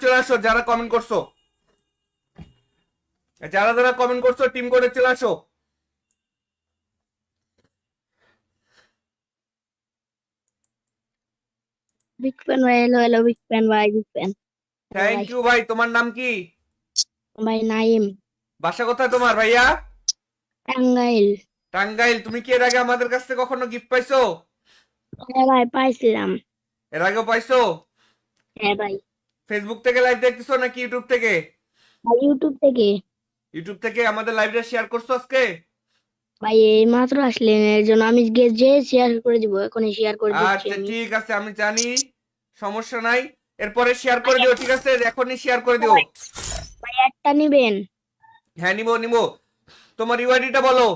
চলে আসো যারা কমেন্ট করছো, যারা যারা কমেন্ট করছো টিম কোডে চলে আসো। বিগ ফ্যান ভাই, হ্যালো হ্যালো বিগ ফ্যান ভাই, বিগ ফ্যান। হ্যালো থ্যাংক ভাই। ইউ ভাই। তোমার নাম কি? ভাই নাইম। বাসা কোথায় তোমার ভাইয়া? টাঙ্গাইল। টাঙ্গাইল। তুমি কি এর আগে আমাদের কাছ থেকে কখনো গিফট পাইছো? হ্যাঁ ভাই, পাইছিলাম। এর আগেও পাইছো? হ্যাঁ ভাই। ফেসবুক থেকে লাইভ দেখতেছো নাকি ইউটিউব থেকে? ভাই ইউটিউব থেকে। ইউটিউব থেকে আমাদের লাইভটা শেয়ার করছো আজকে? ভাই এই মাত্র আসলেন, এর জন্য আমি যে শেয়ার করে দিব, এখনই শেয়ার করে দিচ্ছি আচ্ছা আমি। ঠিক আছে, আমি জানি, সমস্যা নাই। এরপরে শেয়ার ভাই করে দিও, ঠিক আছে? এখনই শেয়ার করে দিও। ভাই, ভাই একটা নিবেন। হ্যাঁ নিবো নিবো। তোমার ইউআইডিটা বলো।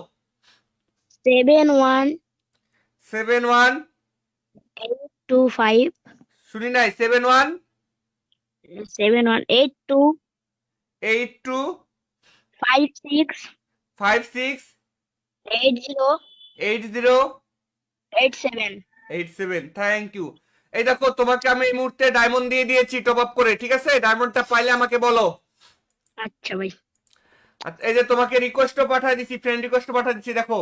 71 71। 825 শুনি নাই। 71 7182 82 56 56 80 80 87। 87। Thank you. এই দেখো, তোমাকে আমি এই মুহূর্তে ডায়মন্ড দিয়ে দিয়েছি টপ আপ করে, ঠিক আছে? ডায়মন্ডটা পাইলে আমাকে বলো। আচ্ছা ভাই। আচ্ছা, এই যে তোমাকে রিকোয়েস্টও পাঠিয়ে দিছি, ফ্রেন্ড রিকোয়েস্টও পাঠিয়ে দিছি, দেখো।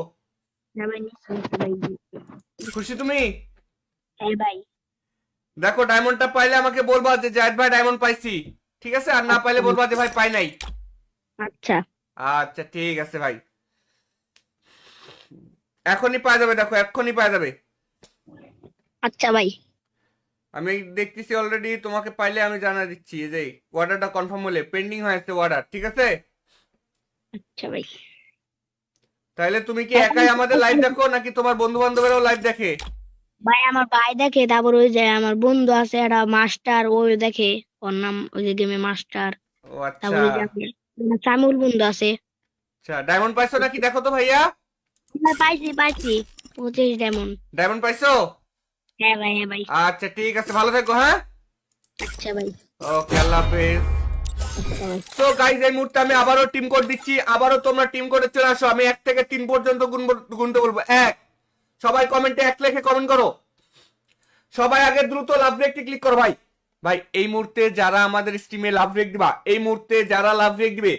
হ্যাঁ ভাই, নিশ্চয়ই ভাই। খুশি তুমি? হ্যাঁ ভাই। দেখো, ডায়মন্ডটা পাইলে আমাকে বলবা যে জায়েদ ভাই ডায়মন্ড পাইছি, ঠিক আছে? আর না পাইলে আচ্ছা বলবা যে ভাই পাই নাই। আচ্ছা আচ্ছা ঠিক আছে ভাই। এখনই পাওয়া যাবে, দেখো এক্ষুনি পাওয়া যাবে। আচ্ছা ভাই। আমি দেখতেছি অলরেডি, তোমাকে পাইলে আমি জানা দিচ্ছি। এই যে অর্ডারটা কনফার্ম হলে পেন্ডিং হয়েছে অর্ডার, ঠিক আছে? আচ্ছা ভাই। তাহলে তুমি কি এখন একাই আমাদের লাইভ দেখো নাকি তোমার বন্ধু বান্ধবেরাও লাইভ দেখে? ভাই আমার ভাই দেখে, তারপর ওই যে আমার বন্ধু আছে একটা মাস্টার, ওই দেখে। ওর নাম ওই যে গেমে মাস্টার। ও আচ্ছা। তারপর ওই যে আমার সামিউল বন্ধু আছে। আচ্ছা, ডায়মন্ড পাইছো নাকি দেখো তো ভাইয়া। ভাই পাইছি পাইছি, 25 ডায়মন্ড। ডায়মন্ড পাইছো? হ্যাঁ ভাই, হ্যাঁ ভাই। আচ্ছা ঠিক আছে, ভালো থেকো, হ্যাঁ। আচ্ছা ভাই। ওকে, আল্লাহ হাফেজ। আচ্ছা ভাই। তো গাইজ, এই মুহূর্তে আমি আবারও টিম কোড দিচ্ছি, আবারও তোমরা টিম কোডে চলে আসো। আমি 1 থেকে 3 পর্যন্ত গুনতে বলবো। 1। সবাই কমেন্টে 1 লিখে কমেন্ট করো। সবাই আগে দ্রুত লাভ রেকটি ক্লিক করো ভাই। ভাই এই মুহূর্তে যারা আমাদের স্ট্রিমে লাভ রেক দিবা, এই মুহূর্তে যারা লাভ রেক দিবে,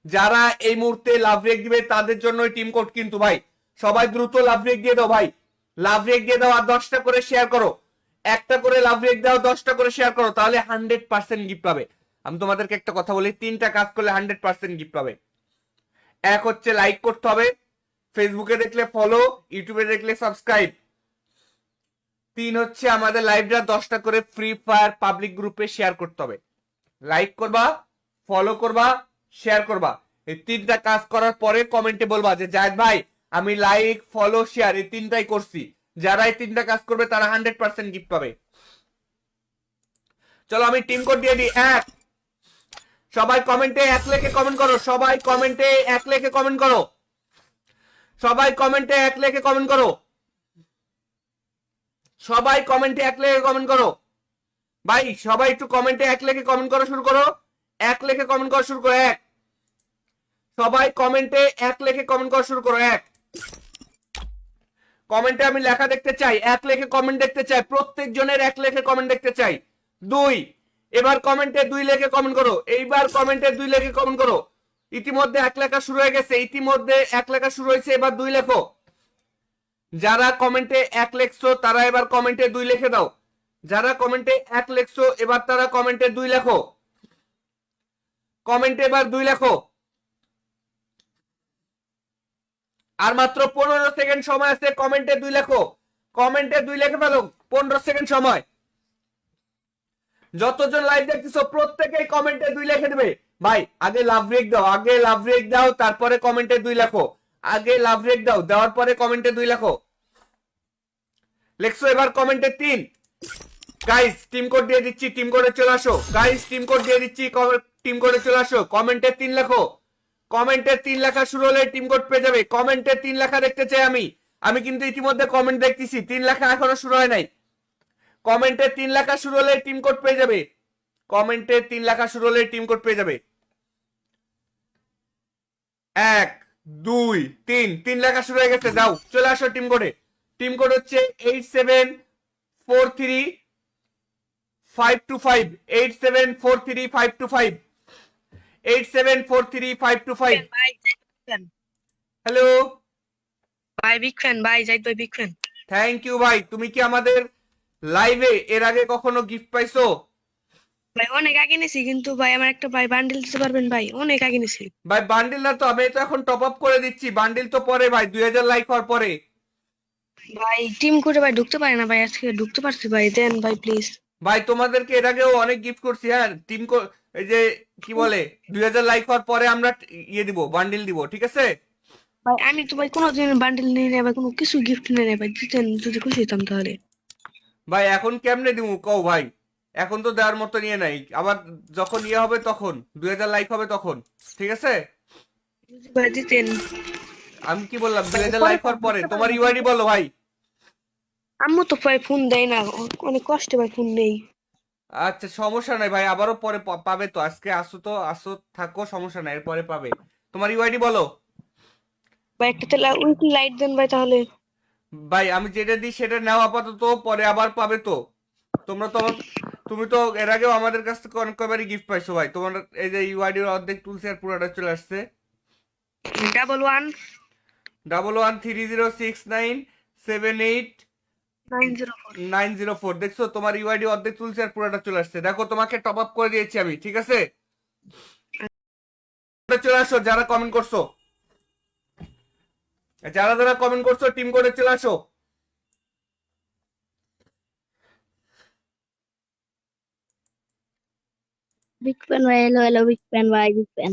যারা এই মুহূর্তে লাভ রেক দিবে তাদের জন্য টিম কোড কিন্তু ভাই। সবাই দ্রুত লাভ রেক দিয়ে দাও ভাই। লাভ রেক দিয়ে দাও আর 10টা করে শেয়ার করো। একটা করে লাভ রেক দাও, 10টা করে শেয়ার করো, তাহলে 100% গিফট পাবে। আমি তোমাদেরকে একটা কথা বলি, 3টা কাজ করলে 100% গিফট পাবে। এক হচ্ছে লাইক করতে হবে, ফেসবুকে দেখলে ফলো, ইউটিউবে দেখলে সাবস্ক্রাইব। 3 হচ্ছে আমাদের লাইভটা 10টা করে ফ্রি ফায়ার পাবলিক গ্রুপে শেয়ার করতে হবে। লাইক করবা, ফলো করবা, শেয়ার করবা। এই 3টা কাজ করার পরে কমেন্টে বলবা যে জায়েদ ভাই আমি লাইক ফলো শেয়ার এই 3টাই করছি। যারা এই 3টা কাজ করবে তারা 100% গিফট পাবে। চলো আমি টিম কোড দিয়ে দিই। 1। সবাই কমেন্টে 1 লিখে কমেন্ট করো। সবাই কমেন্টে 1 লিখে কমেন্ট করো। সবাই কমেন্টে 1 লিখে কমেন্ট করো। সবাই কমেন্টে 1 লিখে কমেন্ট করো। ভাই সবাই একটু কমেন্টে 1 লিখে কমেন্ট করা শুরু করো। 1 লিখে কমেন্ট করা শুরু করো। 1। সবাই কমেন্টে 1 লিখে কমেন্ট করা শুরু করো। 1। কমেন্টে আমি লেখা দেখতে চাই, 1 লিখে কমেন্ট দেখতে চাই, প্রত্যেক জনের 1 লিখে কমেন্ট দেখতে চাই। 2। এবার কমেন্টে 2 লিখে কমেন্ট করো। এইবার কমেন্টে 2 লিখে কমেন্ট করো। ইতিমধ্যে 1 লেখা শুরু হয়ে গেছে, ইতিমধ্যে 1 লেখা শুরু হয়েছে, এবার 2 লেখো। যারা কমেন্টে 1 লিখছো তারা এবার কমেন্টে 2 লিখে দাও। যারা কমেন্টে 1 লিখছো এবার তারা কমেন্টে 2 লেখো। কমেন্টে এবার 2 লেখো। আর মাত্র 15 সেকেন্ড সময় আছে, কমেন্টে 2 লেখো। কমেন্টে 2 লিখে ফেলো, 15 সেকেন্ড সময়। যতজন লাইভ দেখতেছো প্রত্যেকেই কমেন্টে 2 লিখে দেবে। ভাই আগে লাভ রেক দাও, আগে লাভ রেক দাও, তারপরে কমেন্টে 2 লেখো। আগে লাভ রেক দাও, দেওয়ার পরে কমেন্টে 2 লেখো। লেখছো এবার কমেন্টে 3। গাইস টিম কোড দিয়ে দিচ্ছি, টিম কোডে চলে আসো। গাইস টিম কোড দিয়ে দিচ্ছি, টিম কোডে চলে আসো। কমেন্টে 3 লেখো। কমেন্টে 3 লেখা শুরু হলে টিম কোড পেয়ে যাবে। কমেন্টে 3 লেখা দেখতে চাই আমি। আমি কিন্তু ইতিমধ্যে কমেন্ট দেখতেছি, 3 লেখা এখনো শুরু হয় নাই। কমেন্টে 3 লেখা শুরু হলে টিম কোড পেয়ে যাবে। কমেন্টে 3 লেখা শুরু হলে টিম কোড পেয়ে যাবে। 1 2 3। 3 লেখা শুরু হয়ে গেছে, যাও চলে আসো টিম কোডে। টিম কোড হচ্ছে 8743 525 8743 8743 ভাই হ্যালো, ভাই বিগ ফ্যান ভাই জাহিদ ভাই বিগ ফ্যান। থ্যাংক ইউ ভাই। তুমি কি আমাদের লাইভে এর আগে কখনো গিফট পাইছো? ভাই অনেক আগে নিছি, কিন্তু ভাই আমার একটা ভাই বান্ডিল দিতে পারবেন ভাই? অনেক আগে নিছি ভাই বান্ডিল না তো, আমি তো এখন টপ আপ করে দিচ্ছি। বান্ডিল তো পরে ভাই, 2000 লাইক হওয়ার পরে। ভাই। টিম করে ভাই ঢুকতে পারে না ভাই, আজকে ঢুকতে পারছি ভাই, দেন ভাই প্লিজ। ভাই তোমাদেরকে এর আগেও অনেক গিফট করছি। হ্যাঁ, এই যে কি বলে 2000 লাইক হওয়ার পরে আমরা ইয়ে দিব, বান্ডিল দিব, ঠিক আছে? ভাই আমি তো ভাই কোনোদিন বান্ডিল নিই না ভাই, কোনো কিছু গিফট নিই না ভাই, দিতেন যদি খুশি হতাম তাহলে। ভাই এখন কেমনে দিব কও ভাই? এখন তো দেওয়ার মতো নিয়ে নাই, আবার যখন ইয়ে হবে তখন 2000 লাইক হবে তখন, ঠিক আছে? যদি ভাই দিতেন। আমি কি বললাম, ভাই 2000 পরে লাইক হওয়ার পরে। ঢুকতে পারে তোমার না। ইউআইডি বলো ভাই। আম্মু তো ভাই ফোন দেয় না, অনেক কষ্টে ভাই ফোন নেই। আচ্ছা সমস্যা নাই ভাই, আবারও পরে পাবে তো। আজকে আসো তো, আসো থাকো, সমস্যা নাই, এরপরে পাবে। তোমার ইউআইডি বলো ভাই একটা তেলা উইকলি লাইট দেন ভাই তাহলে। ভাই। আমি যেটা দিই সেটা নাও আপাতত, পরে আবার পাবে তো। তোমরা তো তুমি তো এর আগেও আমাদের কাছ থেকে অনেক কয়বারই গিফট পাইছো ভাই। তোমার এই যে ইউআইডির অর্ধেক তুলছে আর পুরোটা চলে আসছে। 11 11306978 904। 904, দেখছো তোমার ইউআইডি অর্ধেক তুলছে আর পুরোটা চলে আসছে। দেখো তোমাকে টপ আপ করে দিয়েছি আমি, ঠিক আছে? চলে আসো যারা কমেন্ট করছো, যারা যারা কমেন্ট করছো টিম করে চলে আসো। বিগ ফ্যান ভাই, হ্যালো হ্যালো বিগ ফ্যান ভাই, বিগ ফ্যান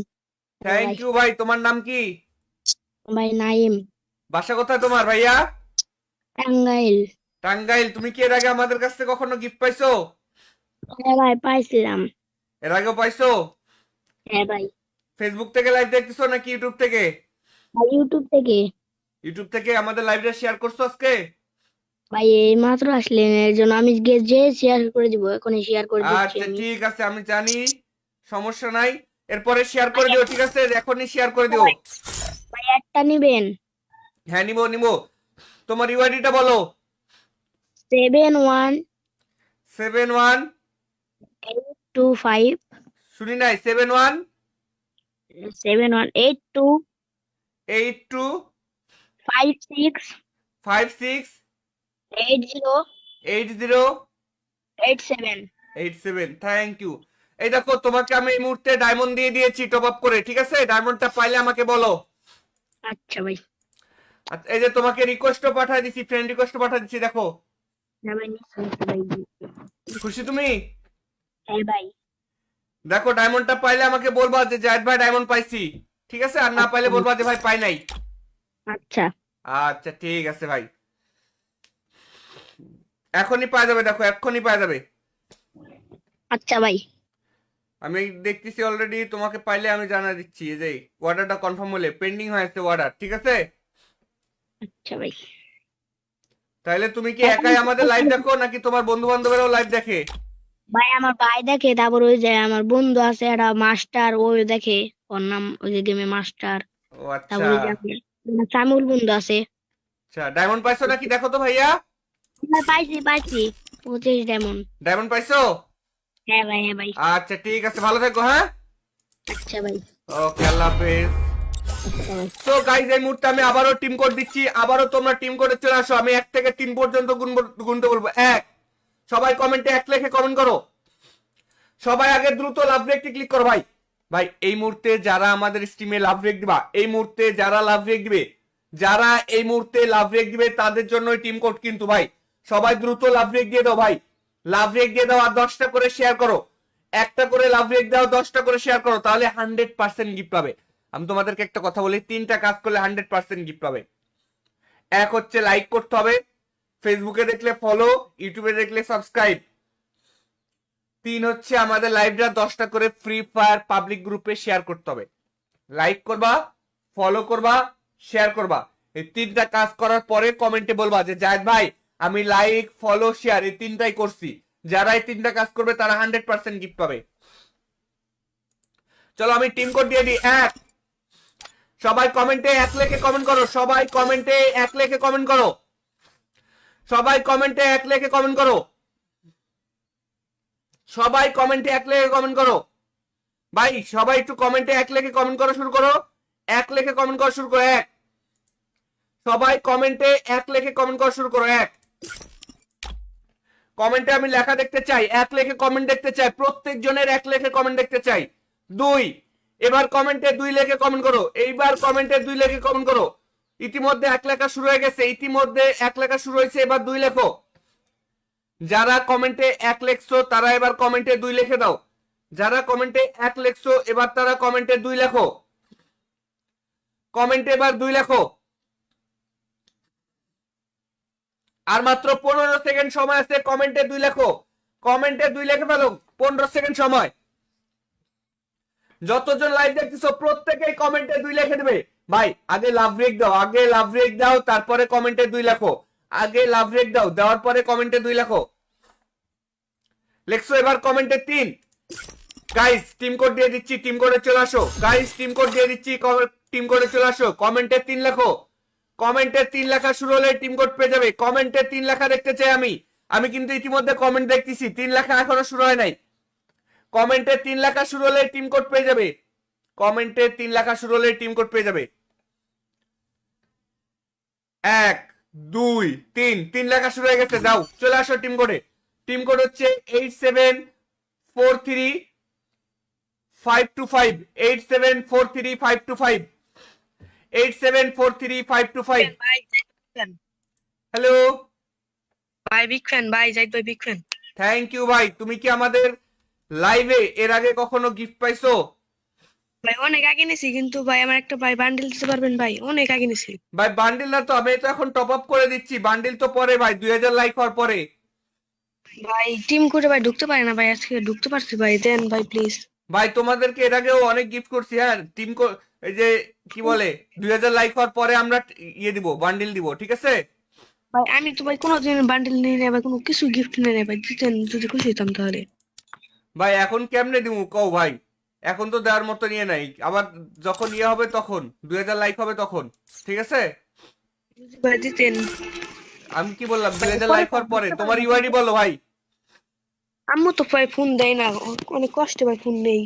থ্যাংক ভাই। ইউ ভাই। তোমার নাম কি? ভাই নাইম, বাসা কোথায় তোমার ভাইয়া? টাঙ্গাইল। টাঙ্গাইল। তুমি কি এর আগে আমাদের কাছ থেকে কখনো গিফট পাইছো? হ্যাঁ ভাই পাইছিলাম। এর আগেও পাইছো? হ্যাঁ ভাই। ফেসবুক থেকে লাইভ দেখতেছো নাকি ইউটিউব থেকে? ভাই ইউটিউব থেকে। ইউটিউব থেকে আমাদের লাইভটা শেয়ার করছো আজকে? ভাই এই মাত্র আসলেন, এর জন্য আমি যে শেয়ার করে দিব, এখনই শেয়ার করে দিচ্ছি আচ্ছা আমি। ঠিক আছে, আমি জানি, সমস্যা নাই। এরপরে শেয়ার ভাই করে দিও, ঠিক আছে? এখনই শেয়ার করে দিও। ভাই, ভাই একটা নিবেন? হ্যাঁ নিবো নিবো। তোমার ইউআইডিটা বলো। 71 71 825 শুনি নাই, 71 72 82 56 56 80 80 87। 87। Thank you. এই দেখো তোমাকে আমি এই মুহূর্তে ডায়মন্ড দিয়ে দিয়েছি টপ আপ করে, ঠিক আছে? ডায়মন্ডটা পাইলে আমাকে বলো। আচ্ছা ভাই। আচ্ছা, এই যে তোমাকে রিকোয়েস্টও পাঠিয়ে দিছি, ফ্রেন্ড রিকোয়েস্টও পাঠিয়ে দিছি, দেখো। হ্যাঁ ভাই নিশ্চয়ই ভাই। খুশি তুমি? হ্যাঁ ভাই। দেখো ডায়মন্ডটা পাইলে আমাকে বলবা যে জায়েদ ভাই ডায়মন্ড পাইছি, ঠিক আছে? আর না পাইলে বলবা যে ভাই পাই নাই। আচ্ছা আচ্ছা ঠিক আছে ভাই, এখনই পাওয়া যাবে, দেখো এক্ষুনি পাওয়া যাবে। আচ্ছা ভাই। আমি দেখতেছি অলরেডি, তোমাকে পাইলে আমি জানা দিচ্ছি। এই যে অর্ডারটা কনফার্ম হলে, পেন্ডিং হয়েছে অর্ডার, ঠিক আছে? আচ্ছা ভাই। তাহলে তুমি কি একাই আমাদের লাইভ দেখো নাকি তোমার বন্ধু বান্ধবেরাও লাইভ দেখে? ভাই আমার ভাই দেখে, তারপর ওই যে আমার বন্ধু আছে একটা মাস্টার, ওই দেখে, ওর নাম ওই যে গেমে মাস্টার। ও আচ্ছা তারপর ওই যে আমার সামিউল বন্ধু আছে। আচ্ছা। ডায়মন্ড পাইছো নাকি দেখো তো ভাইয়া। ভাই পাইছি পাইছি 25 ডায়মন্ড। ডায়মন্ড পাইছো? হ্যাঁ ভাই, হ্যাঁ ভাই। আচ্ছা ঠিক আছে, ভালো থেকো। হ্যাঁ আচ্ছা ভাই। ওকে, আল্লাহ হাফেজ। আচ্ছা ভাই। তো গাইজ এই মুহূর্তে আমি আবারও টিম কোড দিচ্ছি, আবারও তোমরা টিম কোডে চলে আসো। আমি 1 থেকে 3 পর্যন্ত গুনতে বলবো। 1, সবাই কমেন্টে 1 লিখে কমেন্ট করো। সবাই আগে দ্রুত লাভ রেকটি ক্লিক করো ভাই। ভাই এই মুহূর্তে যারা আমাদের স্ট্রিমে লাভ রেক দিবা, এই মুহূর্তে যারা লাভ রেক দিবে, যারা এই মুহূর্তে লাভ রেক দিবে তাদের জন্য টিম কোড কিন্তু ভাই। সবাই দ্রুত লাভ রেক দিয়ে দাও ভাই, লাভ রেক দিয়ে দাও। আর 10টা করে শেয়ার করো, একটা করে লাভ রেক দাও, 10টা করে শেয়ার করো, তাহলে 100% গিফট পাবে। আমি তোমাদেরকে একটা কথা বলি, 3টা কাজ করলে 100% গিফট পাবে। এক হচ্ছে লাইক করতে হবে, ফেসবুকে দেখলে ফলো, ইউটিউবে দেখলে সাবস্ক্রাইব। 3 হচ্ছে আমাদের লাইভটা 10টা করে ফ্রি ফায়ার পাবলিক গ্রুপে শেয়ার করতে হবে। লাইক করবা, ফলো করবা, শেয়ার করবা। এই 3টা কাজ করার পরে কমেন্টে বলবা যে জায়েদ ভাই আমি লাইক ফলো শেয়ার এই 3টাই করছি। যারা এই 3টা কাজ করবে তারা 100% গিফট পাবে। চলো আমি টিম কোড দিয়ে দিই। 1, সবাই কমেন্টে 1 লিখে কমেন্ট করো, সবাই কমেন্টে 1 লিখে কমেন্ট করো, সবাই কমেন্টে 1 লিখে কমেন্ট করো। সবাই কমেন্টে এক লেখে কমেন্ট করো ভাই, সবাই একটু কমেন্টে এক লেখে কমেন্ট করা শুরু করো। এক লেখে কমেন্ট করা শুরু করো। এক, সবাই কমেন্টে এক লেখে কমেন্ট করা শুরু করো। এক, কমেন্টে আমি লেখা দেখতে চাই, এক লেখে কমেন্ট দেখতে চাই, প্রত্যেক জনের এক লেখে কমেন্ট দেখতে চাই। দুই, এবার কমেন্টে দুই লেখে কমেন্ট করো। এইবার কমেন্টে দুই লেখে কমেন্ট করো। ইতিমধ্যে এক লেখা শুরু হয়ে গেছে, ইতিমধ্যে এক লেখা শুরু হয়েছে, এবার দুই লেখো। যারা কমেন্টে এক লেখছো তারা এবার কমেন্টে দুই লিখে দাও। যারা কমেন্টে এক লেখছো এবার তারা কমেন্টে দুই লেখো। কমেন্টে এবার দুই লেখো। আর মাত্র 15 সেকেন্ড সময় আছে, কমেন্টে দুই লেখো। কমেন্টে দুই লিখে ফেলো, 15 সেকেন্ড সময়। যতজন লাইভ দেখতেছো প্রত্যেকেই কমেন্টে দুই লিখে দেবে। ভাই আগে লাভ ব্রেক দাও, আগে লাভ ব্রেক দাও, তারপরে কমেন্টে দুই লেখো। আগে লাভ ব্রেক দাও, দেওয়ার পরে কমেন্টে দুই লেখো। লেখছো এবার কমেন্টে 3। গাইস টিম কোড দিয়ে দিচ্ছি, টিম কোডে চলে আসো। গাইস টিম কোড দিয়ে দিচ্ছি, টিম কোডে চলে আসো। কমেন্টে 3 লেখো। কমেন্টে 3 লেখা শুরু হলে টিম কোড পেয়ে যাবে। কমেন্টে 3 লেখা দেখতে চাই আমি। আমি কিন্তু ইতিমধ্যে কমেন্ট দেখতেছি, 3 লেখা এখনো শুরু হয় নাই। কমেন্টে 3 লেখা শুরু হলে টিম কোড পেয়ে যাবে। কমেন্টে 3 লেখা শুরু হলে টিম কোড পেয়ে যাবে। 1 2 3, 3 লেখা শুরু হয়ে গেছে। যাও চলে আসো টিম কোডে। টিম কোড হচ্ছে 8743 525 8743 ভাই হ্যালো, ভাই বিগ ফ্যান ভাই, জাহিদ ভাই বিগ ফ্যান। থ্যাংক ইউ ভাই। তুমি কি আমাদের লাইভে এর আগে কখনো গিফট পাইছো? ভাই অনেক আগে নিছি, কিন্তু ভাই আমার একটা ভাই বান্ডিল দিতে পারবেন ভাই? অনেক আগে নিছি ভাই বান্ডিল না তো, আমি তো এখন টপ আপ করে দিচ্ছি। বান্ডিল তো পরে ভাই, 2000 লাইক হওয়ার পরে। ভাই। টিম করে ভাই ঢুকতে পারে না ভাই, আজকে ঢুকতে পারছি ভাই, দেন ভাই প্লিজ। ভাই তোমাদেরকে এর আগেও অনেক গিফট করছি। হ্যাঁ টিম এই যে কি বলে 2000 লাইক হওয়ার পরে আমরা ইয়ে দিব, বান্ডিল দিব, ঠিক আছে? ভাই আমি তো ভাই কোনোদিন বান্ডিল নিয়ে নেই ভাই, কোনো কিছু গিফট নিয়ে নেই ভাই, দিতেন যদি খুশি হতাম তাহলে। ভাই এখন কেমনে দিব কও ভাই? এখন তো দেওয়ার মতো নিয়ে নাই, আবার যখন ইয়ে হবে তখন 2000 লাইক হবে তখন, ঠিক আছে? যদি ভাই দিতেন। আমি কি বললাম, ভাই 2000 পরে লাইক হওয়ার পরে। ঢুকতে পারে তোমার না। ইউআইডি বলো ভাই। আম্মু তো ভাই ফোন দেয় না, অনেক কষ্টে ভাই ফোন নেই।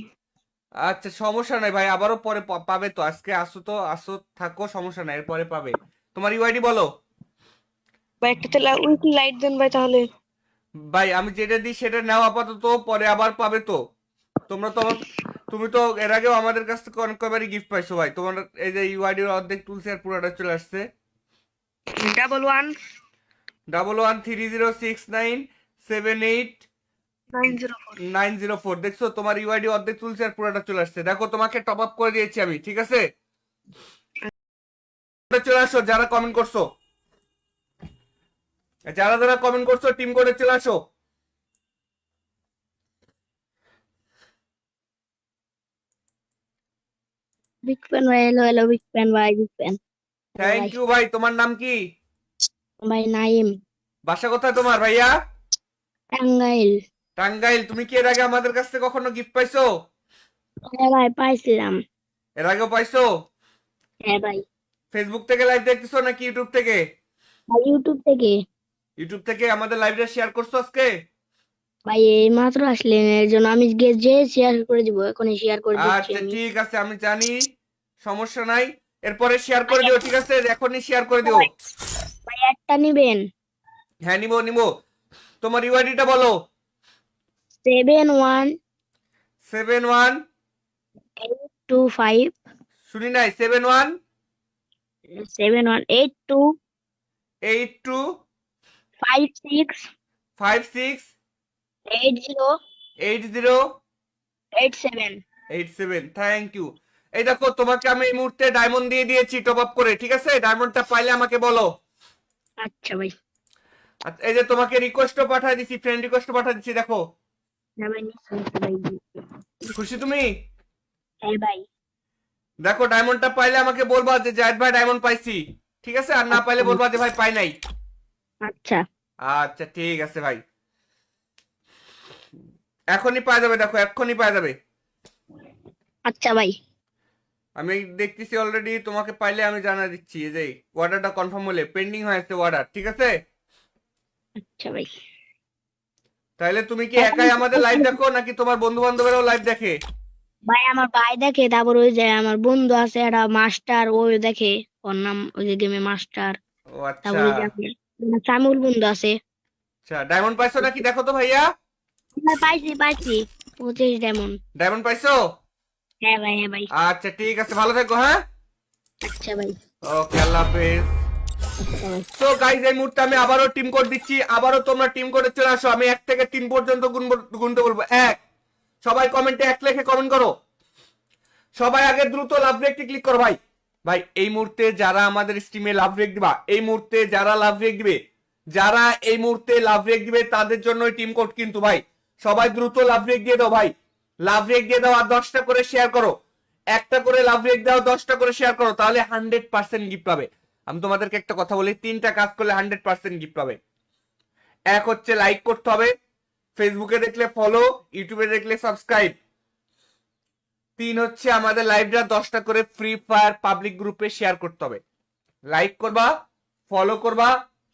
আচ্ছা সমস্যা নাই ভাই, আবারও পরে পাবে তো। আজকে আসো তো, আসো থাকো, সমস্যা নাই, এরপরে পাবে। তোমার ইউআইডি বলো। ভাই একটা তেলা উইকলি লাইট দেন ভাই তাহলে। ভাই আমি যেটা দিই সেটা নাও আপাতত, পরে আবার পাবে তো। তোমরা তো তুমি তো এর আগেও আমাদের কাছ থেকে অনেক কয়বারই গিফট পাইছো ভাই। তোমার এই যে ইউআইডির অর্ধেক তুলছে আর পুরোটা চলে আসছে। 11 11306978 904। 904, দেখছো তোমার ইউআইডি অর্ধেক তুলছে আর পুরোটা চলে আসছে। দেখো তোমাকে টপ আপ করে দিয়েছি আমি, ঠিক আছে? চলে আসো যারা কমেন্ট করছো, যারা যারা কমেন্ট করছো টিম করে চলে আসো। বিগ ফ্যান ভাই, হ্যালো হ্যালো বিগ ফ্যান ভাই, বিগ ফ্যান থ্যাংক ভাই। ইউ ভাই। তোমার নাম কি? ভাই নাইম, বাসা কোথায় তোমার ভাইয়া? টাঙ্গাইল। টাঙ্গাইল। তুমি কি এর আগে আমাদের কাছ থেকে কখনো গিফট পাইছো? হ্যাঁ ভাই পাইছিলাম। এর আগেও পাইছো? হ্যাঁ ভাই। ফেসবুক থেকে লাইভ দেখতেছো নাকি ইউটিউব থেকে? ভাই ইউটিউব থেকে। ইউটিউব থেকে আমাদের লাইভটা শেয়ার করছো আজকে? ভাই এই মাত্র আসলেন, এর জন্য আমি যে শেয়ার করে দিব, এখনই শেয়ার করে দিচ্ছি আচ্ছা আমি। ঠিক আছে, আমি জানি, সমস্যা নাই। এরপরে শেয়ার করে ভাই দিও, ঠিক আছে? এখনই শেয়ার করে দিও। ভাই, ভাই একটা নিবেন? হ্যাঁ নিবো নিবো। তোমার ইউআইডিটা বলো। 71 71, 825 শুনি নাই, 71 72 82 56 56 80 80 87। 87। Thank you. এই দেখো তোমাকে আমি এই মুহূর্তে ডায়মন্ড দিয়ে দিয়েছি টপ আপ করে, ঠিক আছে? ডায়মন্ডটা পাইলে আমাকে বলো। আচ্ছা ভাই। আচ্ছা, এই যে তোমাকে রিকোয়েস্টও পাঠিয়ে দিছি, ফ্রেন্ড রিকোয়েস্টও পাঠিয়ে দিছি, দেখো। হ্যাঁ ভাই নিশ্চয়ই ভাই। খুশি তুমি? হ্যাঁ ভাই। দেখো ডায়মন্ডটা পাইলে আমাকে বলবা যে জায়েদ ভাই ডায়মন্ড পাইছি, ঠিক আছে? আর না পাইলে বলবা যে ভাই পাই নাই। আচ্ছা আচ্ছা ঠিক আছে ভাই, এখনই পাওয়া যাবে, দেখো এক্ষুনি পাওয়া যাবে। আচ্ছা ভাই। আমি দেখতেছি অলরেডি, তোমাকে পাইলে আমি জানা দিচ্ছি। এই যে অর্ডারটা কনফার্ম হলে, পেন্ডিং হয়ে আছে অর্ডার, ঠিক আছে? আচ্ছা ভাই। তাহলে তুমি কি ভাই একাই আমাদের লাইভ দেখো নাকি তোমার বন্ধু বান্ধবেরাও লাইভ দেখে? ভাই আমার ভাই দেখে, তারপর ওই যে আমার বন্ধু আছে একটা মাস্টার, ওই দেখে, ওর নাম ওই যে গেমে মাস্টার। ও আচ্ছা তারপর ওই যে আমার সামিউল বন্ধু আছে। আচ্ছা, ডায়মন্ড পাইছো নাকি দেখো তো ভাইয়া। ভাই পাইছি পাইছি, 25 ডায়মন্ড। ডায়মন্ড পাইছো? হ্যাঁ ভাই, হ্যাঁ ভাই। আচ্ছা ঠিক আছে, ভালো থেকো হ্যাঁ। আচ্ছা ভাই। ওকে, আল্লাহ হাফেজ। আচ্ছা ভাই। তো গাইজ এই মুহূর্তে আমি আবারও টিম কোড দিচ্ছি, আবারও তোমরা টিম কোডে চলে আসো। আমি 1 থেকে 3 পর্যন্ত গুনতে বলবো। 1, সবাই কমেন্টে 1 লিখে কমেন্ট করো। সবাই আগে দ্রুত লাভ রেকটি ক্লিক করো ভাই। ভাই এই মুহূর্তে যারা আমাদের স্ট্রিমে লাভ রেক দিবা, এই মুহূর্তে যারা লাভ রেক দিবে, যারা এই মুহূর্তে লাভ রেক দিবে তাদের জন্য টিম কোড কিন্তু ভাই। সবাই দ্রুত লাভ রেক দিয়ে দাও ভাই, লাভ রেক দিয়ে দাও আর 10টা করে শেয়ার করো। একটা করে লাভ রেক দাও, 10টা করে শেয়ার করো, তাহলে 100% গিফট পাবে। আমি তোমাদেরকে একটা কথা বলি, 3টা কাজ করলে 100% গিফট পাবে। এক হচ্ছে লাইক করতে হবে, ফেসবুকে দেখলে ফলো, ইউটিউবে দেখলে সাবস্ক্রাইব। 3 হচ্ছে আমাদের লাইভটা 10টা করে ফ্রি ফায়ার পাবলিক গ্রুপে শেয়ার করতে হবে। লাইক করবা, ফলো করবা,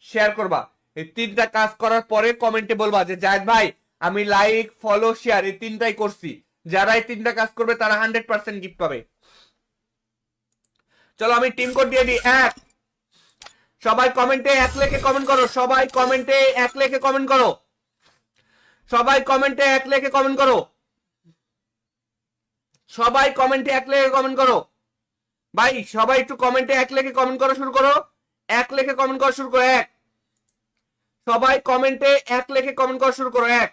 শেয়ার করবা। এই 3টা কাজ করার পরে কমেন্টে বলবা যে জায়েদ ভাই আমি লাইক ফলো শেয়ার এই 3টাই করছি। যারা এই 3টা কাজ করবে তারা 100% গিফট পাবে। চলো আমি টিম কোড দিয়ে দিই। 1, সবাই কমেন্টে 1 লিখে কমেন্ট করো। সবাই কমেন্টে 1 লিখে কমেন্ট করো। সবাই কমেন্টে 1 লিখে কমেন্ট করো। সবাই কমেন্টে 1 লিখে কমেন্ট করো। ভাই সবাই একটু কমেন্টে 1 লিখে কমেন্ট করা শুরু করো। 1 লিখে কমেন্ট করা শুরু করো। 1, সবাই কমেন্টে 1 লিখে কমেন্ট করা শুরু করো। 1,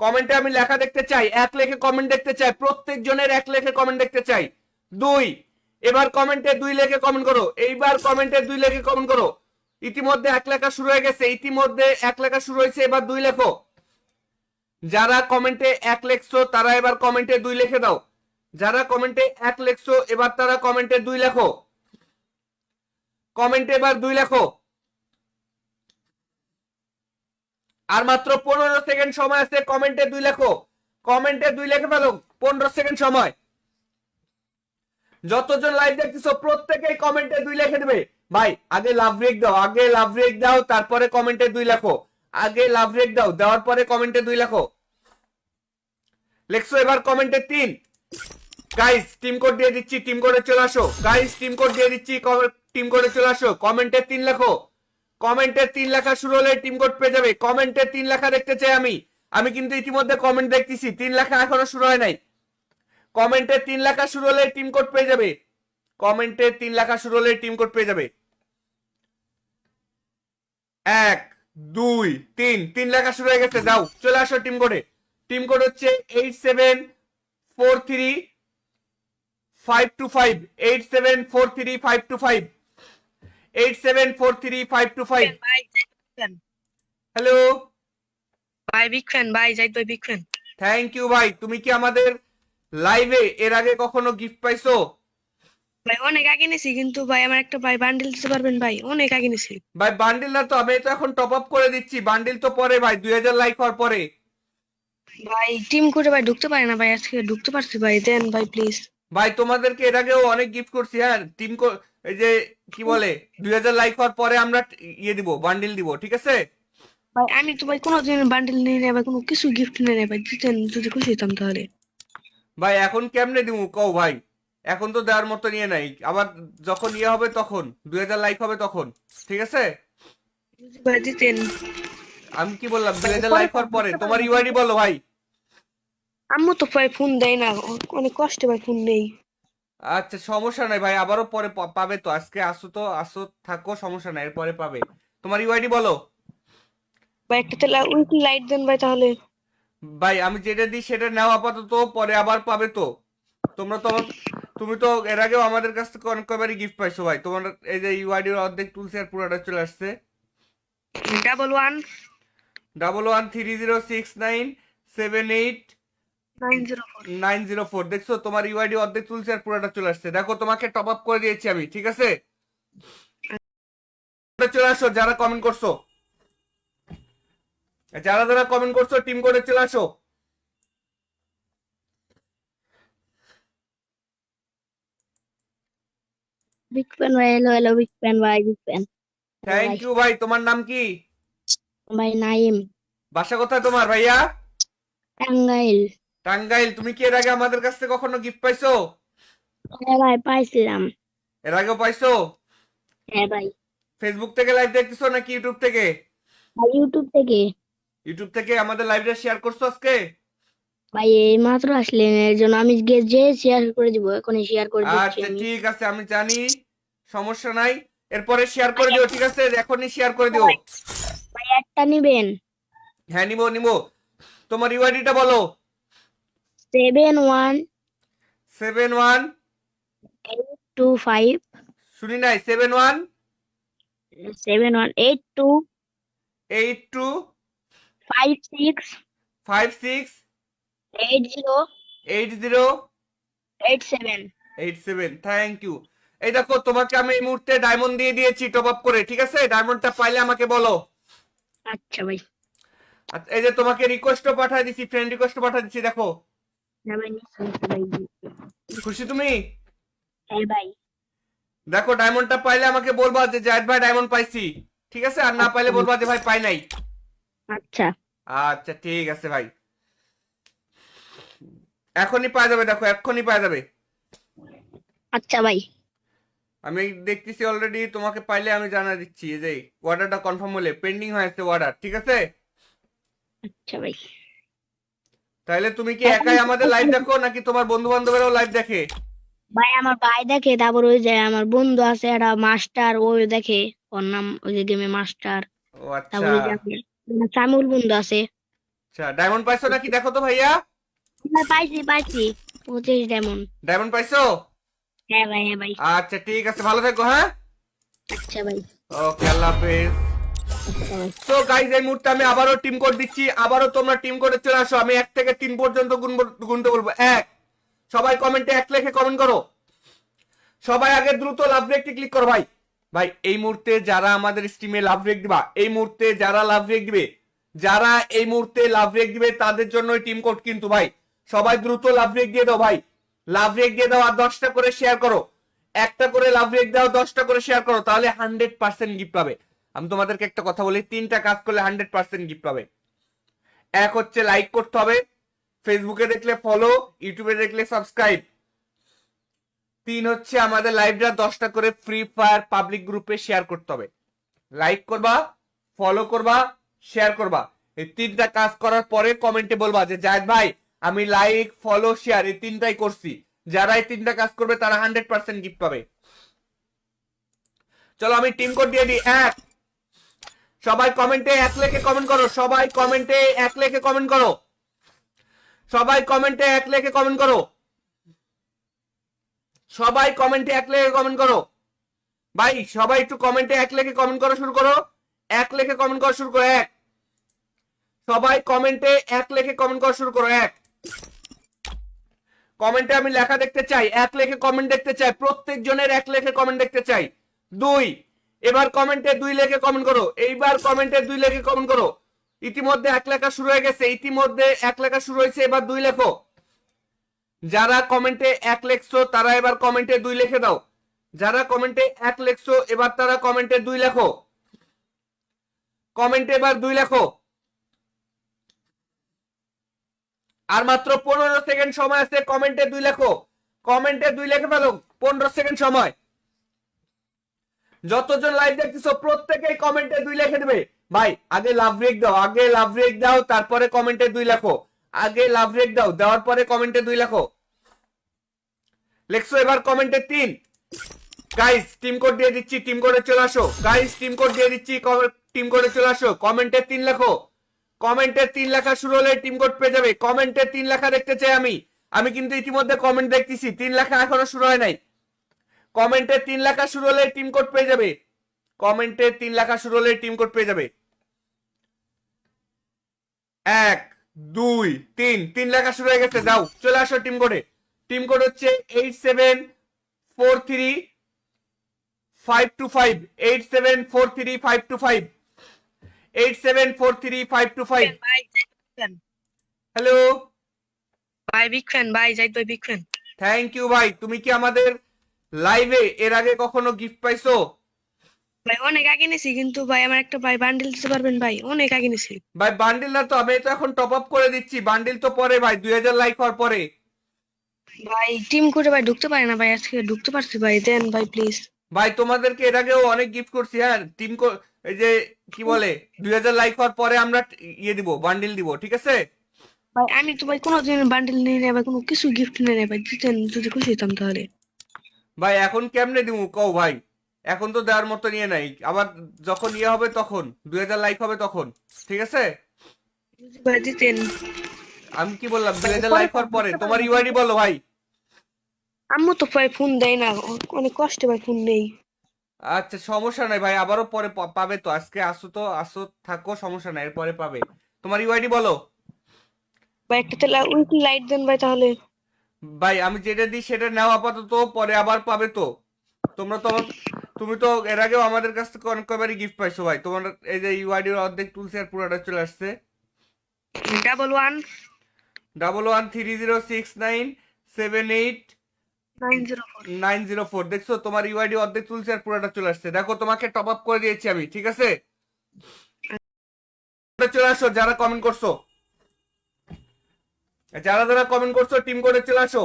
কমেন্টে আমি লেখা দেখতে চাই, 1 লিখে কমেন্ট দেখতে চাই, প্রত্যেক জনের 1 লিখে কমেন্ট দেখতে চাই। 2, এবার কমেন্টে 2 লিখে কমেন্ট করো। এইবার কমেন্টে 2 লিখে কমেন্ট করো। ইতিমধ্যে 1 লেখা শুরু হয়ে গেছে, ইতিমধ্যে 1 লেখা শুরু হয়েছে, এবার 2 লেখো। যারা কমেন্টে 1 লিখছো তারা এবার কমেন্টে 2 লিখে দাও। যারা কমেন্টে 1 লিখছো এবার তারা কমেন্টে 2 লেখো। কমেন্টে এবার 2 লেখো। আর মাত্র 15 সেকেন্ড সময় আছে, কমেন্টে 2 লেখো। কমেন্টে 2 লিখে ফেলো, 15 সেকেন্ড সময়। যতজন লাইভ দেখতেছো প্রত্যেকেই কমেন্টে 2 লিখে দেবে। ভাই আগে লাভ রেক দাও, আগে লাভ রেক দাও, তারপরে কমেন্টে 2 লেখো। আগে লাভ রেক দাও, দেওয়ার পরে কমেন্টে 2 লেখো। লেখছো এবার কমেন্টে 3। গাইস টিম কোড দিয়ে দিচ্ছি, টিম কোডে চলে আসো। গাইস টিম কোড দিয়ে দিচ্ছি, টিম কোডে চলে আসো। কমেন্টে 3 লেখো। কমেন্টে 3 লেখা শুরু হলে টিম কোড পেয়ে যাবে। কমেন্টে 3 লেখা দেখতে চাই আমি। আমি কিন্তু ইতিমধ্যে কমেন্ট দেখতেছি, 3 লেখা এখনো শুরু হয় নাই। কমেন্টে 3 লেখা শুরু হলে টিম কোড পেয়ে যাবে। কমেন্টে 3 লেখা শুরু হলে টিম কোড পেয়ে যাবে। 1, 2, 3, 3 লেখা শুরু হয়ে গেছে। যাও চলে আসো টিম কোডে। টিম কোড হচ্ছে 8743 525, 8743 525, 8743 525। ভাই হ্যালো, ভাই বিগ ফ্যান, ভাই জাহিদ ভাই বিগ ফ্যান। থ্যাংক ইউ ভাই। তুমি কি আমাদের লাইভে এর আগে কখনো গিফট পাইছো? ভাই অনেক আগে নিছি, কিন্তু ভাই আমার একটা ভাই বান্ডিল দিতে পারবেন ভাই? অনেক আগে নিছি ভাই বান্ডিল না তো, আমি তো এখন টপ আপ করে দিচ্ছি। বান্ডিল তো পরে ভাই, 2000 লাইক হওয়ার পরে। ভাই। টিম করে ভাই ঢুকতে পারে না ভাই, আজকে ঢুকতে পারছি ভাই, দেন ভাই প্লিজ। ভাই তোমাদেরকে এর আগেও অনেক গিফট করছি। হ্যাঁ টিম এই যে কি বলে 2000 লাইক হওয়ার পরে আমরা ইয়ে দিব, বান্ডিল দিব, ঠিক আছে? ভাই আমি তো ভাই কোনোদিন বান্ডিল নিয়ে নেই ভাই, কোনো কিছু গিফট নিয়ে নেই ভাই, দিতেন যদি খুশি হতাম তাহলে। ভাই এখন কেমনে দিব কও ভাই, এখন তো দেওয়ার মতো নিয়ে নাই। আবার যখন ইয়ে হবে তখন, 2000 লাইক হবে তখন, ঠিক আছে? যদি ভাই দিতেন। আমি কি বললাম, ভাই 2000 পরে লাইক হওয়ার পরে। ঢুকতে পারে তোমার না। ইউআইডি বলো ভাই। আম্মু তো ভাই ফোন দেয় না, অনেক কষ্টে ভাই ফোন নেই। আচ্ছা সমস্যা নাই ভাই, আবারও পরে পাবে তো। আজকে আসো তো, আসো থাকো, সমস্যা নাই, এরপরে পাবে। তোমার ইউআইডি বলো। ভাই একটা তেলা উইকলি লাইট দেন ভাই তাহলে। ভাই আমি যেটা দিই সেটা নাও আপাতত, পরে আবার পাবে তো। তোমরা তো তুমি তো এর আগেও আমাদের কাছ থেকে অনেক কয়বারই গিফট পাইছো ভাই। তোমার এই যে ইউআইডির অর্ধেক তুলছে আর পুরোটা চলে আসছে। 11 11306978 904। 904, দেখছো তোমার ইউআইডি অর্ধেক তুলছে আর পুরোটা চলে আসছে। দেখো তোমাকে টপ আপ করে দিয়েছি আমি, ঠিক আছে? চলে আসো যারা কমেন্ট করছো, যারা যারা কমেন্ট করছো টিম করে চলে আসো। বিগ ফ্যান ভাই, হ্যালো হ্যালো বিগ ফ্যান ভাই, বিগ ফ্যান। হ্যালো থ্যাংক ভাই। ইউ ভাই। তোমার নাম কি? ভাই নাইম। বাসা কোথায় তোমার ভাইয়া? টাঙ্গাইল। টাঙ্গাইল। তুমি কি এর আগে আমাদের কাছ থেকে কখনো গিফট পাইছো? হ্যাঁ ভাই, পাইছিলাম। এর আগেও পাইছো? হ্যাঁ ভাই। ফেসবুক থেকে লাইভ দেখতেছো নাকি ইউটিউব থেকে? ভাই ইউটিউব থেকে। ইউটিউব থেকে আমাদের লাইভটা শেয়ার করছো আজকে? ভাই এই মাত্র আসলেন, এর জন্য আমি যে শেয়ার করে দিব, এখনই শেয়ার করে দিচ্ছি আচ্ছা আমি। ঠিক আছে, আমি জানি, সমস্যা নাই। এরপরে শেয়ার করে ভাই দিও, ঠিক আছে? এখনই শেয়ার করে দিও। ভাই, ভাই একটা নিবেন? হ্যাঁ নিবো নিবো। তোমার ইউআইডিটা বলো। 71 71 825 শুনি নাই। 71 72 82 56 56 80 80 87। 87। Thank you. এই দেখো, তোমাকে আমি এই মুহূর্তে ডায়মন্ড দিয়ে দিয়েছি টপ আপ করে, ঠিক আছে? ডায়মন্ডটা পাইলে আমাকে বলো। আচ্ছা ভাই। আচ্ছা, এই যে তোমাকে রিকোয়েস্টও পাঠিয়ে দিছি, ফ্রেন্ড রিকোয়েস্টও পাঠিয়ে দিছি, দেখো। হ্যাঁ ভাই, নিশ্চয়ই ভাই। খুশি তুমি? হ্যাঁ ভাই। দেখো, ডায়মন্ডটা পাইলে আমাকে বলবা যে জায়েদ ভাই ডায়মন্ড পাইছি, ঠিক আছে? আর না পাইলে বলবা যে ভাই পাই নাই। আচ্ছা। আচ্ছা ঠিক আছে ভাই, এখনই পাওয়া যাবে, দেখো এক্ষুনি পাওয়া যাবে। আচ্ছা ভাই। আমি দেখতেছি অলরেডি, তোমাকে পাইলে আমি জানা দিচ্ছি। এই যে অর্ডারটা কনফার্ম হলে পেন্ডিং হয়েছে অর্ডার, ঠিক আছে? আচ্ছা ভাই। তাহলে তুমি কি একাই আমাদের লাইভ দেখো নাকি তোমার বন্ধু বান্ধবেরাও লাইভ দেখে? ভাই আমার ভাই দেখে, তারপর ওই যে আমার বন্ধু আছে একটা মাস্টার, ওই দেখে, ওর নাম ওই যে গেমে মাস্টার। ও আচ্ছা। তারপর ওই যে আমার সামিউল বন্ধু আছে। আচ্ছা, ডায়মন্ড পাইছো নাকি দেখো তো ভাইয়া। ভাই পাইছি পাইছি, 25 ডায়মন্ড। ডায়মন্ড পাইছো? হ্যাঁ ভাই, হ্যাঁ ভাই। আচ্ছা ঠিক আছে, ভালো থেকো, হ্যাঁ। আচ্ছা ভাই। ওকে, আল্লাহ হাফেজ। আচ্ছা ভাই। তো গাইজ, এই মুহূর্তে আমি আবারও টিম কোড দিচ্ছি, আবারও তোমরা টিম কোডে চলে আসো। আমি 1 থেকে 3 পর্যন্ত গুনতে বলবো। 1। সবাই কমেন্টে 1 লিখে কমেন্ট করো। সবাই আগে দ্রুত লাভ রেকটি ক্লিক করো ভাই। ভাই এই মুহূর্তে যারা আমাদের স্ট্রিমে লাভ রেক দিবা, এই মুহূর্তে যারা লাভ রেক দিবে, যারা এই মুহূর্তে লাভ রেক দিবে তাদের জন্য টিম কোড কিন্তু ভাই। সবাই দ্রুত লাভ রেক দিয়ে দাও ভাই। লাভ রেক দিয়ে দাও আর 10টা করে শেয়ার করো। একটা করে লাভ রেক দাও, 10টা করে শেয়ার করো, তাহলে 100% গিফট পাবে। আমি তোমাদেরকে একটা কথা বলি, 3টা কাজ করলে 100% গিফট পাবে। এক হচ্ছে লাইক করতে হবে, ফেসবুকে দেখলে ফলো, ইউটিউবে দেখলে সাবস্ক্রাইব। 3 হচ্ছে আমাদের লাইভটা 10টা করে ফ্রি ফায়ার পাবলিক গ্রুপে শেয়ার করতে হবে। লাইক করবা, ফলো করবা, শেয়ার করবা। এই 3টা কাজ করার পরে কমেন্টে বলবা যে জায়েদ ভাই আমি লাইক ফলো শেয়ার এই 3টাই করছি। যারা এই 3টা কাজ করবে তারা 100% গিফট পাবে। চলো আমি টিম কোড দিয়ে দিই। 1। সবাই কমেন্টে 1 লিখে কমেন্ট করো। সবাই কমেন্টে 1 লিখে কমেন্ট করো। সবাই কমেন্টে 1 লিখে কমেন্ট করো। সবাই কমেন্টে 1 লিখে কমেন্ট করো। ভাই সবাই একটু কমেন্টে 1 লিখে কমেন্ট করা শুরু করো। 1 লিখে কমেন্ট করা শুরু করো। 1। সবাই কমেন্টে 1 লিখে কমেন্ট করা শুরু করো। 1। কমেন্টে আমি লেখা দেখতে চাই, 1 লিখে কমেন্ট দেখতে চাই, প্রত্যেক জনের 1 লিখে কমেন্ট দেখতে চাই। 2। এবার কমেন্টে 2 লিখে কমেন্ট করো। এইবার কমেন্টে 2 লিখে কমেন্ট করো। ইতিমধ্যে 1 লেখা শুরু হয়ে গেছে, ইতিমধ্যে 1 লেখা শুরু হয়েছে, এবার 2 লেখো। যারা কমেন্টে 1 লিখছো তারা এবার কমেন্টে 2 লিখে দাও। যারা কমেন্টে 1 লিখছো এবার তারা কমেন্টে 2 লেখো। কমেন্টে এবার 2 লেখো। আর মাত্র 15 সেকেন্ড সময় আছে, কমেন্টে 2 লেখো। কমেন্টে 2 লিখে ফেলো, 15 সেকেন্ড সময়। যতজন লাইভ দেখতেছো প্রত্যেকেই কমেন্টে 2 লিখে দেবে। ভাই আগে লাভ রেক দাও, আগে লাভ রেক দাও, তারপরে কমেন্টে 2 লেখো। আগে লাভ রেক দাও, দেওয়ার পরে কমেন্টে 2 লেখো। লেখছো এবার কমেন্টে 3। গাইস টিম কোড দিয়ে দিচ্ছি, টিম কোডে চলে আসো। গাইস টিম কোড দিয়ে দিচ্ছি, টিম কোডে চলে আসো। কমেন্টে 3 লেখো। কমেন্টে 3 লেখা শুরু হলে টিম কোড পেয়ে যাবে। কমেন্টে 3 লেখা দেখতে চাই আমি। আমি কিন্তু ইতিমধ্যে কমেন্ট দেখতেছি, 3 লেখা এখনো শুরু হয় নাই। কমেন্টে 3 লেখা শুরু হলে টিম কোড পেয়ে যাবে। কমেন্টে 3 লেখা শুরু হলে টিম কোড পেয়ে যাবে। 1 2 3। 3 লেখা শুরু হয়ে গেছে, যাও চলে আসো টিম কোডে। টিম কোড হচ্ছে 8743 525 8743 525 8743 525। ভাই হ্যালো ভাই, বিগ ফ্যান ভাই, জাহিদ ভাই বিগ ফ্যান। থ্যাংক ইউ ভাই। তুমি কি আমাদের লাইভে এর আগে কখনো গিফট পাইছো? ভাই অনেক আগে নিছি, কিন্তু ভাই আমার একটা ভাই বান্ডিল দিতে পারবেন ভাই? অনেক আগে নিছি ভাই বান্ডিল না তো, আমি তো এখন টপ আপ করে দিচ্ছি, বান্ডিল তো পরে ভাই 2000 লাইক হওয়ার পরে। ভাই। টিম করে ভাই ঢুকতে পারে না ভাই, আজকে ঢুকতে পারছি ভাই, দেন ভাই প্লিজ। ভাই তোমাদেরকে এর আগেও অনেক গিফট করছি, হ্যাঁ টিম, এই যে কি বলে 2000 লাইক হওয়ার পরে আমরা ইয়ে দিব, বান্ডিল দিব, ঠিক আছে? ভাই আমি তো ভাই কোনোদিন বান্ডিল নিয়ে নেই ভাই, কোনো কিছু গিফট নিয়ে নেই ভাই, দিতেন যদি খুশি হতাম তাহলে। ভাই এখন কেমনে দিব কও ভাই, এখন তো দেওয়ার মতো নিয়ে নাই, আবার যখন ইয়ে হবে তখন 2000 লাইক হবে তখন, ঠিক আছে? যদি ভাই দিতেন। আমি কি বললাম, ভাই 2000 পরে লাইক হওয়ার পরে ঢুকতে পারে তোমার না ইউআইডি বলো ভাই। আম্মু তো ভাই ফোন দেয় না, অনেক কষ্টে ভাই ফোন নেই। আচ্ছা সমস্যা নাই ভাই, আবারও পরে পাবে তো, আজকে আসো তো আসো, থাকো, সমস্যা নাই, এরপরে পাবে। তোমার ইউআইডি বলো। ভাই একটা তেলা উইকলি লাইট দেন ভাই তাহলে। ভাই আমি যেটা দিই সেটা নাও আপাতত, পরে আবার পাবে তো। তোমরা তো তুমি তো এর আগেও আমাদের কাছ থেকে অনেক কয়বারই গিফট পাইছো ভাই, তোমার এই যে ইউআইডির অর্ধেক তুলছে আর পুরোটা চলে আসছে। 11 11306978 904। 904, দেখছো তোমার ইউআইডি অর্ধেক তুলছে আর পুরোটা চলে আসছে, দেখো তোমাকে টপ আপ করে দিয়েছি আমি, ঠিক আছে? চলে আসো যারা কমেন্ট করছো, যারা যারা কমেন্ট করছো টিম করে চলে আসো।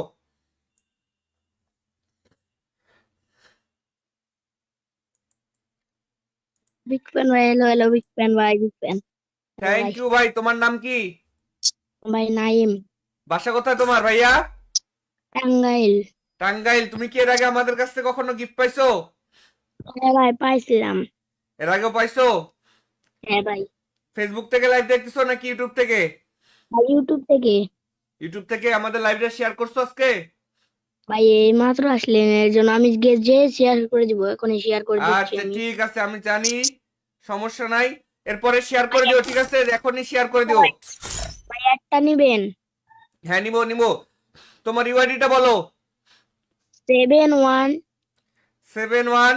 বিগ ফ্যান ভাই, হ্যালো হ্যালো, বিগ ফ্যান ভাই, বিগ ফ্যান। হ্যালো থ্যাংক ভাই। ইউ ভাই, তোমার নাম কি? ভাই নাইম। বাসা কোথায় তোমার ভাইয়া? টাঙ্গাইল। টাঙ্গাইল। তুমি কি এর আগে আমাদের কাছ থেকে কখনো গিফট পাইছো? হ্যাঁ ভাই, পাইছিলাম। এর আগেও পাইছো? হ্যাঁ ভাই। ফেসবুক থেকে লাইভ দেখতেছো নাকি ইউটিউব থেকে? ভাই ইউটিউব থেকে। ইউটিউব থেকে আমাদের লাইভটা শেয়ার করছো আজকে? ভাই এই মাত্র আসলেন, এর জন্য আমি যে শেয়ার করে দিব, এখনই শেয়ার করে দিচ্ছি আচ্ছা আমি। ঠিক আছে, আমি জানি, সমস্যা নাই, এরপরে শেয়ার ভাই করে দিও, ঠিক আছে? এখনই শেয়ার করে দিও। ভাই, ভাই একটা নিবেন? হ্যাঁ নিবো নিবো। তোমার ইউআইডিটা বলো। 71 71,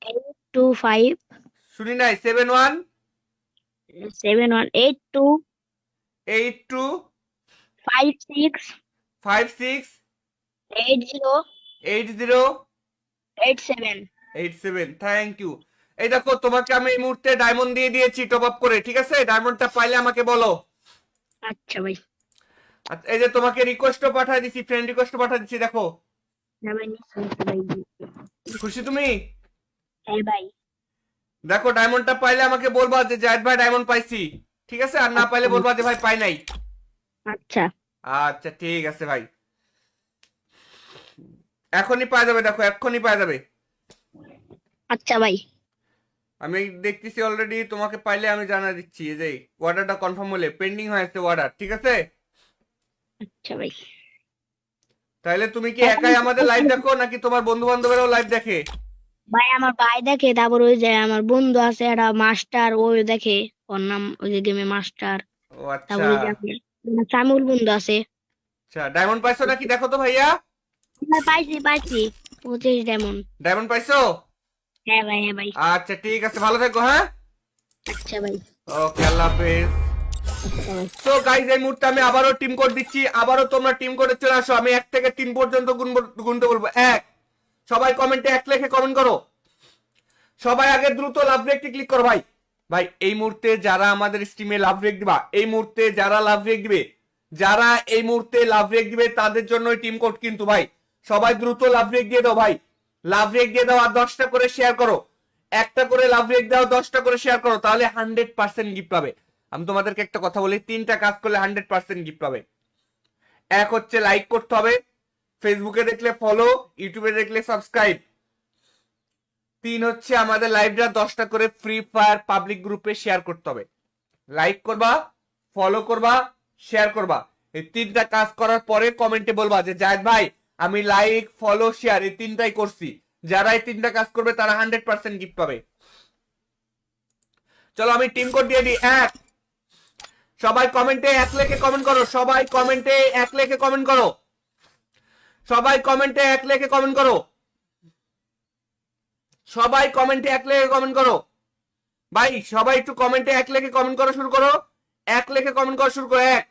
825 শুনি নাই, 71 7182 82 56 56 80 80 87। 87, থ্যাংক ইউ। এই দেখো তোমাকে আমি এই মুহূর্তে ডায়মন্ড দিয়ে দিয়েছি টপ আপ করে, ঠিক আছে? ডায়মন্ডটা পাইলে আমাকে বলো। আচ্ছা ভাই। আচ্ছা, এই যে তোমাকে রিকোয়েস্টও পাঠিয়ে দিছি, ফ্রেন্ড রিকোয়েস্টও পাঠিয়ে দিছি, দেখো। হ্যাঁ ভাই, নিশ্চয়ই ভাই। খুশি তুমি? হ্যাঁ ভাই। দেখো ডায়মন্ডটা পাইলে আমাকে বলবা যে জাহিদ ভাই ডায়মন্ড পাইছি, ঠিক আছে? আর না পাইলে আচ্ছা বলবা যে ভাই পাই নাই। আচ্ছা। আচ্ছা ঠিক আছে ভাই, এখনই পাওয়া যাবে, দেখো এক্ষুনি পাওয়া যাবে। আচ্ছা ভাই। আমি দেখতেছি অলরেডি, তোমাকে পাইলে আমি জানা দিচ্ছি। এই যে অর্ডারটা কনফার্ম হলে পেন্ডিং হয়েছে অর্ডার, ঠিক আছে? আচ্ছা ভাই। তাহলে তুমি কি একাই আমাদের লাইভ দেখো নাকি তোমার বন্ধু বান্ধবেরাও লাইভ দেখে? ভাই আমার ভাই দেখে, তারপর ওই যে আমার বন্ধু আছে একটা মাস্টার, ওই দেখে, ওর নাম ওই যে গেমে মাস্টার। ও আচ্ছা। তারপর ওই যে আমার সামিউল বন্ধু আছে। আচ্ছা ডায়মন্ড পাইছো নাকি দেখো তো ভাইয়া। ভাই পাইছি পাইছি, 25 ডায়মন্ড। ডায়মন্ড পাইছো? হ্যাঁ ভাই, হ্যাঁ ভাই। আচ্ছা ঠিক আছে, ভালো থেকো, হ্যাঁ। আচ্ছা ভাই। ওকে, আল্লাহ হাফেজ। আচ্ছা ভাই। তো গাইজ এই মুহূর্তে আমি আবারও টিম কোড দিচ্ছি, আবারও তোমরা টিম কোডে চলে আসো, আমি 1 থেকে 3 পর্যন্ত গুনতে বলবো। 1, সবাই কমেন্টে 1 লিখে কমেন্ট করো। সবাই আগে দ্রুত লাভ রেকটি ক্লিক করো ভাই। ভাই এই মুহূর্তে যারা আমাদের স্ট্রিমে লাভ রেক দিবা, এই মুহূর্তে যারা লাভ রেক দিবে, যারা এই মুহূর্তে লাভ রেক দিবে তাদের জন্য টিম কোড কিন্তু ভাই। সবাই দ্রুত লাভ রেক দিয়ে দাও ভাই, লাভ রেক দিয়ে দাও, আর 10টা করে শেয়ার করো। একটা করে লাভ রেক দাও, 10টা করে শেয়ার করো, তাহলে 100% গিফট পাবে। আমি তোমাদেরকে একটা কথা বলি, 3টা কাজ করলে 100% গিফট পাবে। এক হচ্ছে লাইক করতে হবে, ফেসবুকে দেখলে ফলো, ইউটিউবে দেখলে সাবস্ক্রাইব। 3 হচ্ছে আমাদের লাইভটা 10টা করে ফ্রি ফায়ার পাবলিক গ্রুপে শেয়ার করতে হবে। লাইক করবা, ফলো করবা, শেয়ার করবা। এই 3টা কাজ করার পরে কমেন্টে বলবা যে জায়েদ ভাই আমি লাইক ফলো শেয়ার এই 3টাই করছি। যারা এই 3টা কাজ করবে তারা 100% গিফট পাবে। চলো আমি টিম কোড দিয়ে দিই। 1, সবাই কমেন্টে 1 লিখে কমেন্ট করো, সবাই কমেন্টে 1 লিখে কমেন্ট করো, সবাই কমেন্টে 1 লিখে কমেন্ট করো, সবাই কমেন্টে 1 লিখে কমেন্ট করো। ভাই সবাই একটু কমেন্টে 1 লিখে কমেন্ট করা শুরু করো, 1 লিখে কমেন্ট করা শুরু করো। 1,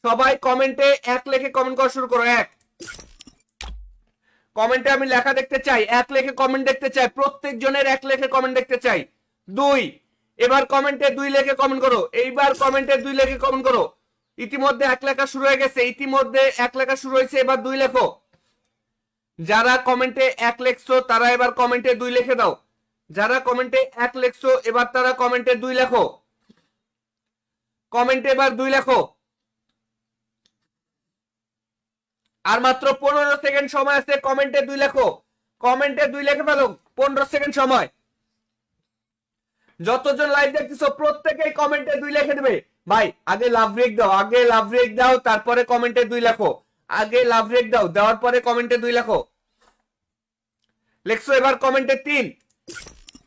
সবাই কমেন্টে 1 লিখে কমেন্ট করা শুরু করো। 1, কমেন্টে আমি লেখা দেখতে চাই, এক লেখে কমেন্ট দেখতে চাই, প্রত্যেক জনের এক লেখে কমেন্ট দেখতে চাই। 2, এবার কমেন্টে 2 লেখে কমেন্ট করো, এইবার কমেন্টে 2 লেখে কমেন্ট করো। ইতিমধ্যে এক লেখা শুরু হয়ে গেছে, ইতিমধ্যে এক লেখা শুরু হয়েছে, এবার 2 লেখো। যারা কমেন্টে এক লেখছো তারা এবার কমেন্টে 2 লিখে দাও। যারা কমেন্টে এক লেখছো এবার তারা কমেন্টে 2 লেখো। কমেন্টে এবার 2 লেখো। আর মাত্র 15 সেকেন্ড সময় আছে, কমেন্টে 2 লেখো। কমেন্টে 2 লিখে ফেলো, 15 সেকেন্ড সময়। যতজন লাইভ দেখতেছো প্রত্যেকেই কমেন্টে 2 লিখে দেবে। ভাই আগে লাভ ব্রেক দাও, আগে লাভ ব্রেক দাও, তারপরে কমেন্টে 2 লেখো। আগে লাভ ব্রেক দাও, দেওয়ার পরে কমেন্টে 2 লেখো। লেখছো এবার কমেন্টে 3।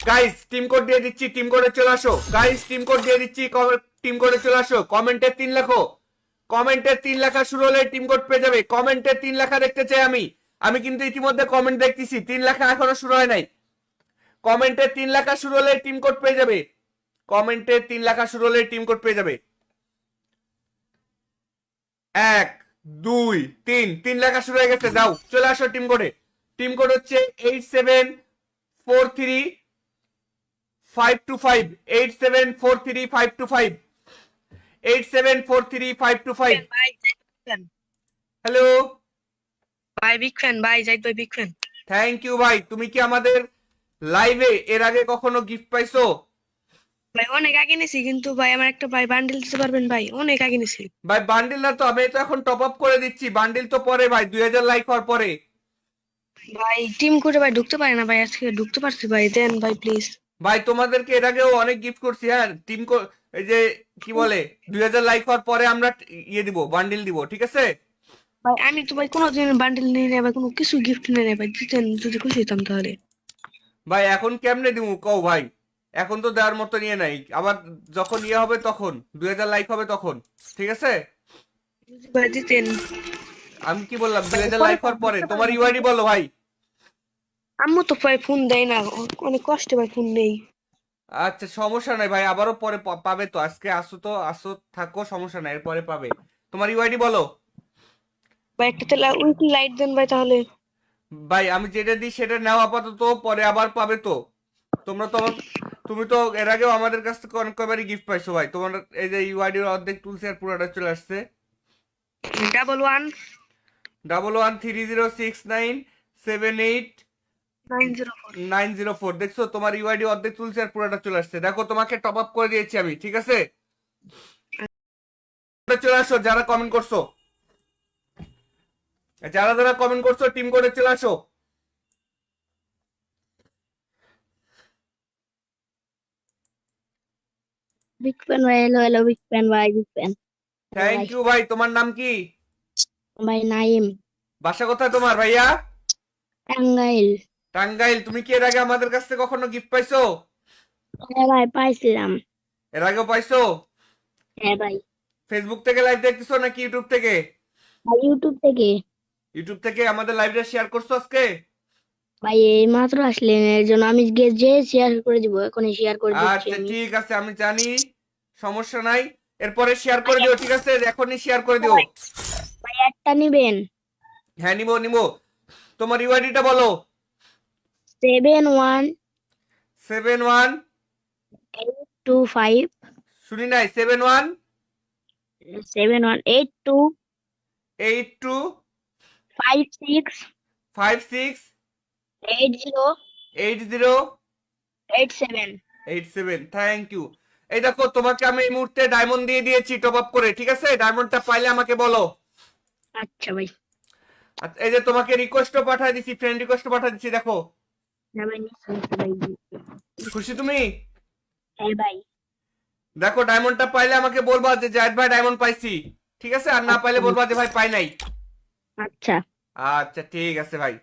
গাইস টিম কোড দিয়ে দিচ্ছি, টিম কোডে চলে আসো। গাইস টিম কোড দিয়ে দিচ্ছি, টিম কোডে চলে আসো। কমেন্টে 3 লেখো। কমেন্টে 3 লেখা শুরু হলে টিম কোড পেয়ে যাবে। কমেন্টে 3 লেখা দেখতে চাই আমি। আমি কিন্তু ইতিমধ্যে কমেন্ট দেখতেছি, 3 লেখা এখনো শুরু হয় নাই। কমেন্টে 3 লেখা শুরু হলে টিম কোড পেয়ে যাবে। কমেন্টে 3 লেখা শুরু হলে টিম কোড পেয়ে যাবে। 1, 2, 3, 3 লেখা শুরু হয়ে গেছে। যাও চলে আসো টিম কোডে। টিম কোড হচ্ছে 8743-525, 8743-525, 8743-525। ভাই হ্যালো, ভাই বিগ ফ্যান ভাই, জাহিদ ভাই বিগ ফ্যান। থ্যাংক ইউ ভাই। তুমি কি আমাদের লাইভে এর আগে কখনো গিফট পাইছো? ভাই অনেক আগে নিছি, কিন্তু ভাই আমার একটা ভাই বান্ডিল দিতে পারবেন ভাই? অনেক আগে নিছি ভাই বান্ডিল না তো, আমি তো এখন টপ আপ করে দিচ্ছি। বান্ডিল তো পরে ভাই, 2000 লাইক হওয়ার পরে। ভাই। টিম করে ভাই ঢুকতে পারে না ভাই, আজকে ঢুকতে পারছি ভাই, দেন ভাই প্লিজ। ভাই তোমাদেরকে এর আগেও অনেক গিফট করছি। হ্যাঁ টিম এই যে কি বলে 2000 লাইক হওয়ার পরে আমরা ইয়ে দিব, বান্ডিল দিব, ঠিক আছে? ভাই আমি তো ভাই কোনোদিন বান্ডিল নিয়ে নেই ভাই, কোনো কিছু গিফট নিয়ে নেই ভাই, দিতেন যদি খুশি হতাম তাহলে। ভাই এখন কেমনে দিব কও ভাই? এখন তো দেওয়ার মতো নিয়ে নাই, আবার যখন ইয়ে হবে তখন 2000 লাইক হবে তখন, ঠিক আছে? যদি ভাই দিতেন। আমি কি বললাম, ভাই 2000 পরে লাইক হওয়ার পরে। তোমার ইউআইডি বলো ভাই। আম্মু তো ভাই ফোন দেয় না, অনেক কষ্টে ভাই ফোন নেই। আচ্ছা সমস্যা নাই ভাই, আবারও পরে পাবে তো। আজকে আসো তো, আসো থাকো, সমস্যা নাই, এরপরে পাবে। তোমার ইউআইডি বলো। ভাই একটা তেলা উইকলি লাইট দেন ভাই তাহলে। ভাই আমি যেটা দিই সেটা নাও আপাতত, পরে আবার পাবে তো। তোমরা তো তুমি তো এর আগেও আমাদের কাছ থেকে অনেক কয়বারই গিফট পাইছো ভাই। তোমার এই যে ইউআইডির অর্ধেক তুলছে আর পুরোটা চলে আসছে। 11 11306978 904। 904, দেখছো তোমার ইউআইডি অর্ধেক তুলছে আর পুরোটা চলে আসছে। দেখো তোমাকে টপ আপ করে দিয়েছি আমি, ঠিক আছে? চলে আসো যারা কমেন্ট করছো, যারা যারা কমেন্ট করছো টিম করে চলে আসো। বিগ ফ্যান ভাই, হ্যালো হ্যালো বিগ ফ্যান ভাই, বিগ ফ্যান থ্যাংক ভাই। ইউ ভাই। তোমার নাম কি? ভাই নাইম, বাসা কোথায় তোমার ভাইয়া? টাঙ্গাইল। টাঙ্গাইল। তুমি কি এর আগে আমাদের কাছ থেকে কখনো গিফট পাইছো? হ্যাঁ ভাই পাইছিলাম। এর আগেও পাইছো? হ্যাঁ ভাই। ফেসবুক থেকে লাইভ দেখতেছো নাকি ইউটিউব থেকে? ভাই ইউটিউব থেকে। ইউটিউব থেকে আমাদের লাইভটা শেয়ার করছো আজকে? ভাই এই মাত্র আসলেন, এর জন্য আমি যে শেয়ার করে দিব, এখনই শেয়ার করে দিচ্ছি আচ্ছা আমি। ঠিক আছে, আমি জানি, সমস্যা নাই। এরপরে শেয়ার করে দিও, ঠিক আছে? এখনই শেয়ার করে দিও। ভাই একটা নিবেন? হ্যাঁ নিবো নিবো। তোমার ইউআইডিটা বলো। 71 71, 825 শুনি নাই, 71 72 82 56 56 80 80 87। 87। Thank you. এই দেখো তোমাকে আমি এই মুহূর্তে ডায়মন্ড দিয়ে দিয়েছি টপ আপ করে, ঠিক আছে? ডায়মন্ডটা পাইলে আমাকে বলো। আচ্ছা ভাই। আচ্ছা, এই যে তোমাকে রিকোয়েস্টও পাঠিয়ে দিছি, ফ্রেন্ড রিকোয়েস্টও পাঠিয়ে দিছি, দেখো। হ্যাঁ ভাই নিশ্চয়ই ভাই। খুশি তুমি? হ্যাঁ ভাই। দেখো ডায়মন্ডটা পাইলে আমাকে বলবা যে জাহিদ ভাই ডায়মন্ড পাইছি, ঠিক আছে? আর না পাইলে বলবা যে ভাই পাই নাই। আচ্ছা আচ্ছা ঠিক আছে ভাই,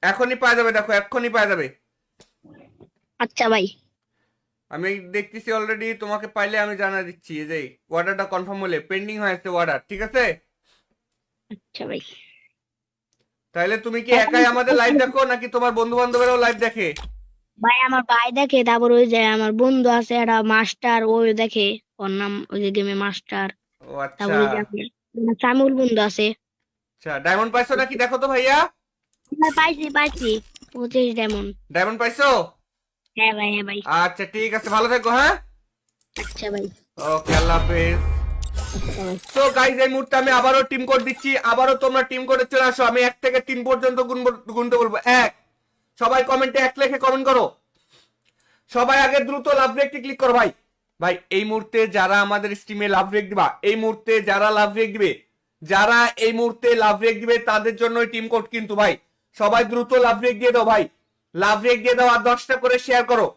এখনই পাওয়া যাবে, দেখো এক্ষুনি পাওয়া যাবে। আচ্ছা ভাই। আমি দেখতেছি অলরেডি, তোমাকে পাইলে আমি জানা দিচ্ছি। এই যে অর্ডারটা কনফার্ম হলে পেন্ডিং হয়েছে অর্ডার, ঠিক আছে? আচ্ছা ভাই। তাহলে তুমি কি একাই আমাদের লাইভ দেখো নাকি তোমার বন্ধু বান্ধবেরাও লাইভ দেখে? ভাই আমার ভাই দেখে, তারপর ওই যে আমার বন্ধু আছে একটা মাস্টার, ওই দেখে, ওর নাম ওই যে গেমে মাস্টার। ও আচ্ছা। তারপর ওই যে আমার সামিউল বন্ধু আছে। আচ্ছা ডায়মন্ড পাইছো নাকি দেখো তো ভাইয়া। ভাই পাইছি পাইছি 25 ডায়মন্ড। ডায়মন্ড পাইছো? হ্যাঁ ভাই হ্যাঁ ভাই। আচ্ছা ঠিক আছে, ভালো থাকো হ্যাঁ। আচ্ছা ভাই। ওকে আল্লাহ হাফেজ। আচ্ছা ভাই। তো গাইজ এই মুহূর্তে আমি আবারও টিম কোড দিচ্ছি, আবারও তোমরা টিম কোডে চলে আসো। আমি 1 থেকে 3 পর্যন্ত গুনতে বলবো। 1, সবাই কমেন্টে 1 লিখে কমেন্ট করো। সবাই আগে দ্রুত লাভ রেকটি ক্লিক করো ভাই। ভাই এই মুহূর্তে যারা আমাদের স্ট্রিমে লাভ রেক দিবা, এই মুহূর্তে যারা লাভ রেক দিবে, যারা এই মুহূর্তে লাভ রেক দিবে তাদের জন্য টিম কোড কিন্তু ভাই। সবাই দ্রুত লাভ রেক দিয়ে দাও ভাই, লাভ রেক দিয়ে দাও আর 10টা করে শেয়ার করো।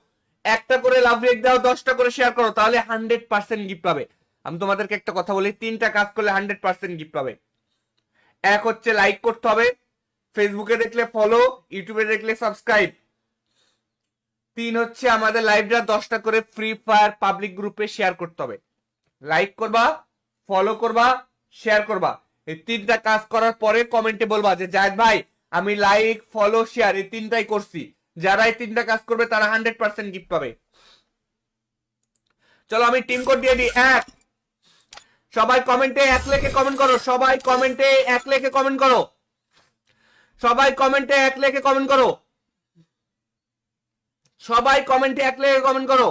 একটা করে লাভ রেক দাও, 10টা করে শেয়ার করো, তাহলে 100% গিফট পাবে। আমি তোমাদেরকে একটা কথা বলি, 3টা কাজ করলে 100% গিফট পাবে। এক হচ্ছে লাইক করতে হবে, ফেসবুকে দেখলে ফলো, ইউটিউবে দেখলে সাবস্ক্রাইব। 3 হচ্ছে আমাদের লাইভটা 10টা করে ফ্রি ফায়ার পাবলিক গ্রুপে শেয়ার করতে হবে। লাইক করবা, ফলো করবা, শেয়ার করবা। এই 3টা কাজ করার পরে কমেন্টে বলবা যে জায়েদ ভাই আমি লাইক ফলো শেয়ার এই 3টাই করছি। যারা এই 3টা কাজ করবে তারা 100% গিফট পাবে। চলো আমি টিম কোড দিয়ে দিই। 1, সবাই কমেন্টে 1 লিখে কমেন্ট করো। সবাই কমেন্টে 1 লিখে কমেন্ট করো। সবাই কমেন্টে 1 লিখে কমেন্ট করো। সবাই কমেন্টে 1 লিখে কমেন্ট করো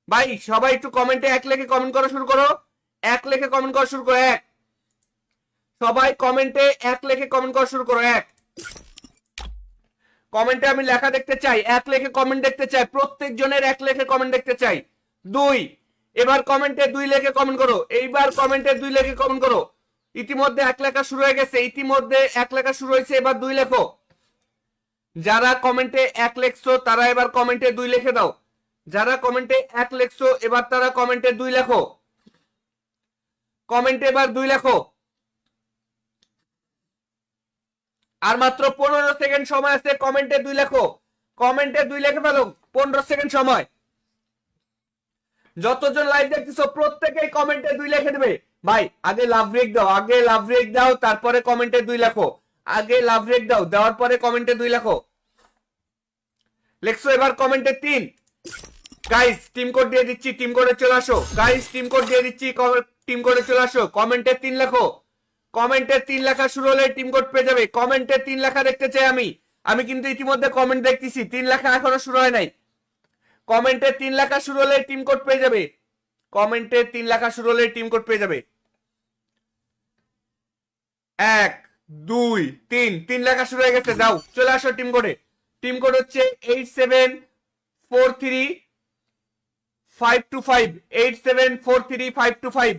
ভাই। সবাই একটু কমেন্টে 1 লিখে কমেন্ট করা শুরু করো। 1 লিখে কমেন্ট করা শুরু করো। 1, সবাই কমেন্টে 1 লিখে কমেন্ট করা শুরু করো। 1, কমেন্টে আমি লেখা দেখতে চাই, 1 লিখে কমেন্ট দেখতে চাই, প্রত্যেক জনের 1 লিখে কমেন্ট দেখতে চাই। 2, এবার কমেন্টে 2 লিখে কমেন্ট করো। এইবার কমেন্টে 2 লিখে কমেন্ট করো। ইতিমধ্যে 1 লেখা শুরু হয়ে গেছে, ইতিমধ্যে 1 লেখা শুরু হয়েছে, এবার 2 লেখো। যারা কমেন্টে 1 লিখছো তারা এবার কমেন্টে 2 লিখে দাও। যারা কমেন্টে 1 লিখছো এবার তারা কমেন্টে 2 লেখো। কমেন্টে এবার 2 লেখো। আর মাত্র 15 সেকেন্ড সময় আছে, কমেন্টে 2 লেখো। কমেন্টে 2 লিখে ফেলো, 15 সেকেন্ড সময়। যতজন লাইভ দেখতেছো প্রত্যেকেই কমেন্টে 2 লিখে দেবে ভাই। আগে লাভ রেক দাও, আগে লাভ রেক দাও, তারপরে কমেন্টে 2 লেখো। আগে লাভ রেক দাও, দেওয়ার পরে কমেন্টে 2 লেখো। লেখছো এবার কমেন্টে 3। গাইস টিম কোড দিয়ে দিচ্ছি, টিম কোডে চলে আসো। গাইস টিম কোড দিয়ে দিচ্ছি, টিম কোডে চলে আসো। কমেন্টে 3 লেখো। কমেন্টে 3 লেখা শুরু হলে টিম কোড পেয়ে যাবে। কমেন্টে 3 লেখা দেখতে চাই আমি। আমি কিন্তু ইতিমধ্যে কমেন্ট দেখতেছি, 3 লেখা এখনো শুরু হয় নাই। কমেন্টে 3 লেখা শুরু হলে টিম কোড পেয়ে যাবে। কমেন্টে 3 লেখা শুরু হলে টিম কোড পেয়ে যাবে। 1, 2, 3 লেখা শুরু হয়ে গেছে। যাও চলে আসো টিম কোডে। টিম কোড হচ্ছে 8743-525, 8743-525,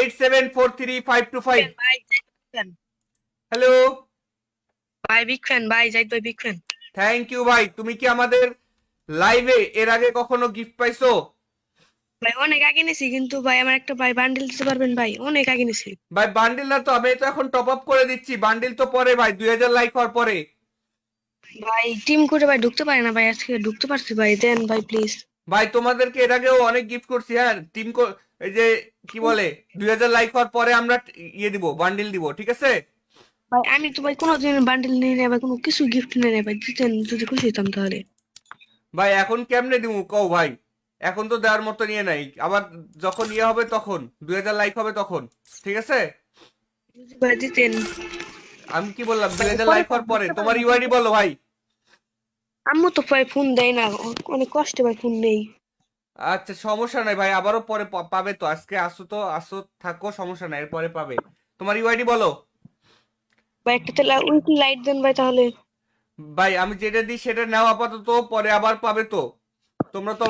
8743-525। ভাই হ্যালো ভাই বিগ ফ্যান ভাই, জাহিদ ভাই বিগ ফ্যান। থ্যাংক ইউ ভাই। তুমি কি আমাদের লাইভে এর আগে কখনো গিফট পাইছো? ভাই অনেক আগে নিছি, কিন্তু ভাই আমার একটা ভাই বান্ডিল দিতে পারবেন ভাই? অনেক আগে নিছি ভাই বান্ডিল না তো, আমি তো এখন টপ আপ করে দিচ্ছি। বান্ডিল তো পরে ভাই, 2000 লাইক হওয়ার পরে। ভাই। টিম করে ভাই ঢুকতে পারে না ভাই, আজকে ঢুকতে পারছি ভাই, দেন ভাই প্লিজ। ভাই তোমাদেরকে এর আগেও অনেক গিফট করছি। হ্যাঁ টিম এই যে কি বলে 2000 লাইক হওয়ার পরে আমরা ইয়ে দিব, বান্ডিল দিব, ঠিক আছে? ভাই আমি তো ভাই কোনোদিন বান্ডিল নিয়ে নেই ভাই, কোনো কিছু গিফট নিয়ে নেই ভাই, দিতেন যদি খুশি হতাম তাহলে। ভাই এখন কেমনে দিব কও ভাই? এখন তো দেওয়ার মতো নিয়ে নাই, আবার যখন ইয়ে হবে তখন 2000 লাইক হবে তখন, ঠিক আছে? যদি ভাই দিতেন। আমি কি বললাম, ভাই 2000 পরে লাইক হওয়ার পরে। তোমার ইউআইডি বলো ভাই। আম্মু তো ভাই ফোন দেয় না, অনেক কষ্টে ভাই ফোন নেই। আচ্ছা সমস্যা নাই ভাই, আবারও পরে পাবে তো। আজকে আসো তো, আসো থাকো, সমস্যা নাই, এরপরে পাবে। তোমার ইউআইডি বলো ভাই একটা তেলা উইকলি লাইট দেন ভাই তাহলে। ভাই। আমি যেটা দিই সেটা নাও আপাতত, পরে আবার পাবে তো। তোমরা তো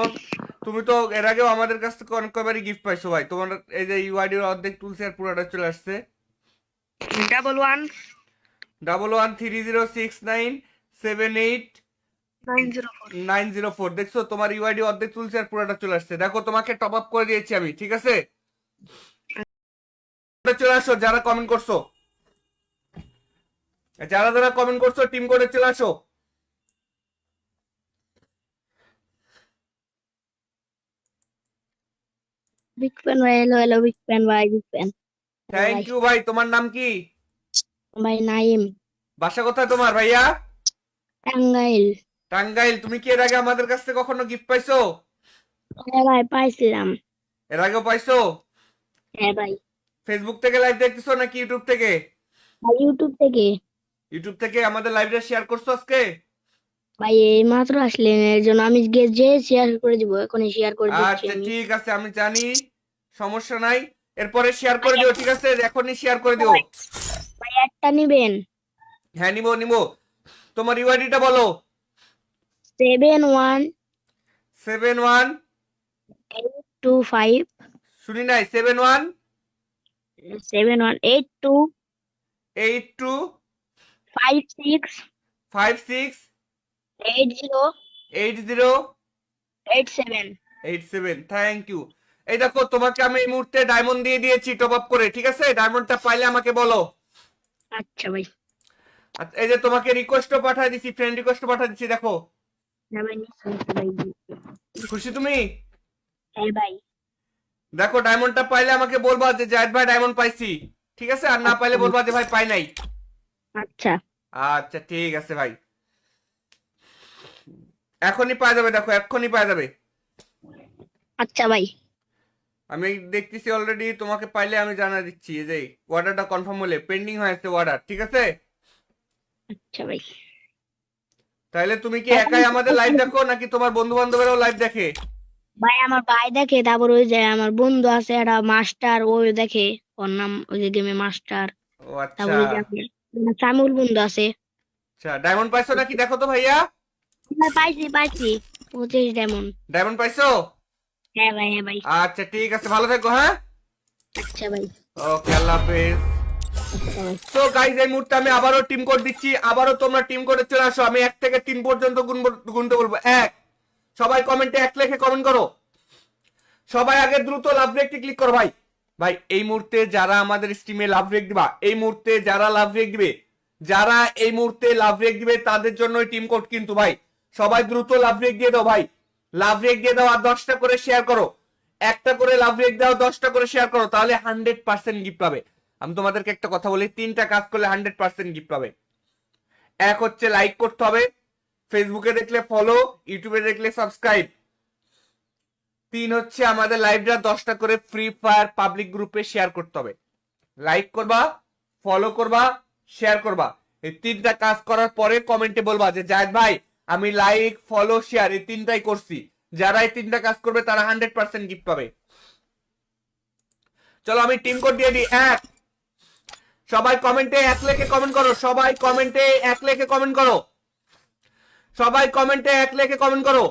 তুমি তো এর আগেও আমাদের কাছ থেকে অনেক কয়বারই গিফট পাইছো ভাই। তোমার এই যে ইউআইডির অর্ধেক তুলছে আর পুরোটা চলে আসছে। 11-1-3069-78 904। দেখছো তোমার ইউআইডি অর্ধেক তুলছে আর পুরোটা চলে আসছে। দেখো তোমাকে টপ আপ করে দিয়েছি আমি, ঠিক আছে? চলে আসো যারা কমেন্ট করছো, যারা যারা কমেন্ট করছো টিম করে চলে আসো। বিগ ফ্যান ভাই। হ্যালো হ্যালো বিগ ফ্যান ভাই, বিগ ফ্যান থ্যাংক ইউ ভাই। তোমার নাম কি? ভাই। নাইম। বাসা কোথায় তোমার ভাইয়া? টাঙ্গাইল। টাঙ্গাইল। তুমি কি এর আগে আমাদের কাছ থেকে কখনো গিফট পাইছো? হ্যাঁ ভাই পাইছিলাম। এর আগেও পাইছো? হ্যাঁ ভাই। ফেসবুক থেকে লাইভ দেখতেছো নাকি ইউটিউব থেকে? ভাই ইউটিউব থেকে। ইউটিউব থেকে আমাদের লাইভটা শেয়ার করছো আজকে? ভাই এই মাত্র আসলেন, এর জন্য আমি যে শেয়ার করে দিব, এখনই শেয়ার করে দিচ্ছি আচ্ছা আমি। ঠিক আছে, আমি জানি, সমস্যা নাই। এরপরে শেয়ার ভাই করে দিও, ঠিক আছে? এখনই শেয়ার করে দিও। ভাই ভাই একটা নিবেন। হ্যাঁ নিবো নিবো। তোমার ইউআইডিটা বলো। 71 71, 825 শুনি নাই, 71 7182 82 56 56 80 80 87। 87। Thank you. এই দেখো, তোমাকে আমি এই মুহূর্তে ডায়মন্ড দিয়ে দিয়েছি টপ আপ করে, ঠিক আছে? ডায়মন্ডটা পাইলে আমাকে বলো। আচ্ছা ভাই। আচ্ছা, এই যে তোমাকে রিকোয়েস্টও পাঠিয়ে দিছি, ফ্রেন্ড রিকোয়েস্টও পাঠিয়ে দিচ্ছি, দেখো। হ্যাঁ ভাই, নিশ্চয়ই ভাই। খুশি তুমি? হ্যাঁ ভাই। দেখো, ডায়মন্ডটা পাইলে আমাকে বলবা যে জায়েদ ভাই ডায়মন্ড পাইছি, ঠিক আছে? আর না পাইলে আচ্ছা বলবা যে ভাই পাই নাই। আচ্ছা আচ্ছা ঠিক আছে ভাই, এখনই পাওয়া যাবে, দেখো এক্ষুনি পাওয়া যাবে। আচ্ছা ভাই। আমি দেখতেছি অলরেডি, তোমাকে পাইলে আমি জানা দিচ্ছি। এই যে অর্ডারটা কনফার্ম হলে পেন্ডিং হয়েছে অর্ডার, ঠিক আছে? আচ্ছা ভাই। তাহলে তুমি কি একাই আমাদের লাইভ দেখো নাকি তোমার বন্ধু বান্ধবেরাও লাইভ দেখে? ভাই আমার ভাই দেখে, তারপর ওই যে আমার বন্ধু আছে একটা মাস্টার, ওই দেখে, ওর নাম ওই যে গেমে মাস্টার। ও আচ্ছা। তারপর ওই যে আমার সামিউল বন্ধু আছে। আচ্ছা, ডায়মন্ড পাইছো নাকি দেখো তো ভাইয়া। ভাই পাইছি পাইছি, 25 ডায়মন্ড। ডায়মন্ড পাইছো? হ্যাঁ ভাই, হ্যাঁ ভাই। আচ্ছা ঠিক আছে, ভালো থেকো, হ্যাঁ। আচ্ছা ভাই। ওকে, আল্লাহ হাফেজ। আচ্ছা ভাই। তো গাইজ, এই মুহূর্তে আমি আবারও টিম কোড দিচ্ছি, আবারও তোমরা টিম কোডে চলে আসো। আমি 1 থেকে 3 পর্যন্ত গুনতে বলবো। 1, সবাই কমেন্টে 1 লিখে কমেন্ট করো। সবাই আগে দ্রুত লাভ রেকটি ক্লিক করো ভাই। ভাই এই মুহূর্তে যারা আমাদের স্ট্রিমে লাভ রেক দিবা, এই মুহূর্তে যারা লাভ রেক দিবে, যারা এই মুহূর্তে লাভ রেক দিবে তাদের জন্য টিম কোড কিন্তু ভাই। সবাই দ্রুত লাভ রেক দিয়ে দাও ভাই, লাভ রেক দিয়ে দাও। আর 10টা করে শেয়ার করো, একটা করে লাভ রেক দাও, 10টা করে শেয়ার করো, তাহলে 100% গিফট পাবে। আমি তোমাদেরকে একটা কথা বলি, 3টা কাজ করলে 100% গিফট পাবে। এক হচ্ছে লাইক করতে হবে, ফেসবুকে দেখলে ফলো, ইউটিউবে দেখলে সাবস্ক্রাইব। 3 হচ্ছে আমাদের লাইভটা 10টা করে ফ্রি ফায়ার পাবলিক গ্রুপে শেয়ার করতে হবে। লাইক করবা, ফলো করবা, শেয়ার করবা। এই 3টা কাজ করার পরে কমেন্টে বলবা যে জায়েদ ভাই আমি লাইক, ফলো, শেয়ার এই 3টাই করছি। যারা এই 3টা কাজ করবে তারা 100% গিফট পাবে। চলো আমি টিম কোড দিয়ে দিই। 1, সবাই কমেন্টে 1 লিখে কমেন্ট করো। সবাই কমেন্টে 1 লিখে কমেন্ট করো। সবাই কমেন্টে 1 লিখে কমেন্ট করো।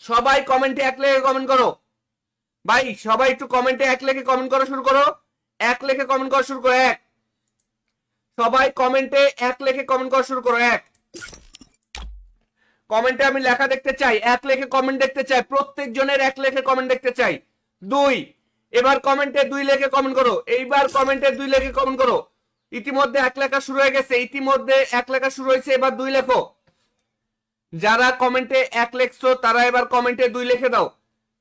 সবাই কমেন্টে 1 লিখে কমেন্ট করো ভাই। সবাই একটু কমেন্টে 1 লিখে কমেন্ট করা শুরু করো। 1 লিখে কমেন্ট করা শুরু করো। 1, সবাই কমেন্টে 1 লিখে কমেন্ট করা শুরু করো। 1, কমেন্টে আমি লেখা দেখতে চাই, 1 লিখে কমেন্ট দেখতে চাই, প্রত্যেক জনের 1 লিখে কমেন্ট দেখতে চাই। 2, এবার কমেন্টে 2 লিখে কমেন্ট করো। এইবার কমেন্টে 2 লিখে কমেন্ট করো। ইতিমধ্যে 1 লেখা শুরু হয়ে গেছে, ইতিমধ্যে 1 লেখা শুরু হয়েছে, এবার 2 লেখো। যারা কমেন্টে 1 লিখছো তারা এবার কমেন্টে 2 লিখে দাও।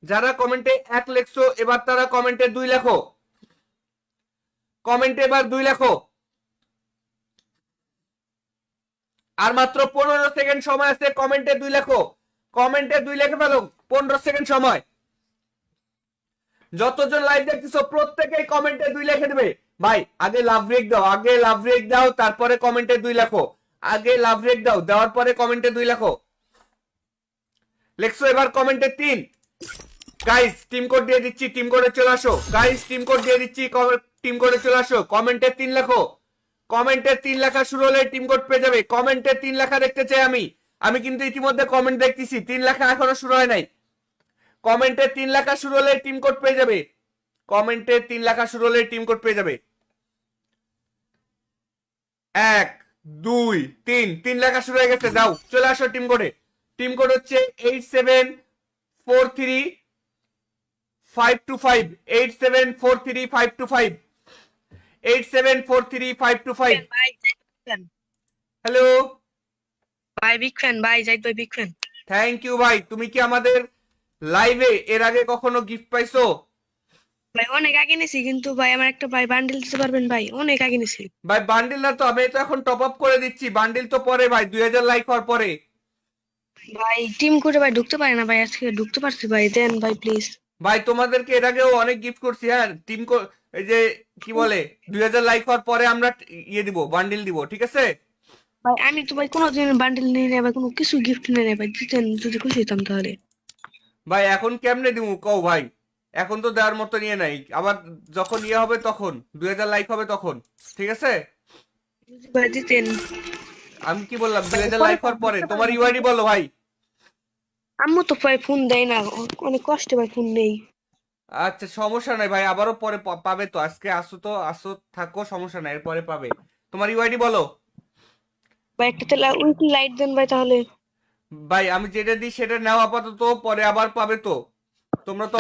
যারা কমেন্টে 1 লিখছো এবার তারা কমেন্টে 2 লেখো। কমেন্টে এবার 2 লেখো। আর মাত্র 15 সেকেন্ড সময় আছে, কমেন্টে 2 লেখো। কমেন্টে 2 লিখে ফেলো, 15 সেকেন্ড সময়। যতজন লাইভ দেখতেছো প্রত্যেকেই কমেন্টে 2 লিখে দেবে ভাই। আগে লাভ রেক দাও, আগে লাভ রেক দাও, তারপরে কমেন্টে 2 লেখো। আগে লাভ রেক দাও, দেওয়ার পরে কমেন্টে 2 লেখো। লেখছো এবার কমেন্টে 3। গাইস টিম কোড দিয়ে দিচ্ছি, টিম কোডে চলে আসো। গাইস টিম কোড দিয়ে দিচ্ছি, টিম কোডে চলে আসো। কমেন্টে 3 লেখো। কমেন্টে 3 লেখা শুরু হলে টিম কোড পেয়ে যাবে। কমেন্টে 3 লেখা দেখতে চাই আমি। আমি কিন্তু ইতিমধ্যে কমেন্ট দেখতেছি, 3 লেখা এখনো শুরু হয় নাই। কমেন্টে 3 লেখা শুরু হলে টিম কোড পেয়ে যাবে। কমেন্টে 3 লেখা শুরু হলে টিম কোড পেয়ে যাবে। 1, 2, 3 লেখা শুরু হয়ে গেছে, যাও চলে আসো টিম কোডে। টিম কোড হচ্ছে 8743-525, 8743-525, 8743-525। ভাই হ্যালো ভাই, বিগ ফ্যান ভাই, জাহিদ ভাই বিগ ফ্যান। থ্যাংক ইউ ভাই। তুমি কি আমাদের লাইভে এর আগে কখনো গিফট পাইছো? ভাই অনেক আগে নিছি, কিন্তু ভাই আমার একটা ভাই বান্ডিল দিতে পারবেন ভাই? অনেক আগে নিছি ভাই বান্ডিল না তো, আমি তো এখন টপ আপ করে দিচ্ছি। বান্ডিল তো পরে ভাই, 2000 লাইক হওয়ার পরে। ভাই। টিম করে ভাই ঢুকতে পারে না ভাই, আজকে ঢুকতে পারছি ভাই, দেন ভাই প্লিজ। ভাই তোমাদেরকে এর আগেও অনেক গিফট করছি, হ্যাঁ টিম এই যে কি বলে 2000 লাইক হওয়ার পরে আমরা ইয়ে দিব, বান্ডিল দিব, ঠিক আছে? ভাই আমি তো ভাই কোনোদিন বান্ডিল নিয়ে নেই ভাই, কোনো কিছু গিফট নিয়ে নেই ভাই, দিতেন যদি খুশি হইতাম তাহলে। ভাই এখন কেমনে দিব কও ভাই, এখন তো দেওয়ার মতো নিয়ে নাই, আবার যখন ইয়ে হবে তখন 2000 লাইক হবে তখন, ঠিক আছে? যদি ভাই দিতেন। আমি কি বললাম, ভাই 2000 পরে লাইক হওয়ার পরে তোমার ইউআইডি বলো ভাই। আম্মু তো ভাই ফোন দেয় না, অনেক কষ্টে ভাই ফোন নেই। আচ্ছা সমস্যা নাই ভাই, আবারও পরে পাবে তো, আজকে আসো তো আসো, থাকো, সমস্যা নাই, এরপরে পাবে। তোমার ইউআইডি বলো। ভাই একটা তেলা উইকলি লাইট দেন ভাই তাহলে। ভাই আমি যেটা দিই সেটা নাও আপাতত, পরে আবার পাবে তো। তোমরা তো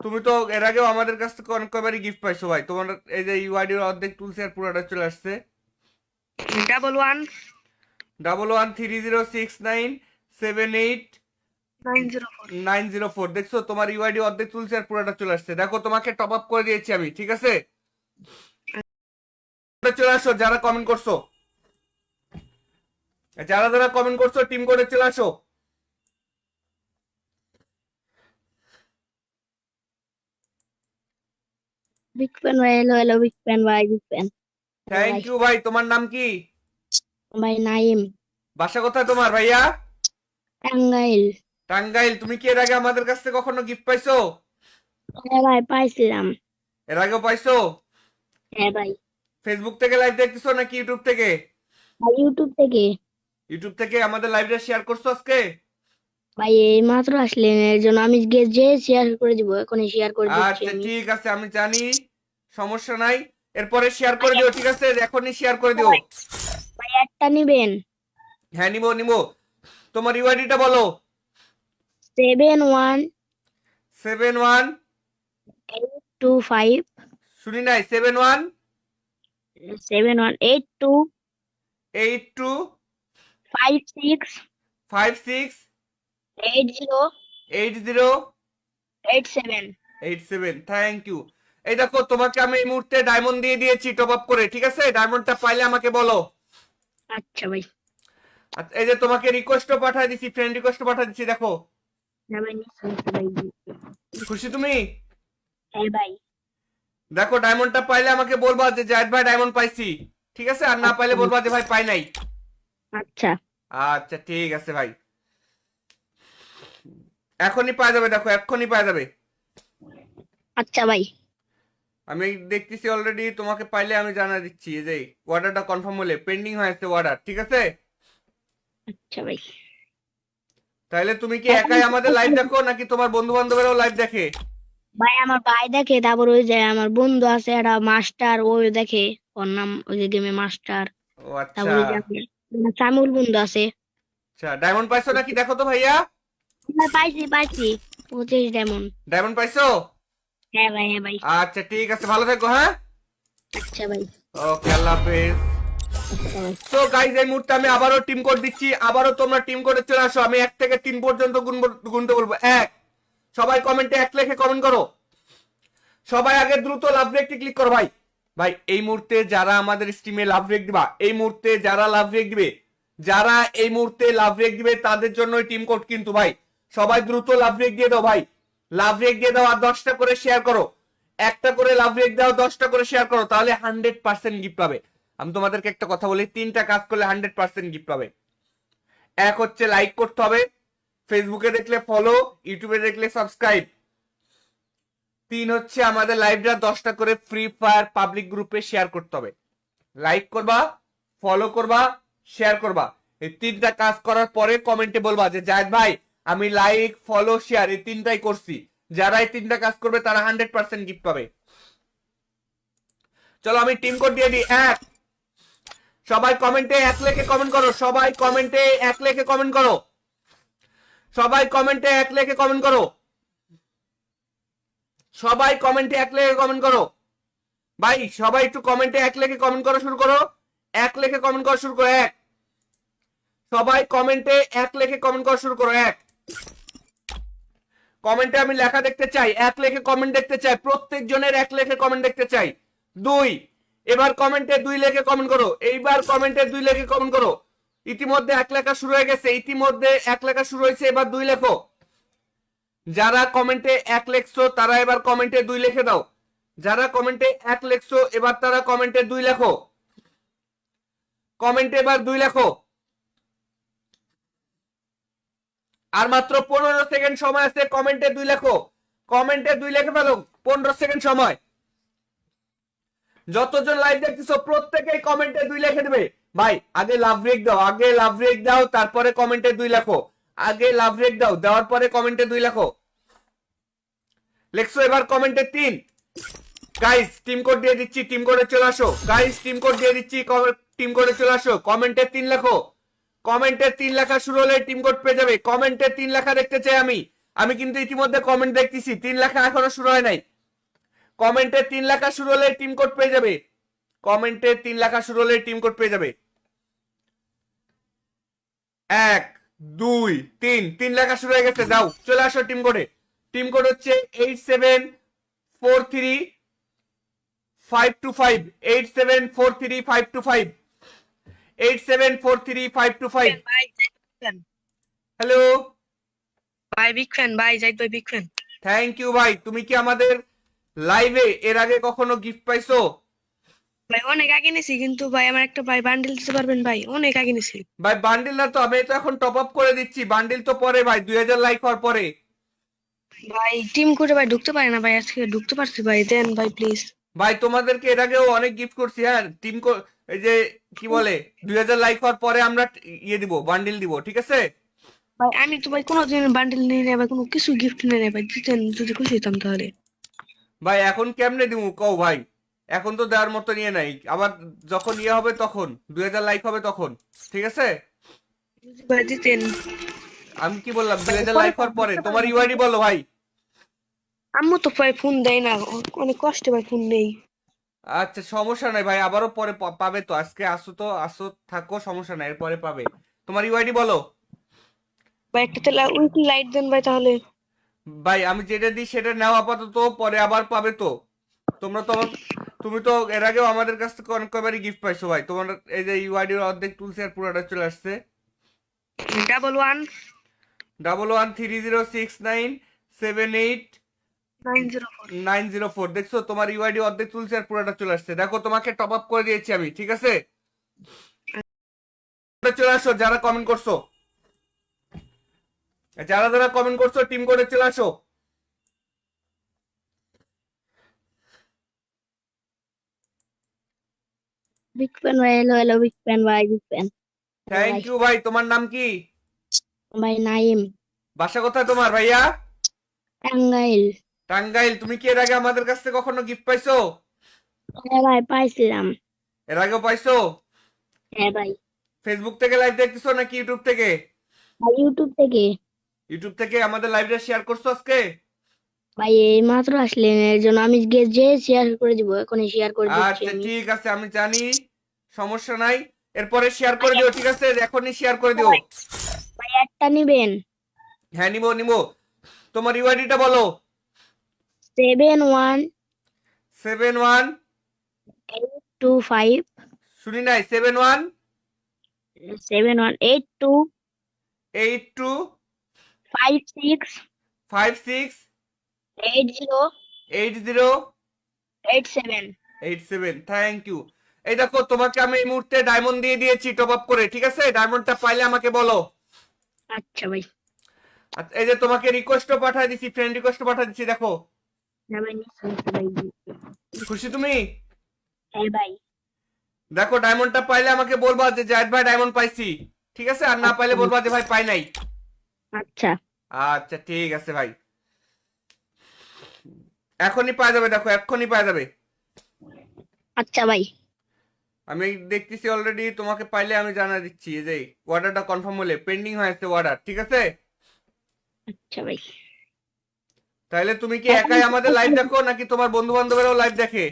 তুমি তো এর আগেও আমাদের কাছ থেকে অনেক কয়বারই গিফট পাইছো ভাই, তোমার এই যে ইউআইডির অর্ধেক তুলছে আর পুরোটা চলে আসছে। 11 11306978 904। 904, দেখছো তোমার ইউআইডি অর্ধেক তুলছে আর পুরোটা চলে আসছে, দেখো তোমাকে টপ আপ করে দিয়েছি আমি, ঠিক আছে? চলে আসো যারা কমেন্ট করছো, যারা যারা কমেন্ট করছো টিম করে চলে আসো। বিগ ফ্যান ভাই, হ্যালো হ্যালো বিগ ফ্যান ভাই, বিগ ফ্যান থ্যাংক ভাই। ইউ ভাই, তোমার নাম কি? ভাই নাইম, বাসা কোথায় তোমার ভাইয়া? টাঙ্গাইল। টাঙ্গাইল। তুমি কি এর আগে আমাদের কাছ থেকে কখনো গিফট পাইছো? হ্যাঁ ভাই পাইছিলাম। এর আগেও পাইছো? হ্যাঁ ভাই। ফেসবুক থেকে লাইভ দেখতেছো নাকি ইউটিউব থেকে? ভাই ইউটিউব থেকে। ইউটিউব থেকে আমাদের লাইভটা শেয়ার করছো আজকে? ভাই এই মাত্র আসলেন, এর জন্য আমি যে শেয়ার করে দিব, এখনই শেয়ার করে দিচ্ছি আচ্ছা আমি। ঠিক আছে, আমি জানি, সমস্যা নাই, এরপরে শেয়ার করে দিও, ঠিক আছে? এখনই শেয়ার করে দিও। ভাই একটা নিবেন? হ্যাঁ নিবো নিবো। তোমার ইউআইডিটা বলো। 71 71, 825 শুনি নাই, 71 72 82 56 56 80 80 87। 87, থ্যাংক ইউ। এই দেখো তোমাকে আমি এই মুহূর্তে ডায়মন্ড দিয়ে দিয়েছি টপ আপ করে, ঠিক আছে? ডায়মন্ডটা পাইলে আমাকে বলো। আচ্ছা ভাই। আচ্ছা, এই যে তোমাকে রিকোয়েস্টও পাঠিয়ে দিছি, ফ্রেন্ড রিকোয়েস্টও পাঠিয়ে দিছি, দেখো। হ্যাঁ ভাই নিশ্চয়ই ভাই। খুশি তুমি? হ্যাঁ ভাই। দেখো ডায়মন্ডটা পাইলে আমাকে বলবা যে জায়েদ ভাই ডায়মন্ড পাইছি, ঠিক আছে? আর না পাইলে বলবা যে ভাই পাই নাই। আচ্ছা আচ্ছা ঠিক আছে ভাই, এখনই পাওয়া যাবে, দেখো এক্ষুনি পাওয়া যাবে। আচ্ছা ভাই। আমি দেখতেছি অলরেডি, তোমাকে পাইলে আমি জানা দিচ্ছি। এই যে অর্ডারটা কনফার্ম হলে পেন্ডিং হয়েছে অর্ডার, ঠিক আছে? আচ্ছা ভাই। তাহলে তুমি কি একাই আমাদের লাইভ দেখো নাকি তোমার বন্ধু বান্ধবেরাও লাইভ দেখে? ভাই আমার ভাই দেখে, তারপর ওই যে আমার বন্ধু আছে একটা মাস্টার, ওই দেখে, ওর নাম ওই যে গেমে মাস্টার। ও আচ্ছা তারপর ওই যে আমার সামিউল বন্ধু আছে। আচ্ছা, ডায়মন্ড পাইছো নাকি দেখো তো ভাইয়া। ভাই পাইছি পাইছি 25 ডায়মন্ড। ডায়মন্ড পাইছো? হ্যাঁ ভাই, হ্যাঁ ভাই। আচ্ছা ঠিক আছে, ভালো থেকো, হ্যাঁ। আচ্ছা ভাই। ওকে, আল্লাহ হাফেজ। আচ্ছা ভাই। তো গাইজ এই মুহূর্তে আমি আবারও টিম কোড দিচ্ছি, আবারও তোমরা টিম কোডে চলে আসো, আমি 1 থেকে 3 পর্যন্ত গুনতে বলবো। 1, সবাই কমেন্টে 1 লিখে কমেন্ট করো। সবাই আগে দ্রুত লাভ রেকটি ক্লিক করো ভাই। ভাই এই মুহূর্তে যারা আমাদের স্ট্রিমে লাভ রেক দিবা, এই মুহূর্তে যারা লাভ রেক দিবে, যারা এই মুহূর্তে লাভ রেক দিবে তাদের জন্য টিম কোড কিন্তু ভাই। সবাই দ্রুত লাভ রেক দিয়ে দাও ভাই, লাভ রেক দিয়ে দাও, আর 10টা করে শেয়ার করো। একটা করে লাভ রেক দাও, 10টা করে শেয়ার করো, তাহলে 100% গিফট পাবে। আমি তোমাদেরকে একটা কথা বলি, 3টা কাজ করলে 100% গিফট পাবে। এক হচ্ছে লাইক করতে হবে, ফেসবুকে দেখলে ফলো, ইউটিউবে দেখলে সাবস্ক্রাইব। 3 হচ্ছে আমাদের লাইভটা 10টা করে ফ্রি ফায়ার পাবলিক গ্রুপে শেয়ার করতে হবে। লাইক করবা, ফলো করবা, শেয়ার করবা। এই 3টা কাজ করার পরে কমেন্টে বলবা যে জায়েদ ভাই আমি লাইক ফলো শেয়ার এই 3টাই করছি। যারা এই 3টা কাজ করবে তারা 100% গিফট পাবে। চলো আমি টিম কোড দিয়ে দিই। 1, সবাই কমেন্টে 1 লিখে কমেন্ট করো, সবাই কমেন্টে 1 লিখে কমেন্ট করো, সবাই কমেন্টে 1 লিখে কমেন্ট করো, সবাই কমেন্টে 1 লিখে কমেন্ট করো। ভাই সবাই একটু কমেন্টে 1 লিখে কমেন্ট করা শুরু করো, 1 লিখে কমেন্ট করা শুরু করো। 1, সবাই কমেন্টে 1 লিখে কমেন্ট করা শুরু করো। 1, কমেন্টে আমি লেখা দেখতে চাই, 1 লিখে কমেন্ট দেখতে চাই, প্রত্যেক জনের 1 লিখে কমেন্ট দেখতে চাই। 2, এবার কমেন্টে 2 লিখে কমেন্ট করো, এইবার কমেন্টে 2 লিখে কমেন্ট করো। ইতিমধ্যে 1 লেখা শুরু হয়ে গেছে, ইতিমধ্যে 1 লেখা শুরু হয়েছে, এবার 2 লেখো। যারা কমেন্টে 1 লিখছো তারা এবার কমেন্টে 2 লিখে দাও। যারা কমেন্টে 1 লিখছো এবার তারা কমেন্টে 2 লেখো। কমেন্টে এবার 2 লেখো। আর মাত্র 15 সেকেন্ড সময় আছে, কমেন্টে 2 লেখো। কমেন্টে 2 লিখে ফেলো, 15 সেকেন্ড সময়। যতজন লাইভ দেখতেছো প্রত্যেকেই কমেন্টে 2 লিখে দেবে। ভাই আগে লাভ ব্রেক দাও, আগে লাভ ব্রেক দাও, তারপরে কমেন্টে 2 লেখো। আগে লাভ ব্রেক দাও, দেওয়ার পরে কমেন্টে 2 লেখো। লেখছো এবার কমেন্টে 3। গাইস টিম কোড দিয়ে দিচ্ছি, টিম কোডে চলে আসো। গাইস টিম কোড দিয়ে দিচ্ছি, টিম কোডে চলে আসো। কমেন্টে 3 লেখো। কমেন্টে 3 লেখা শুরু হলে টিম কোড পেয়ে যাবে। কমেন্টে 3 লেখা দেখতে চাই আমি। আমি কিন্তু ইতিমধ্যে কমেন্ট দেখতেছি, 3 লেখা এখনো শুরু হয় নাই। কমেন্টে 3 লেখা শুরু হলে টিম কোড পেয়ে যাবে। কমেন্টে 3 লেখা শুরু হলে টিম কোড পেয়ে যাবে। 1 2 3, 3 লেখা শুরু হয়ে গেছে। যাও চলে আসো টিম কোডে। টিম কোড হচ্ছে 8743 525 8743 ভাই হ্যালো। ভাই বিগ ফ্যান ভাই, জাহিদ ভাই বিগ ফ্যান। থ্যাংক ইউ ভাই। তুমি কি আমাদের লাইভে এর আগে কখনো গিফট পাইছো? ভাই অনেক আগে নিছি, কিন্তু ভাই আমার একটা ভাই বান্ডিল দিতে পারবেন ভাই? অনেক আগে নিছি ভাই বান্ডিল না তো, আমি তো এখন টপ আপ করে দিচ্ছি। বান্ডিল তো পরে ভাই, 2000 লাইক হওয়ার পরে। ভাই। টিম করে ভাই ঢুকতে পারে না ভাই, আজকে ঢুকতে পারছি ভাই, দেন ভাই প্লিজ। ভাই তোমাদেরকে এর আগেও অনেক গিফট করছি। হ্যাঁ টিম এই যে কি বলে 2000 লাইক হওয়ার পরে আমরা ইয়ে দিব, বান্ডিল দিব, ঠিক আছে? ভাই আমি তো ভাই কোনোদিন বান্ডিল নিয়ে নেই ভাই, কোনো কিছু গিফট নিয়ে নেই ভাই, দিতেন যদি খুশি হতাম তাহলে। ভাই এখন কেমনে দিব কও ভাই? এখন তো দেওয়ার মতো নিয়ে নাই, আবার যখন ইয়ে হবে তখন 2000 লাইক হবে তখন, ঠিক আছে? যদি ভাই দিতেন। আমি কি বললাম, ভাই 2000 পরে লাইক হওয়ার পরে। তোমার ইউআইডি বলো ভাই। আম্মু তো ভাই ফোন দেয় না, অনেক কষ্টে ভাই ফোন নেই। আচ্ছা সমস্যা নাই ভাই, আবারও পরে পাবে তো। আজকে আসো তো, আসো থাকো, সমস্যা নাই, এরপরে পাবে। তোমার ইউআইডি বলো ভাই একটা তেলা উইকলি লাইট দেন ভাই তাহলে। ভাই। আমি যেটা দিই সেটা নাও আপাতত, পরে আবার পাবে তো। তোমরা তো তুমি তো এর আগেও আমাদের কাছ থেকে অনেক কয়বারই গিফট পাইছো ভাই। তোমার এই যে ইউআইডির অর্ধেক তুলছে আর পুরোটা চলে আসছে। 11 11306978 904। 904 দেখছো, তোমার ইউআইডি অর্ধেক তুলছে আর পুরোটা চলে আসছে। দেখো তোমাকে টপ আপ করে দিয়েছি আমি, ঠিক আছে? চলে আসো যারা কমেন্ট করছো, যারা যারা কমেন্ট করছো টিম করে চলে আসো। বিগ ফ্যান ভাই, হ্যালো হ্যালো বিগ ফ্যান ভাই, বিগ ফ্যান থ্যাংক ইউ ভাই। তোমার নাম কি? ভাই নাইম, বাসা কোথায় তোমার ভাইয়া? টাঙ্গাইল। টাঙ্গাইল। তুমি কি এর আগে আমাদের কাছ থেকে কখনো গিফট পাইছো? হ্যাঁ ভাই পাইছিলাম। এর আগেও পাইছো? হ্যাঁ ভাই। ফেসবুক থেকে লাইভ দেখতেছো নাকি ইউটিউব থেকে? ভাই ইউটিউব থেকে। ইউটিউব থেকে আমাদের লাইভটা শেয়ার করছো আজকে? ভাই এই মাত্র আসলেন, এর জন্য আমি যে শেয়ার করে দিব, এখনই শেয়ার করে দিচ্ছি আচ্ছা আমি। ঠিক আছে, আমি জানি, সমস্যা নাই। এরপরে শেয়ার করে দিও, ঠিক আছে? এখনই শেয়ার করে দিও। ভাই একটা নিবেন? হ্যাঁ নিবো নিবো। তোমার ইউআইডিটা বলো। 71 71 825 শুনি নাই। 71 72 82 56 56 80 80 87। 87। Thank you. এই দেখো তোমাকে আমি এই মুহূর্তে ডায়মন্ড দিয়ে দিয়েছি টপ আপ করে, ঠিক আছে? ডায়মন্ডটা পাইলে আমাকে বলো। আচ্ছা ভাই। আচ্ছা এই যে তোমাকে রিকোয়েস্টও পাঠিয়ে দিছি, ফ্রেন্ড রিকোয়েস্টও পাঠিয়ে দিছি, দেখো। হ্যাঁ ভাই নিশ্চয়ই ভাই। খুশি তুমি? হ্যাঁ ভাই। দেখো ডায়মন্ডটা পাইলে আমাকে বলবা যে জাহিদ ভাই ডায়মন্ড পাইছি, ঠিক আছে? আর না পাইলে বলবা যে ভাই পাই নাই। আচ্ছা আচ্ছা ঠিক আছে ভাই, এখনই পাওয়া যাবে, দেখো এক্ষুনি পাওয়া যাবে। আচ্ছা ভাই। আমি দেখতেছি অলরেডি, তোমাকে পাইলে আমি জানা দিচ্ছি। এই যে অর্ডারটা কনফার্ম হলে পেন্ডিং হয়েছে অর্ডার, ঠিক আছে? আচ্ছা ভাই। তাহলে তুমি কি একাই আমাদের লাইভ দেখো নাকি তোমার বন্ধু বান্ধবেরাও লাইভ দেখে?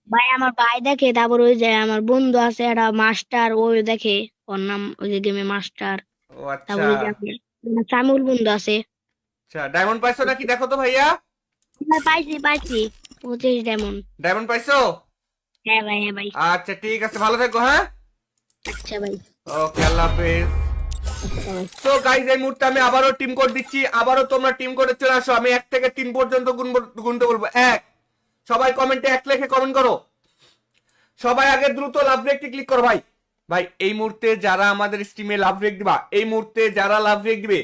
ভাই আমার ভাই দেখে, তারপর ওই যে আমার বন্ধু আছে একটা মাস্টার, ওই দেখে, ওর নাম ওই যে গেমে মাস্টার। ও আচ্ছা তারপর ওই যে আমার সামিউল বন্ধু আছে। আচ্ছা। ডায়মন্ড পাইছো নাকি দেখো তো ভাইয়া। ভাই পাইছি পাইছি 25 ডায়মন্ড। ডায়মন্ড পাইছো? হ্যাঁ ভাই, হ্যাঁ ভাই। আচ্ছা ঠিক আছে, ভালো থেকো। হ্যাঁ আচ্ছা ভাই। ওকে, আল্লাহ হাফেজ। আচ্ছা ভাই। তো গাইজ এই মুহূর্তে আমি আবারও টিম কোড দিচ্ছি, আবারও তোমরা টিম কোডে চলে আসো। আমি 1 থেকে 3 পর্যন্ত গুনতে বলবো। 1, সবাই কমেন্টে 1 লিখে কমেন্ট করো। সবাই আগে দ্রুত লাভ রেখে ক্লিক করো ভাই। ভাই এই মুহূর্তে যারা আমাদের স্ট্রিমে লাভ রেক দিবা, এই মুহূর্তে যারা লাভ রেক দিবে,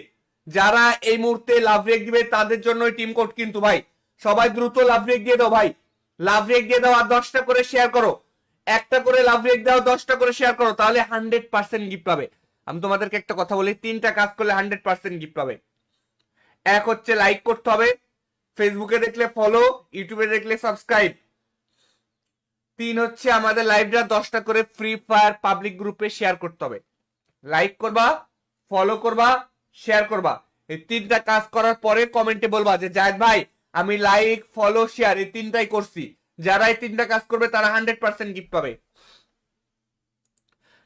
যারা এই মুহূর্তে লাভ রেক দিবে তাদের জন্য টিম কোড কিন্তু ভাই। সবাই দ্রুত লাভ রেক দিয়ে দাও ভাই, লাভ রেক দিয়ে দাও আর 10টা করে শেয়ার করো। একটা করে লাভ রেক দাও, 10টা করে শেয়ার করো, তাহলে 100% গিফট পাবে। আমি তোমাদেরকে একটা কথা বলি, 3টা কাজ করলে 100% গিফট পাবে। এক হচ্ছে লাইক করতে হবে, ফেসবুকে দেখলে ফলো, ইউটিউবে দেখলে সাবস্ক্রাইব। 3 হচ্ছে আমাদের লাইভটা 10টা করে ফ্রি ফায়ার পাবলিক গ্রুপে শেয়ার করতে হবে। লাইক করবা, ফলো করবা, শেয়ার করবা। এই 3টা কাজ করার পরে কমেন্টে বলবা যে জায়েদ ভাই আমি লাইক, ফলো, শেয়ার এই 3টাই করছি। যারা এই 3টা কাজ করবে তারা 100% গিফট পাবে।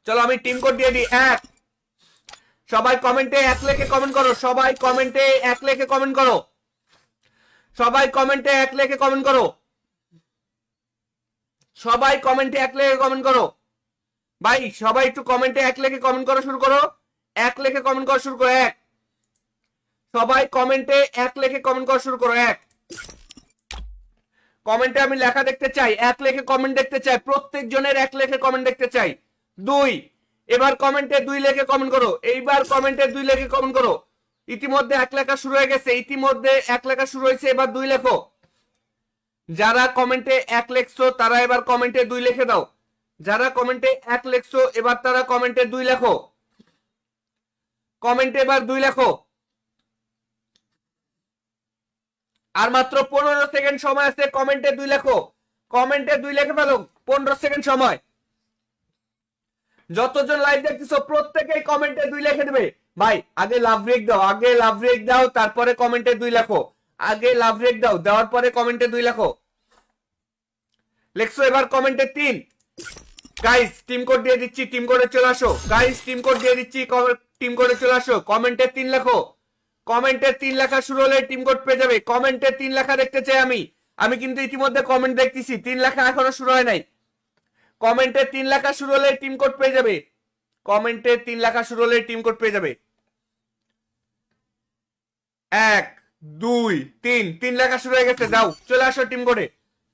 চলো আমি টিম কোড দিয়ে দিই। 1, সবাই কমেন্টে 1 লিখে কমেন্ট করো। সবাই কমেন্টে 1 লিখে কমেন্ট করো। সবাই কমেন্টে 1 লিখে কমেন্ট করো। সবাই কমেন্টে 1 লিখে কমেন্ট করো ভাই। সবাই একটু কমেন্টে 1 লিখে কমেন্ট করা শুরু করো। 1 লিখে কমেন্ট করা শুরু করো। 1, সবাই কমেন্টে 1 লিখে কমেন্ট করা শুরু করো। 1, কমেন্টে আমি লেখা দেখতে চাই, 1 লিখে কমেন্ট দেখতে চাই, প্রত্যেক জনের 1 লিখে কমেন্ট দেখতে চাই। 2, এবার কমেন্টে 2 লিখে কমেন্ট করো। এইবার কমেন্টে 2 লিখে কমেন্ট করো। ইতিমধ্যে 1 লেখা শুরু হয়ে গেছে, ইতিমধ্যে 1 লেখা শুরু হয়েছে, এবার 2 লেখো। যারা কমেন্টে 1 লিখছো তারা এবার কমেন্টে 2 লিখে দাও। যারা কমেন্টে 1 লিখছো এবার তারা কমেন্টে 2 লেখো। কমেন্টে এবার 2 লেখো। আর মাত্র 15 সেকেন্ড সময় আছে, কমেন্টে 2 লেখো। কমেন্টে 2 লিখে ফেলো, 15 সেকেন্ড সময়। যতজন লাইভ দেখতেছো প্রত্যেকেই কমেন্টে 2 লিখে দেবে ভাই। আগে লাভ রেক দাও, আগে লাভ রেক দাও, তারপরে কমেন্টে 2 লেখো। আগে লাভ রেক দাও, দেওয়ার পরে কমেন্টে 2 লেখো। লেখছো এবার কমেন্টে 3। গাইস টিম কোড দিয়ে দিচ্ছি, টিম কোডে চলে আসো। গাইস টিম কোড দিয়ে দিচ্ছি, টিম কোডে চলে আসো। কমেন্টে 3 লেখো। কমেন্টে 3 লেখা শুরু হলে টিম কোড পেয়ে যাবে। কমেন্টে 3 লেখা দেখতে চাই আমি। আমি কিন্তু ইতিমধ্যে কমেন্ট দেখতেছি, 3 লেখা এখনো শুরু হয় নাই। কমেন্টে 3 লেখা শুরু হলে টিম কোড পেয়ে যাবে। কমেন্টে 3 লেখা শুরু হলে টিম কোড পেয়ে যাবে। 1, 2, 3 লেখা শুরু হয়ে গেছে। যাও চলে আসো টিম কোডে।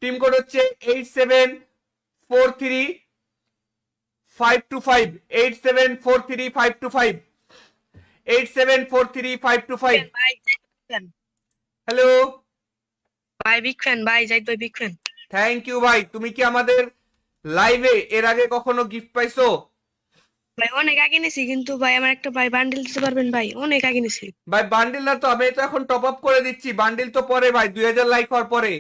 টিম কোড হচ্ছে 8743-525, 8743-525, 8743-525। ভাই হ্যালো, ভাই বিগ ফ্যান ভাই, জাহিদ ভাই বিগ ফ্যান। থ্যাংক ইউ ভাই। তুমি কি আমাদের লাইভে এর আগে কখনো গিফট পাইছো? ভাই অনেক আগে নিছি, কিন্তু ভাই আমার একটা ভাই বান্ডিল দিতে পারবেন ভাই? অনেক আগে নিছি ভাই বান্ডিল না তো, আমি তো এখন টপ আপ করে দিচ্ছি। বান্ডিল তো পরে ভাই, 2000 লাইক হওয়ার পরে।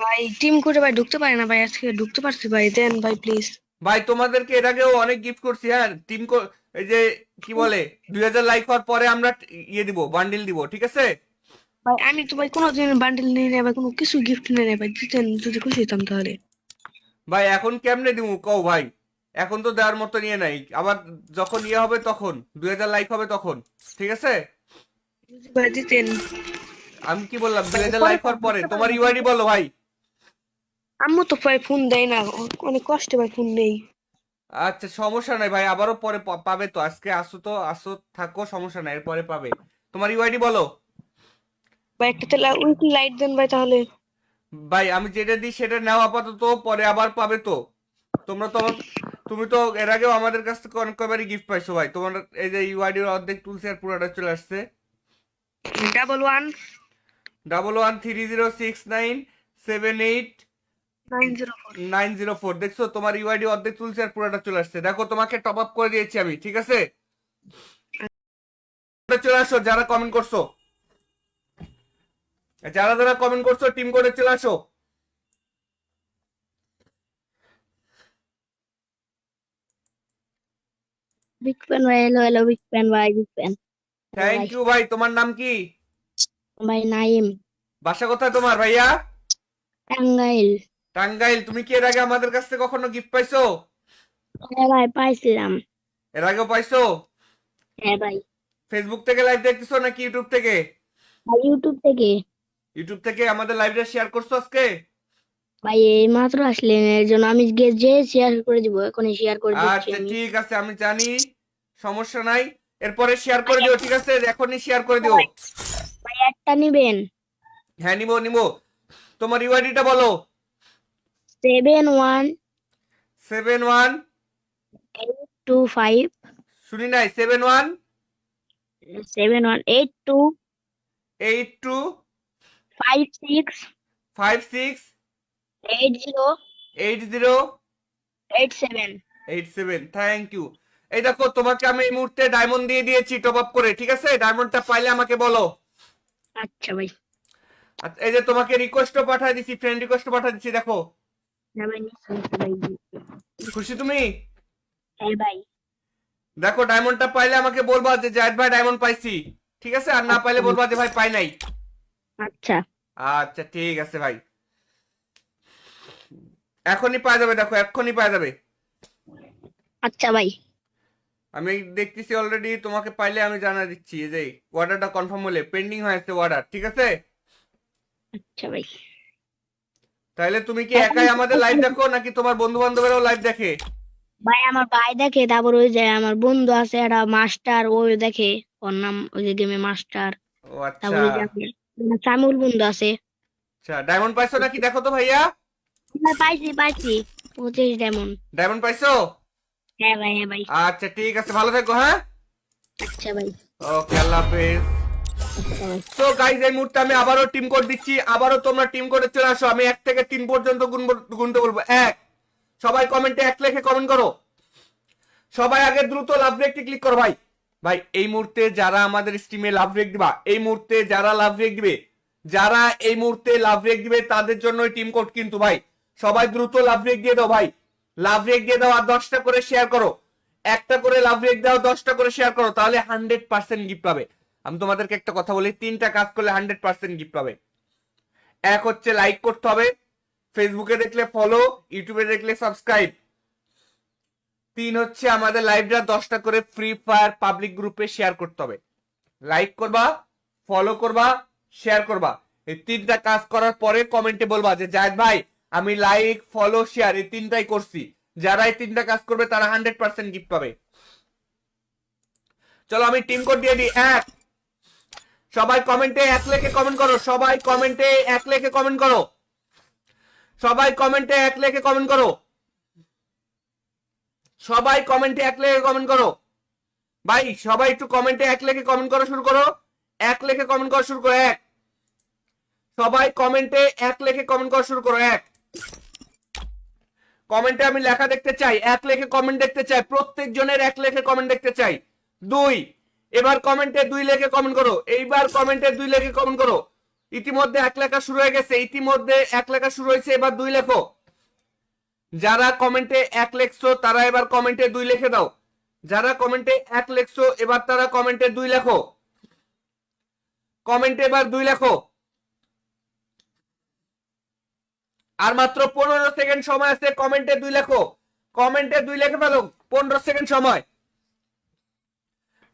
ভাই। টিম করে ভাই ঢুকতে পারে না ভাই, আজকে ঢুকতে পারছি ভাই, দেন ভাই প্লিজ। ভাই তোমাদেরকে এর আগেও অনেক গিফট করছি। হ্যাঁ টিম এই যে কি বলে 2000 লাইক হওয়ার পরে আমরা ইয়ে দিব, বান্ডিল দিব, ঠিক আছে? ভাই আমি তো ভাই কোনোদিন বান্ডিল নিয়ে নেই ভাই, কোনো কিছু গিফট নিয়ে নেই ভাই, দিতেন যদি খুশি হতাম তাহলে। ভাই এখন কেমনে দিব কও ভাই? এখন তো দেওয়ার মতো নিয়ে নাই, আবার যখন ইয়ে হবে তখন 2000 লাইক হবে তখন, ঠিক আছে? যদি ভাই দিতেন। আমি কি বললাম, ভাই 2000 পরে লাইক হওয়ার পরে। তোমার ইউআইডি বলো ভাই। আম্মু তো ভাই ফোন দেয় না, অনেক কষ্টে ভাই ফোন নেই। আচ্ছা সমস্যা নাই ভাই, আবারও পরে পাবে তো। আজকে আসো তো, আসো থাকো, সমস্যা নাই, এরপরে পাবে। তোমার ইউআইডি বলো ভাই একটা তেলা উইকলি লাইট দেন ভাই তাহলে। ভাই। আমি যেটা দিই সেটা নাও আপাতত, পরে আবার পাবে তো। তোমরা তো তুমি তো এর আগেও আমাদের কাছ থেকে অনেক কয়বারই গিফট পাইছো ভাই। তোমার এই যে ইউআইডির অর্ধেক তুলছে আর পুরোটা চলে আসছে। 11-1-3069-78 904। দেখছো তোমার ইউআইডি অর্ধেক তুলছে আর পুরোটা চলে আসছে। দেখো তোমাকে টপ আপ করে দিয়েছি আমি, ঠিক আছে? চলে আসো যারা কমেন্ট করছো, যারা যারা কমেন্ট করছো টিম করে চলে আসো। বিগ ফ্যান ভাই, হ্যালো হ্যালো বিগ ফ্যান ভাই, বিগ ফ্যান থ্যাংক ইউ ভাই। তোমার নাম কি? ভাই। নাইম, বাসা কোথায় তোমার ভাইয়া? টাঙ্গাইল। টাঙ্গাইল। তুমি কি এর আগে আমাদের কাছ থেকে কখনো গিফট পাইছো? হ্যাঁ ভাই পাইছিলাম। এর আগেও পাইছো? হ্যাঁ ভাই। ফেসবুক থেকে লাইভ দেখতেছো নাকি ইউটিউব থেকে? ভাই ইউটিউব থেকে। ইউটিউব থেকে আমাদের লাইভটা শেয়ার করছো আজকে? ভাই এই মাত্র আসলেন, এর জন্য আমি যে শেয়ার করে দিব, এখনই শেয়ার করে দিচ্ছি আচ্ছা আমি। ঠিক আছে, আমি জানি, সমস্যা নাই। এরপরে শেয়ার করে দিও, ঠিক আছে? এখনই শেয়ার করে দিও। ভাই একটা নিবেন? হ্যাঁ নিবো নিবো। তোমার ইউআইডিটা বলো। 71825 71 শুনি নাই, 71 7182 82 56 56 80 80 87। 87। Thank you. এই দেখো তোমাকে আমি এই মুহূর্তে ডায়মন্ড দিয়ে দিয়েছি টপ আপ করে, ঠিক আছে? ডায়মন্ডটা পাইলে আমাকে বলো। আচ্ছা ভাই। আচ্ছা, এই যে তোমাকে রিকোয়েস্টও পাঠিয়ে দিছি, ফ্রেন্ড রিকোয়েস্টও পাঠিয়ে দিছি, দেখো। হ্যাঁ ভাই, নিশ্চয়ই ভাই। খুশি তুমি? হ্যাঁ ভাই। দেখো ডায়মন্ডটা পাইলে আমাকে বলবা যে জায়েদ ভাই ডায়মন্ড পাইছি, ঠিক আছে? আর না পাইলে বলবা যে ভাই পাই নাই। আচ্ছা আচ্ছা ঠিক আছে ভাই, এখনই পাওয়া যাবে, দেখো এক্ষুনি পাওয়া যাবে। আচ্ছা ভাই। আমি দেখতেছি অলরেডি, তোমাকে পাইলে আমি জানা দিচ্ছি। এই যে অর্ডারটা কনফার্ম হলে পেন্ডিং হয়েছে অর্ডার, ঠিক আছে? আচ্ছা ভাই। তাহলে তুমি কি একাই আমাদের লাইভ দেখো নাকি তোমার বন্ধু বান্ধবেরাও লাইভ দেখে? ভাই আমার ভাই দেখে, তারপর ওই যে আমার বন্ধু আছে একটা মাস্টার, ওই দেখে, ওর নাম ওই যে গেমে মাস্টার। ও আচ্ছা তারপর ওই যে আমার সামিউল বন্ধু আছে। আচ্ছা। ডায়মন্ড পাইছো নাকি দেখো তো ভাইয়া। ভাই পাইছি পাইছি 25 ডায়মন্ড। ডায়মন্ড পাইছো? হ্যাঁ ভাই, হ্যাঁ ভাই। আচ্ছা ঠিক আছে, ভালো থেকো। হ্যাঁ আচ্ছা ভাই। ওকে, আল্লাহ হাফেজ। আচ্ছা ভাই। তো গাইজ এই মুহূর্তে আমি আবারও টিম কোড দিচ্ছি, আবারও তোমরা টিম কোডে চলে আসো। আমি 1 থেকে 3 পর্যন্ত গুনতে বলবো। 1, সবাই কমেন্টে 1 লিখে কমেন্ট করো। সবাই আগে দ্রুত লাভ রেকটি ক্লিক করো। ভাই ভাই এই মুহূর্তে যারা আমাদের স্ট্রিমে লাভ রেক দিবা, এই মুহূর্তে যারা লাভ রেক দিবে, যারা এই মুহূর্তে লাভ রেক দিবে তাদের জন্য টিম কোড কিন্তু। ভাই সবাই দ্রুত লাভ রেক দিয়ে দাও, ভাই লাভ রেক দিয়ে দাও। আর 10টা করে শেয়ার করো, একটা করে লাভ রেক দাও, 10টা করে শেয়ার করো, তাহলে 100% গিফট পাবে। আমি তোমাদেরকে একটা কথা বলি, 3টা কাজ করলে 100% গিফট পাবে। এক হচ্ছে লাইক করতে হবে, ফেসবুকে দেখলে ফলো, ইউটিউবে দেখলে সাবস্ক্রাইব। 3 হচ্ছে আমাদের লাইভটা 10টা করে ফ্রি ফায়ার পাবলিক গ্রুপে শেয়ার করতে হবে। লাইক করবা, ফলো করবা, শেয়ার করবা। এই 3টা কাজ করার পরে কমেন্টে বলবা যে জায়েদ ভাই আমি লাইক ফলো শেয়ার এই 3টাই করছি। যারা এই 3টা কাজ করবে তারা 100% গিফট পাবে। চলো আমি টিম কোড দিয়ে দিই। 1, সবাই কমেন্টে 1 লিখে কমেন্ট করো। সবাই কমেন্টে 1 লিখে কমেন্ট করো। সবাই কমেন্টে 1 লিখে কমেন্ট করো। সবাই কমেন্টে 1 লিখে কমেন্ট করো। ভাই সবাই একটু কমেন্টে 1 লিখে কমেন্ট করা শুরু করো। 1 লিখে কমেন্ট করা শুরু করো। 1, সবাই কমেন্টে 1 লিখে কমেন্ট করা শুরু করো। 1, কমেন্টে আমি লেখা দেখতে চাই, 1 লিখে কমেন্ট দেখতে চাই, প্রত্যেক জনের 1 লিখে কমেন্ট দেখতে চাই। 2, এবার কমেন্টে 2 লিখে কমেন্ট করো। এইবার কমেন্টে 2 লিখে কমেন্ট করো। ইতিমধ্যে 1 লেখা শুরু হয়ে গেছে, ইতিমধ্যে 1 লেখা শুরু হয়েছে, এবার 2 লেখো। যারা কমেন্টে 1 লিখছো তারা এবার কমেন্টে 2 লিখে দাও। যারা কমেন্টে 1 লিখছো এবার তারা কমেন্টে 2 লেখো। কমেন্টে এবার 2 লেখো। আর মাত্র 15 সেকেন্ড সময় আছে, কমেন্টে 2 লেখো। কমেন্টে 2 লিখে ফেলো, 15 সেকেন্ড সময়।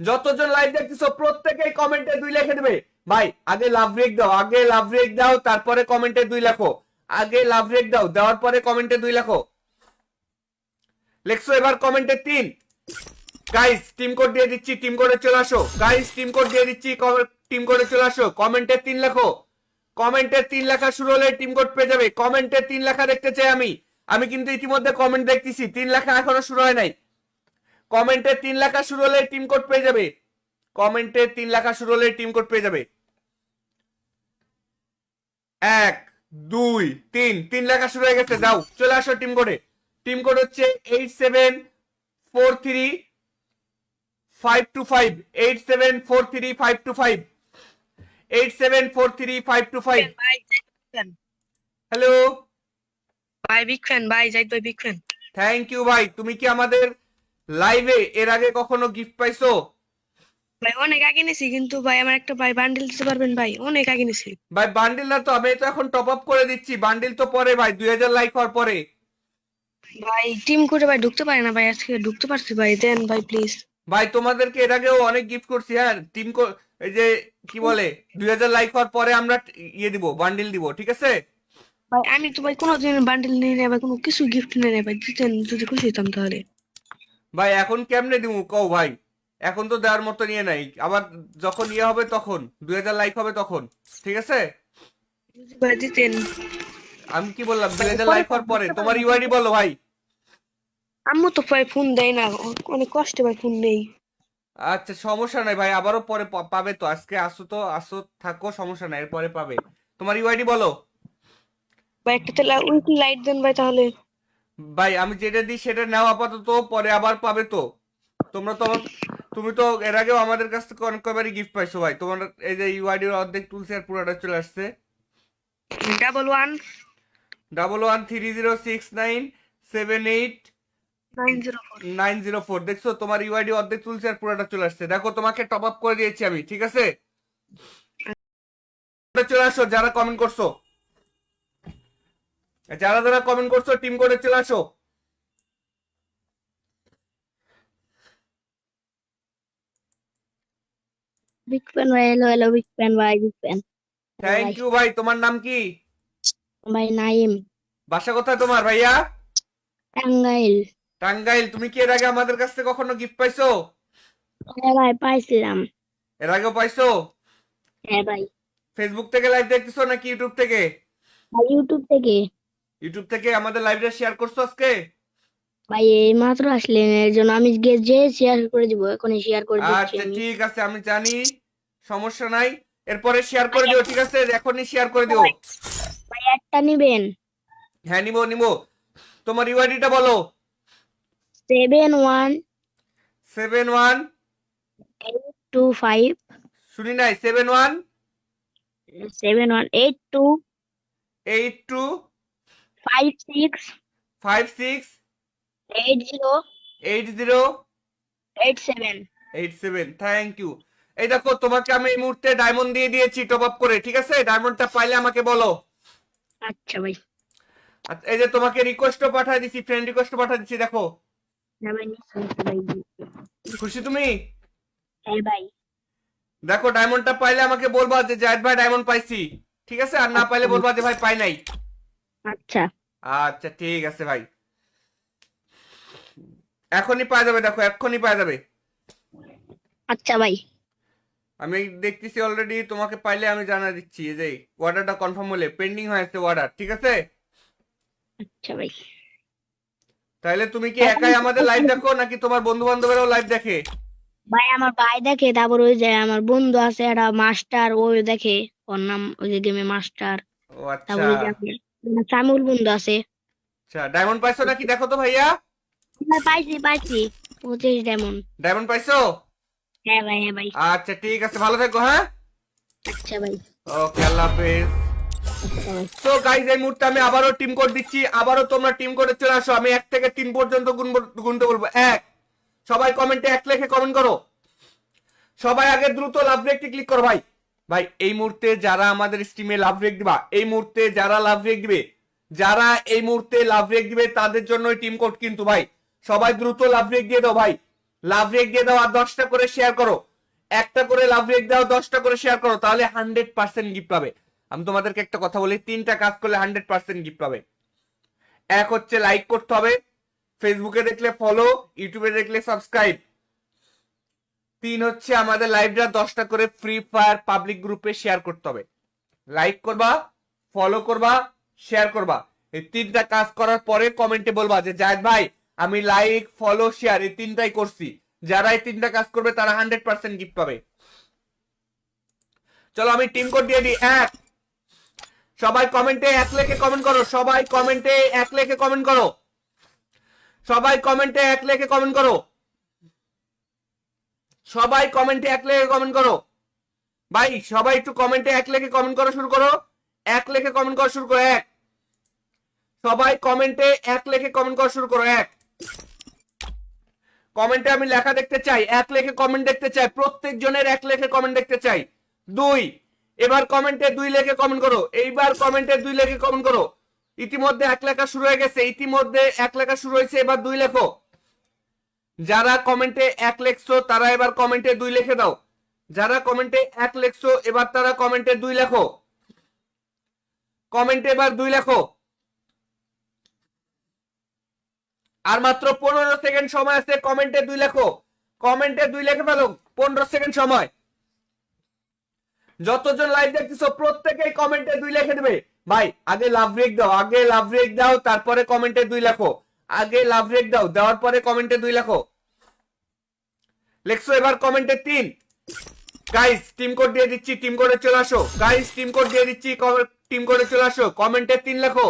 যতজন লাইভ দেখতেছো প্রত্যেকেই কমেন্টে 2 লিখে দেবে। ভাই আগে লাভ রেক দাও, আগে লাভ রেক দাও, তারপরে কমেন্টে 2 লেখো। আগে লাভ রেক দাও, দেওয়ার পরে কমেন্টে 2 লেখো। লেখছো এবার কমেন্টে 3। গাইস টিম কোড দিয়ে দিচ্ছি, টিম কোডে চলে আসো। গাইস টিম কোড দিয়ে দিচ্ছি, টিম কোডে চলে আসো। কমেন্টে 3 লেখো। কমেন্টে 3 লেখা শুরু হলে টিম কোড পেয়ে যাবে। কমেন্টে 3 লেখা দেখতে চাই আমি। আমি কিন্তু ইতিমধ্যে কমেন্ট দেখতেছি, 3 লেখা এখনো শুরু হয় নাই। কমেন্টে 3 লেখা শুরু হলে টিম কোড পেয়ে যাবে। কমেন্টে 3 লেখা শুরু হলে টিম কোড পেয়ে যাবে। 1, 2, 3 লেখা শুরু হয়ে গেছে। যাও চলে আসো টিম কোডে। টিম কোড হচ্ছে 8743 525 8743 ভাই হ্যালো। ভাই বিগ ফ্যান ভাই, জাহিদ ভাই বিগ ফ্যান। থ্যাংক ইউ ভাই। তুমি কি আমাদের লাইভে এর আগে কখনো গিফট পাইছো? ভাই অনেক আগে নিছি, কিন্তু ভাই আমার একটা ভাই বান্ডিল দিতে পারবেন ভাই? অনেক আগে নিছি ভাই বান্ডিল না তো, আমি তো এখন টপ আপ করে দিচ্ছি। বান্ডিল তো পরে ভাই, 2000 লাইক হওয়ার পরে। ভাই। টিম করে ভাই ঢুকতে পারে না ভাই, আজকে ঢুকতে পারছি ভাই, দেন ভাই প্লিজ। ভাই তোমাদেরকে এর আগেও অনেক গিফট করছি। হ্যাঁ টিম এই যে কি বলে 2000 লাইক হওয়ার পরে আমরা ইয়ে দিব, বান্ডিল দিব, ঠিক আছে? ভাই আমি তো ভাই কোনোদিন বান্ডিল নিয়ে নেই ভাই, কোনো কিছু গিফট নিয়ে নেই ভাই, দিতেন যদি খুশি হতাম তাহলে। ভাই এখন কেমনে দিব কও ভাই? এখন তো দেওয়ার মতো নিয়ে নাই, আবার যখন ইয়ে হবে তখন 2000 লাইক হবে তখন, ঠিক আছে? যদি ভাই দিতেন। আমি কি বললাম, ভাই 2000 পরে লাইক হওয়ার পরে দিতে তোমার পারবেন। ইউআইডি বলো ভাই। আম্মু তো ভাই ফোন দেয় না, অনেক কষ্টে ভাই ফোন নেই। আচ্ছা সমস্যা নাই ভাই, আবারও পরে পাবে তো, আজকে আসো তো আসো, থাকো, সমস্যা নাই, এরপরে পাবে। তোমার ইউআইডি বলো। ভাই একটা তেলা উইকলি লাইট দেন ভাই তাহলে। ভাই আমি যেটা দিই সেটা নাও আপাতত, পরে আবার পাবে তো। তোমরা তো তুমি তো এর আগেও আমাদের কাছ থেকে অনেক কয়বারই গিফট পাইছো ভাই, তোমার এই যে ইউআইডির অর্ধেক তুলছে আর পুরোটা চলে আসছে। 11 11306978 904। 904, দেখছো তোমার ইউআইডি অর্ধেক তুলছে আর পুরোটা চলে আসছে, দেখো তোমাকে টপ আপ করে দিয়েছি আমি, ঠিক আছে? চলে আসো যারা কমেন্ট করছো, যারা যারা কমেন্ট করছো টিম করে চলে আসো। বিগ ফ্যান ভাই, হ্যালো হ্যালো বিগ ফ্যান ভাই, বিগ ফ্যান। হ্যালো থ্যাংক ভাই। ইউ ভাই, তোমার নাম কি? ভাই নাইম। বাসা কোথায় তোমার ভাইয়া? টাঙ্গাইল। টাঙ্গাইল। তুমি কি এর আগে আমাদের কাছ থেকে কখনো গিফট পাইছো? হ্যাঁ ভাই পাইছিলাম। এর আগেও পাইছো? হ্যাঁ ভাই। ফেসবুক থেকে লাইভ দেখতেছো নাকি ইউটিউব থেকে? ভাই ইউটিউব থেকে। ইউটিউব থেকে আমাদের লাইভটা শেয়ার করছো আজকে? ভাই এই মাত্র আসলেন, এর জন্য আমি যে শেয়ার করে দিব, এখনই শেয়ার করে দিচ্ছি আচ্ছা আমি। ঠিক আছে, আমি জানি, সমস্যা নাই, এরপরে শেয়ার ভাই করে দিও, ঠিক আছে? এখনই শেয়ার করে দিও। ভাই, ভাই একটা নিবেন। হ্যাঁ নিবো নিবো। তোমার ইউআইডিটা বলো। 71 71, 825 শুনি নাই, 71 7182 82 56 56 80 80 87। 87, থ্যাংক ইউ। এই দেখো তোমাকে আমি এই মুহূর্তে ডায়মন্ড দিয়ে দিয়েছি টপ আপ করে, ঠিক আছে? ডায়মন্ডটা পাইলে আমাকে বলো। আচ্ছা ভাই। আচ্ছা, এই যে তোমাকে রিকোয়েস্টও পাঠিয়ে দিছি, ফ্রেন্ড রিকোয়েস্টও পাঠিয়ে দিছি, দেখো। হ্যাঁ ভাই নিশ্চয়ই ভাই। খুশি তুমি? হ্যাঁ ভাই। দেখো ডায়মন্ডটা পাইলে আমাকে বলবা যে জায়েদ ভাই ডায়মন্ড পাইছি, ঠিক আছে? আর না আচ্ছা পাইলে ভাই। বলবা যে ভাই পাই নাই। আচ্ছা। আচ্ছা ঠিক আছে ভাই, এখনই পাওয়া যাবে, দেখো এক্ষুনি পাওয়া যাবে। আচ্ছা ভাই। আমি দেখতেছি অলরেডি, তোমাকে পাইলে আমি জানা দিচ্ছি। এই যে অর্ডারটা কনফার্ম হলে পেন্ডিং হয়েছে অর্ডার, ঠিক আছে? আচ্ছা ভাই। তাহলে তুমি কি এখন একাই আমাদের লাইভ দেখো নাকি তোমার বন্ধু বান্ধবেরাও লাইভ দেখে? ভাই আমার ভাই দেখে, তারপর ওই যে আমার বন্ধু আছে একটা মাস্টার, ওই দেখে, ওর নাম ওই যে গেমে মাস্টার। ও আচ্ছা। তারপর ওই যে আমার সামিউল বন্ধু আছে। আচ্ছা ডায়মন্ড পাইছো নাকি দেখো তো ভাইয়া। ভাই পাইছি পাইছি 25 ডায়মন্ড। ডায়মন্ড পাইছো? হ্যাঁ ভাই, হ্যাঁ ভাই। আচ্ছা ঠিক আছে, ভালো থেকো, হ্যাঁ। আচ্ছা ভাই। ওকে, আল্লাহ হাফেজ। আচ্ছা ভাই। তো গাইজ এই মুহূর্তে আমি আবারও টিম কোড দিচ্ছি, আবারও তোমরা টিম কোডে চলে আসো, আমি 1 থেকে 3 পর্যন্ত গুনতে বলবো। 1, সবাই কমেন্টে 1 লিখে কমেন্ট করো। সবাই আগে দ্রুত লাভ রেকটি ক্লিক করো ভাই। ভাই এই মুহূর্তে যারা আমাদের স্ট্রিমে লাভ রেক দিবা, এই মুহূর্তে যারা লাভ রেক দিবে, যারা এই মুহূর্তে লাভ রেক দিবে তাদের জন্য টিম কোড কিন্তু ভাই। সবাই দ্রুত লাভ রেক দিয়ে দাও ভাই, লাভ রেক দিয়ে দাও, আর 10টা করে শেয়ার করো। একটা করে লাভ রেক দাও, 10টা করে শেয়ার করো, তাহলে 100% গিফট পাবে। আমি তোমাদেরকে একটা কথা বলি, 3টা কাজ করলে 100% গিফট পাবে। এক হচ্ছে লাইক করতে হবে, ফেসবুকে দেখলে ফলো, ইউটিউবে দেখলে সাবস্ক্রাইব। 3 হচ্ছে আমাদের লাইভটা 10টা করে ফ্রি ফায়ার পাবলিক গ্রুপে শেয়ার করতে হবে। লাইক করবা, ফলো করবা, শেয়ার করবা। এই 3টা কাজ করার পরে কমেন্টে বলবা যে জায়েদ ভাই আমি লাইক ফলো শেয়ার এই 3টাই করছি। যারা এই 3টা কাজ করবে তারা 100% গিফট পাবে। চলো আমি টিম কোড দিয়ে দিই। 1, সবাই কমেন্টে 1 লিখে কমেন্ট করো, সবাই কমেন্টে 1 লিখে কমেন্ট করো, সবাই কমেন্টে 1 লিখে কমেন্ট করো, সবাই কমেন্টে 1 লিখে কমেন্ট করো। ভাই সবাই একটু কমেন্টে 1 লিখে কমেন্ট করা শুরু করো, 1 লিখে কমেন্ট করা শুরু করো। 1, সবাই কমেন্টে 1 লিখে কমেন্ট করা শুরু করো। 1, কমেন্টে আমি লেখা দেখতে চাই, 1 লিখে কমেন্ট দেখতে চাই, প্রত্যেক জনের 1 লিখে কমেন্ট দেখতে চাই। 2, এবার কমেন্টে 2 লিখে কমেন্ট করো, এইবার কমেন্টে 2 লিখে কমেন্ট করো। ইতিমধ্যে 1 লেখা শুরু হয়ে গেছে, ইতিমধ্যে 1 লেখা শুরু হয়েছে, এবার 2 লেখো। যারা কমেন্টে 1 লিখছো তারা এবার কমেন্টে 2 লিখে দাও। যারা কমেন্টে 1 লিখছো এবার তারা কমেন্টে 2 লেখো, কমেন্টে এবার 2 লেখো। আর মাত্র 15 সেকেন্ড সময় আছে, কমেন্টে 2 লেখো। কমেন্টে 2 লিখে ফেলো, 15 সেকেন্ড সময়। যতজন লাইভ দেখতেছো প্রত্যেকেই কমেন্টে 2 লিখে দেবে। ভাই আগে লাভ ব্রেক দাও, আগে লাভ ব্রেক দাও, তারপরে কমেন্টে 2 লেখো। আগে লাভ ব্রেক দাও, দেওয়ার পরে কমেন্টে 2 লেখো। লেখছো এবার কমেন্টে 3। গাইস টিম কোড দিয়ে দিচ্ছি, টিম কোডে চলে আসো। গাইস টিম কোড দিয়ে দিচ্ছি, টিম কোডে চলে আসো। কমেন্টে 3 লেখো।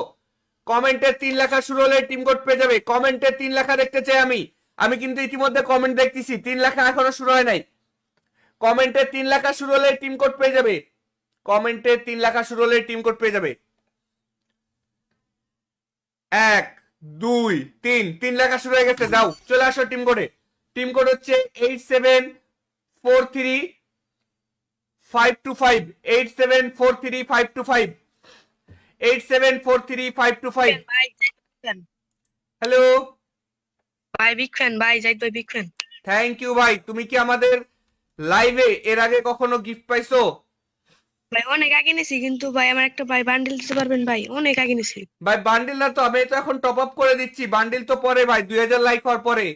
কমেন্টে 3 লেখা শুরু হলে টিম কোড পেয়ে যাবে। কমেন্টে 3 লেখা দেখতে চাই আমি। আমি কিন্তু ইতিমধ্যে কমেন্ট দেখতেছি, 3 লেখা এখনো শুরু হয় নাই। কমেন্টে 3 লেখা শুরু হলে টিম কোড পেয়ে যাবে। কমেন্টে 3 লেখা শুরু হলে টিম কোড পেয়ে যাবে। 1 2 3, 3 লেখা শুরু হয়ে গেছে। যাও চলে আসো টিম কোডে। টিম কোড হচ্ছে 8743-525, 8743-525, 8743-525। ভাই হ্যালো, ভাই বিগ ফ্যান ভাই, জাহিদ ভাই বিগ ফ্যান। থ্যাংক ইউ ভাই। তুমি কি আমাদের লাইভে এর আগে কখনো গিফট পাইছো? ভাই অনেক আগে নিছি, কিন্তু ভাই আমার একটা ভাই বান্ডিল দিতে পারবেন ভাই? অনেক আগে নিছি ভাই বান্ডিল না তো, আমি তো এখন টপ আপ করে দিচ্ছি। বান্ডিল তো পরে ভাই, 2000 লাইক হওয়ার পরে।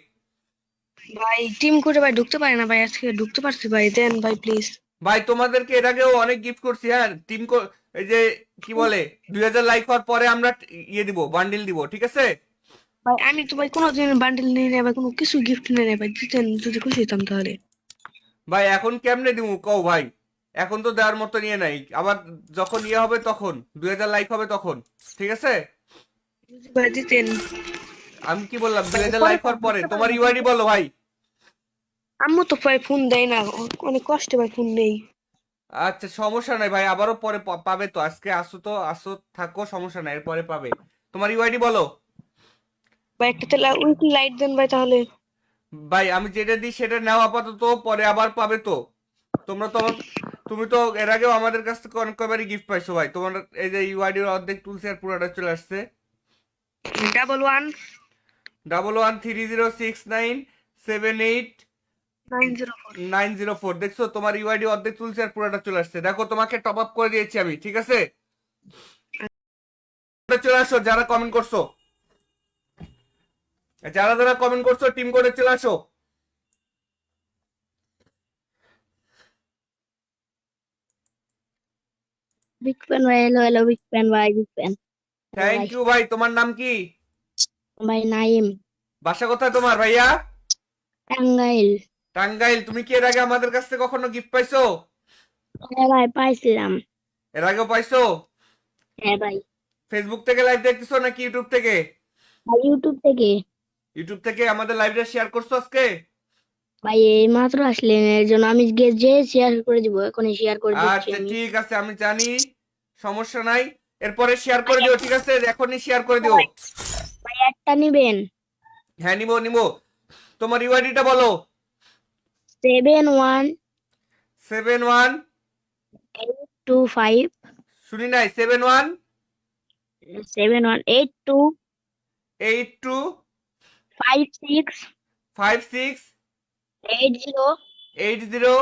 ভাই। টিম করে ভাই ঢুকতে পারে না ভাই, আজকে ঢুকতে পারছি ভাই, দেন ভাই প্লিজ। ভাই তোমাদেরকে এর আগেও অনেক গিফট করছি। হ্যাঁ টিম এই যে কি বলে 2000 লাইক হওয়ার পরে আমরা ইয়ে দিব, বান্ডিল দিব, ঠিক আছে? ভাই আমি তো ভাই কোনোদিন বান্ডিল নিয়ে নেই ভাই, কোনো কিছু গিফট নিয়ে নেই ভাই, দিতেন যদি খুশি হতাম তাহলে। ভাই এখন কেমনে দিব কও ভাই? এখন তো দেওয়ার মতো নিয়ে নাই, আবার যখন ইয়ে হবে তখন 2000 লাইক হবে তখন, ঠিক আছে? যদি ভাই দিতেন। আমি কি বললাম, ভাই 2000 পরে লাইক হওয়ার পরে। তোমার ইউআইডি বলো ভাই। আম্মু তো ভাই ফোন দেয় না, অনেক কষ্টে ভাই ফোন নেই। আচ্ছা সমস্যা নাই ভাই, আবারও পরে পাবে তো। আজকে আসো তো, আসো থাকো, সমস্যা নাই, এরপরে পাবে। তোমার ইউআইডি বলো ভাই একটা তেলা উইকলি লাইট দেন ভাই তাহলে। ভাই। আমি যেটা দিই সেটা নাও আপাতত, পরে আবার পাবে তো। তোমরা তো তুমি তো এর আগেও আমাদের কাছ থেকে অনেক কয়বারই গিফট পাইছো ভাই। তোমার এই যে ইউআইডির অর্ধেক তুলছে আর পুরোটা চলে আসছে। 11 11306978 904। 904, দেখছো তোমার ইউআইডি অর্ধেক তুলছে আর পুরোটা চলে আসছে। দেখো তোমাকে টপ আপ করে দিয়েছি আমি, ঠিক আছে? চলে আসো যারা কমেন্ট করছো, যারা যারা কমেন্ট করছো টিম করে চলে আসো। বিগ ফ্যান ভাই, হ্যালো হ্যালো বিগ ফ্যান ভাই, বিগ ফ্যান থ্যাংক ভাই। ইউ ভাই। তোমার নাম কি? ভাই নাইম, বাসা কোথায় তোমার ভাইয়া? টাঙ্গাইল। টাঙ্গাইল। তুমি কি এর আগে আমাদের কাছ থেকে কখনো গিফট পাইছো? হ্যাঁ ভাই পাইছিলাম। এর আগেও পাইছো? হ্যাঁ ভাই। ফেসবুক থেকে লাইভ দেখতেছো নাকি ইউটিউব থেকে? ভাই ইউটিউব থেকে। ইউটিউব থেকে আমাদের লাইভটা শেয়ার করছো আজকে? ভাই এই মাত্র আসলেন, এর জন্য আমি যে শেয়ার করে দিব, এখনই শেয়ার করে দিচ্ছি আচ্ছা আমি। ঠিক আছে, আমি জানি, সমস্যা নাই। এরপরে শেয়ার করে দিও, ঠিক আছে? এখনই শেয়ার করে দিও। ভাই একটা নিবেন? হ্যাঁ নিবো নিবো। তোমার ইউআইডিটা বলো। 71 71, 825 শুনি নাই, 71 7182 82 56 56 80 80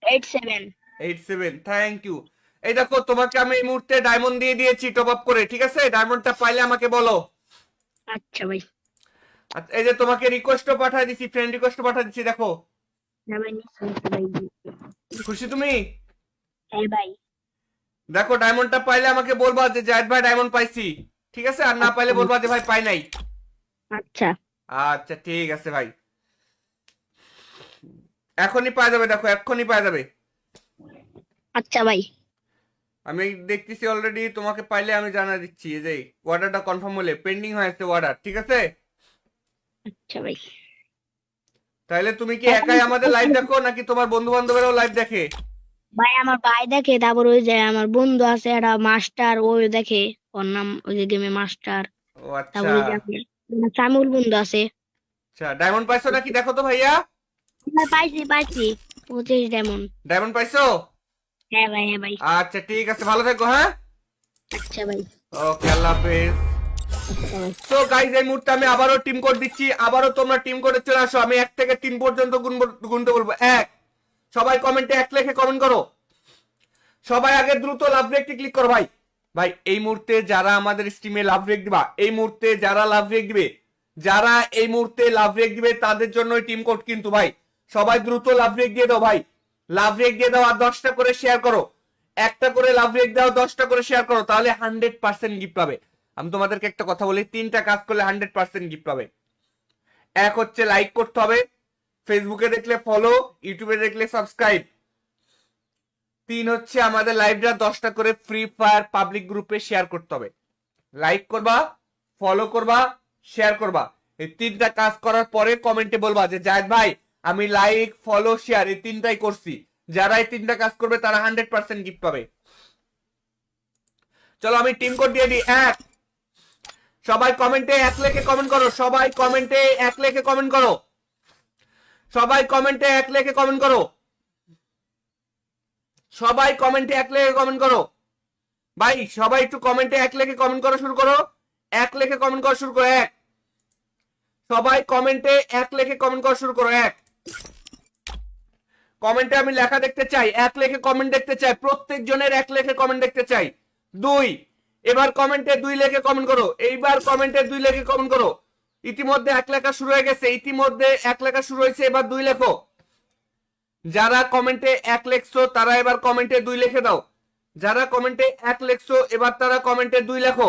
87। 87। Thank you. এই দেখো তোমাকে আমি এই মুহূর্তে ডায়মন্ড দিয়ে দিয়েছি টপ আপ করে, ঠিক আছে? ডায়মন্ডটা পাইলে আমাকে বলো। আচ্ছা ভাই। আচ্ছা, এই যে তোমাকে রিকোয়েস্টও পাঠিয়ে দিছি, ফ্রেন্ড রিকোয়েস্টও পাঠিয়ে দিছি, দেখো। হ্যাঁ ভাই নিশ্চয়ই ভাই। খুশি তুমি? হ্যাঁ ভাই। দেখো ডায়মন্ডটা পাইলে আমাকে বলবা যে জাহিদ ভাই ডায়মন্ড পাইছি, ঠিক আছে? আর না পাইলে বলবা যে ভাই পাই নাই। আচ্ছা আচ্ছা ঠিক আছে ভাই, এখনই পাওয়া যাবে, দেখো এক্ষুনি পাওয়া যাবে। আচ্ছা ভাই। আমি দেখতেছি অলরেডি, তোমাকে পাইলে আমি জানা দিচ্ছি। এই যে অর্ডারটা কনফার্ম হলে, পেন্ডিং হয়েছে অর্ডার, ঠিক আছে? আচ্ছা ভাই। তাহলে তুমি কি একাই আমাদের লাইভ দেখো নাকি তোমার বন্ধু বান্ধবেরাও লাইভ দেখে? ভাই আমার ভাই দেখে, তারপর ওই যে আমার বন্ধু আছে একটা মাস্টার, ওই দেখে, ওর নাম ওই যে গেমে মাস্টার। ও আচ্ছা তারপর ওই যে আমার সামিউল বন্ধু আছে। আচ্ছা। ডায়মন্ড পাইছো নাকি দেখো তো ভাইয়া। ভাই পাইছি পাইছি 25 ডায়মন্ড। ডায়মন্ড পাইছো? হ্যাঁ ভাই হ্যাঁ ভাই। আচ্ছা ঠিক আছে, ভালো থেকো। হ্যাঁ আচ্ছা ভাই। ওকে, আল্লাহ হাফেজ। আচ্ছা ভাই। তো গাইজ এই মুহূর্তে আমি আবারও টিম কোড দিচ্ছি, আবারও তোমরা টিম কোডে চলে আসো। আমি 1 থেকে 3 পর্যন্ত গুনতে বলবো। 1, সবাই কমেন্টে 1 লিখে কমেন্ট করো। সবাই আগে দ্রুত লাভ ব্রেকটি ক্লিক করো ভাই। ভাই এই মুহূর্তে যারা আমাদের স্ট্রিমে লাভ ব্রেক দিবা, এই মুহূর্তে যারা লাভ ব্রেক দিবে যারা এই মুহূর্তে লাভ রেক দিবে তাদের জন্য টিম কোড কিন্তু ভাই, সবাই দ্রুত লাভ রেক দিয়ে দাও ভাই, লাভ রেক দিয়ে দাও আর 10টা করে শেয়ার করো, একটা করে লাভ রেক দাও, 10টা করে শেয়ার করো, তাহলে 100% গিফট পাবে। আমি তোমাদেরকে একটা কথা বলি, 3টা কাজ করলে 100% গিফট পাবে। এক হচ্ছে লাইক করতে হবে, ফেসবুকে দেখলে ফলো, ইউটিউবে দেখলে সাবস্ক্রাইব। 3 হচ্ছে আমাদের লাইভটা 10টা করে ফ্রি ফায়ার পাবলিক গ্রুপে শেয়ার করতে হবে। লাইক করবা, ফলো করবা, শেয়ার করবা। এই 3টা কাজ করার পরে কমেন্টে বলবা যে জায়েদ ভাই আমি লাইক ফলো শেয়ার এই 3টাই করছি। যারা এই 3টা কাজ করবে তারা 100% গিফট পাবে। চলো আমি টিম কোড দিয়ে দিই। 1, সবাই কমেন্টে 1 লিখে কমেন্ট করো, সবাই কমেন্টে 1 লিখে কমেন্ট করো, সবাই কমেন্টে 1 লিখে কমেন্ট করো, সবাই কমেন্টে 1 লিখে কমেন্ট করো ভাই, সবাই একটু কমেন্টে 1 লিখে কমেন্ট করা শুরু করো, 1 লিখে কমেন্ট করা শুরু করো। 1, সবাই কমেন্টে 1 লিখে কমেন্ট করা শুরু করো। 1, কমেন্টে আমি লেখা দেখতে চাই, 1 লিখে কমেন্ট দেখতে চাই, প্রত্যেক জনের 1 লিখে কমেন্ট দেখতে চাই। 2, এবার কমেন্টে 2 লিখে কমেন্ট করো, এইবার কমেন্টে 2 লিখে কমেন্ট করো। ইতিমধ্যে 1 লেখা শুরু হয়ে গেছে, ইতিমধ্যে 1 লেখা শুরু হয়েছে, এবার 2 লেখো। যারা কমেন্টে 1 লিখছো তারা এবার কমেন্টে 2 লিখে দাও, যারা কমেন্টে 1 লিখছো এবার তারা কমেন্টে 2 লেখো,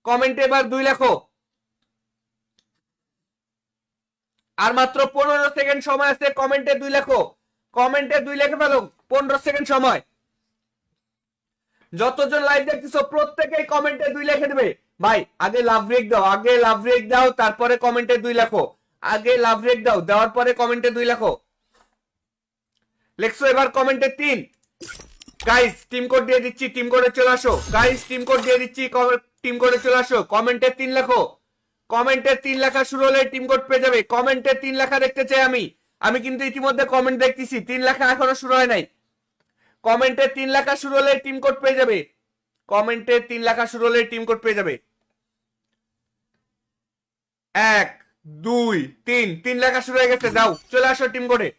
কমেন্টে এবার 2 লেখো। আর মাত্র 15 সেকেন্ড সময় আছে, কমেন্টে 2 লেখো, কমেন্টে 2 লিখে ফেলো, 15 সেকেন্ড সময়। যতজন লাইভ দেখতেছো প্রত্যেকেই কমেন্টে 2 লিখে দেবে ভাই। আগে লাভ রেক দাও, আগে লাভ রেক দাও, তারপরে কমেন্টে 2 লেখো, আগে লাভ রেক দাও, দেওয়ার পরে কমেন্টে 2 লেখো। লেখছো এবার কমেন্টে 3। গাইস টিম কোড দিয়ে দিচ্ছি, টিম কোডে চলে আসো, গাইস টিম কোড দিয়ে দিচ্ছি, টিম কোডে চলে আসো। কমেন্টে 3 লেখো, কমেন্টে 3 লেখা শুরু হলে টিম কোড পেয়ে যাবে। কমেন্টে 3 লেখা দেখতে চাই আমি কিন্তু ইতিমধ্যে কমেন্ট দেখতেছি, 3 লেখা এখনো শুরু হয় নাই। কমেন্টে 3 লেখা শুরু হলে টিম কোড পেয়ে যাবে, কমেন্টে 3 লেখা শুরু হলে টিম কোড পেয়ে যাবে। 1, 2, 3 লেখা শুরু হয়ে গেছে, যাও চলে আসো টিম কোডে।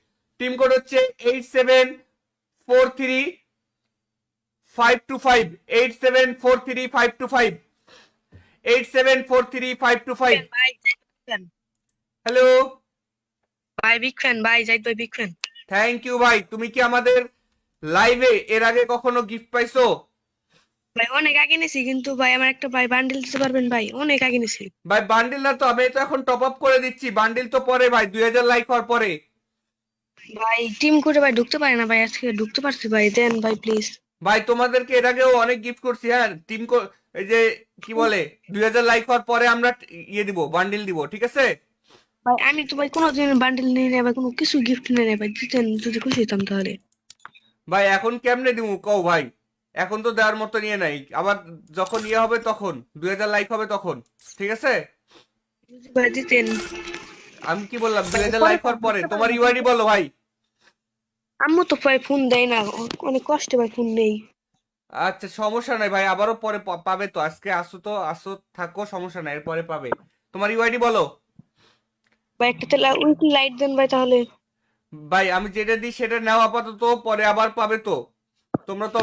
টিম কোড হচ্ছে 8743-525, 8743-525, 8743-525। ভাই হ্যালো ভাই, বিগ ফ্যান ভাই, জাহিদ ভাই বিগ ফ্যান। থ্যাংক ইউ ভাই। তুমি কি আমাদের লাইভে এর আগে কখনো গিফট পাইছো? ভাই অনেক আগে নিছি, কিন্তু ভাই আমার একটা ভাই বান্ডিল দিতে পারবেন ভাই? অনেক আগে নিছি ভাই বান্ডিল না তো, আমি তো এখন টপ আপ করে দিচ্ছি, বান্ডিল তো পরে ভাই, 2000 লাইক হওয়ার পরে। ভাই। টিম করে ভাই ঢুকতে পারে না ভাই, আজকে ঢুকতে পারছি ভাই, দেন ভাই প্লিজ। ভাই তোমাদেরকে এর আগেও অনেক গিফট করছি, হ্যাঁ টিম এই যে কি বলে 2000 লাইক হওয়ার পরে আমরা ইয়ে দিব, বান্ডিল দিব, ঠিক আছে ভাই আমি তো ভাই কোনোদিন বান্ডিল নিয়ে নেই ভাই, কোনো কিছু গিফট নিয়ে নেই ভাই, দিতেন যদি খুশি হতাম তাহলে। ভাই। এখন কেমনে দিব কও ভাই, এখন তো দেওয়ার মতো নিয়ে নাই, আবার যখন ইয়ে হবে তখন 2000 লাইক হবে তখন, ঠিক আছে। যদি ভাই দিতেন। আমি কি বললাম, ভাই 2000 পরে লাইক হওয়ার পরে। তোমার ইউআইডি বলো ভাই। আম্মু তো ভাই ফোন দেয় না, অনেক কষ্টে ভাই ফোন নেই। আচ্ছা সমস্যা নাই ভাই, আবারও পরে পাবে তো, আজকে আসো তো আসো, থাকো, সমস্যা নাই, এরপরে পাবে। তোমার ইউআইডি বলো ভাই একটা তেলা উইকলি লাইট দেন ভাই তাহলে। ভাই। আমি যেটা দিই সেটা নাও আপাতত, পরে আবার পাবে তো। তোমরা তো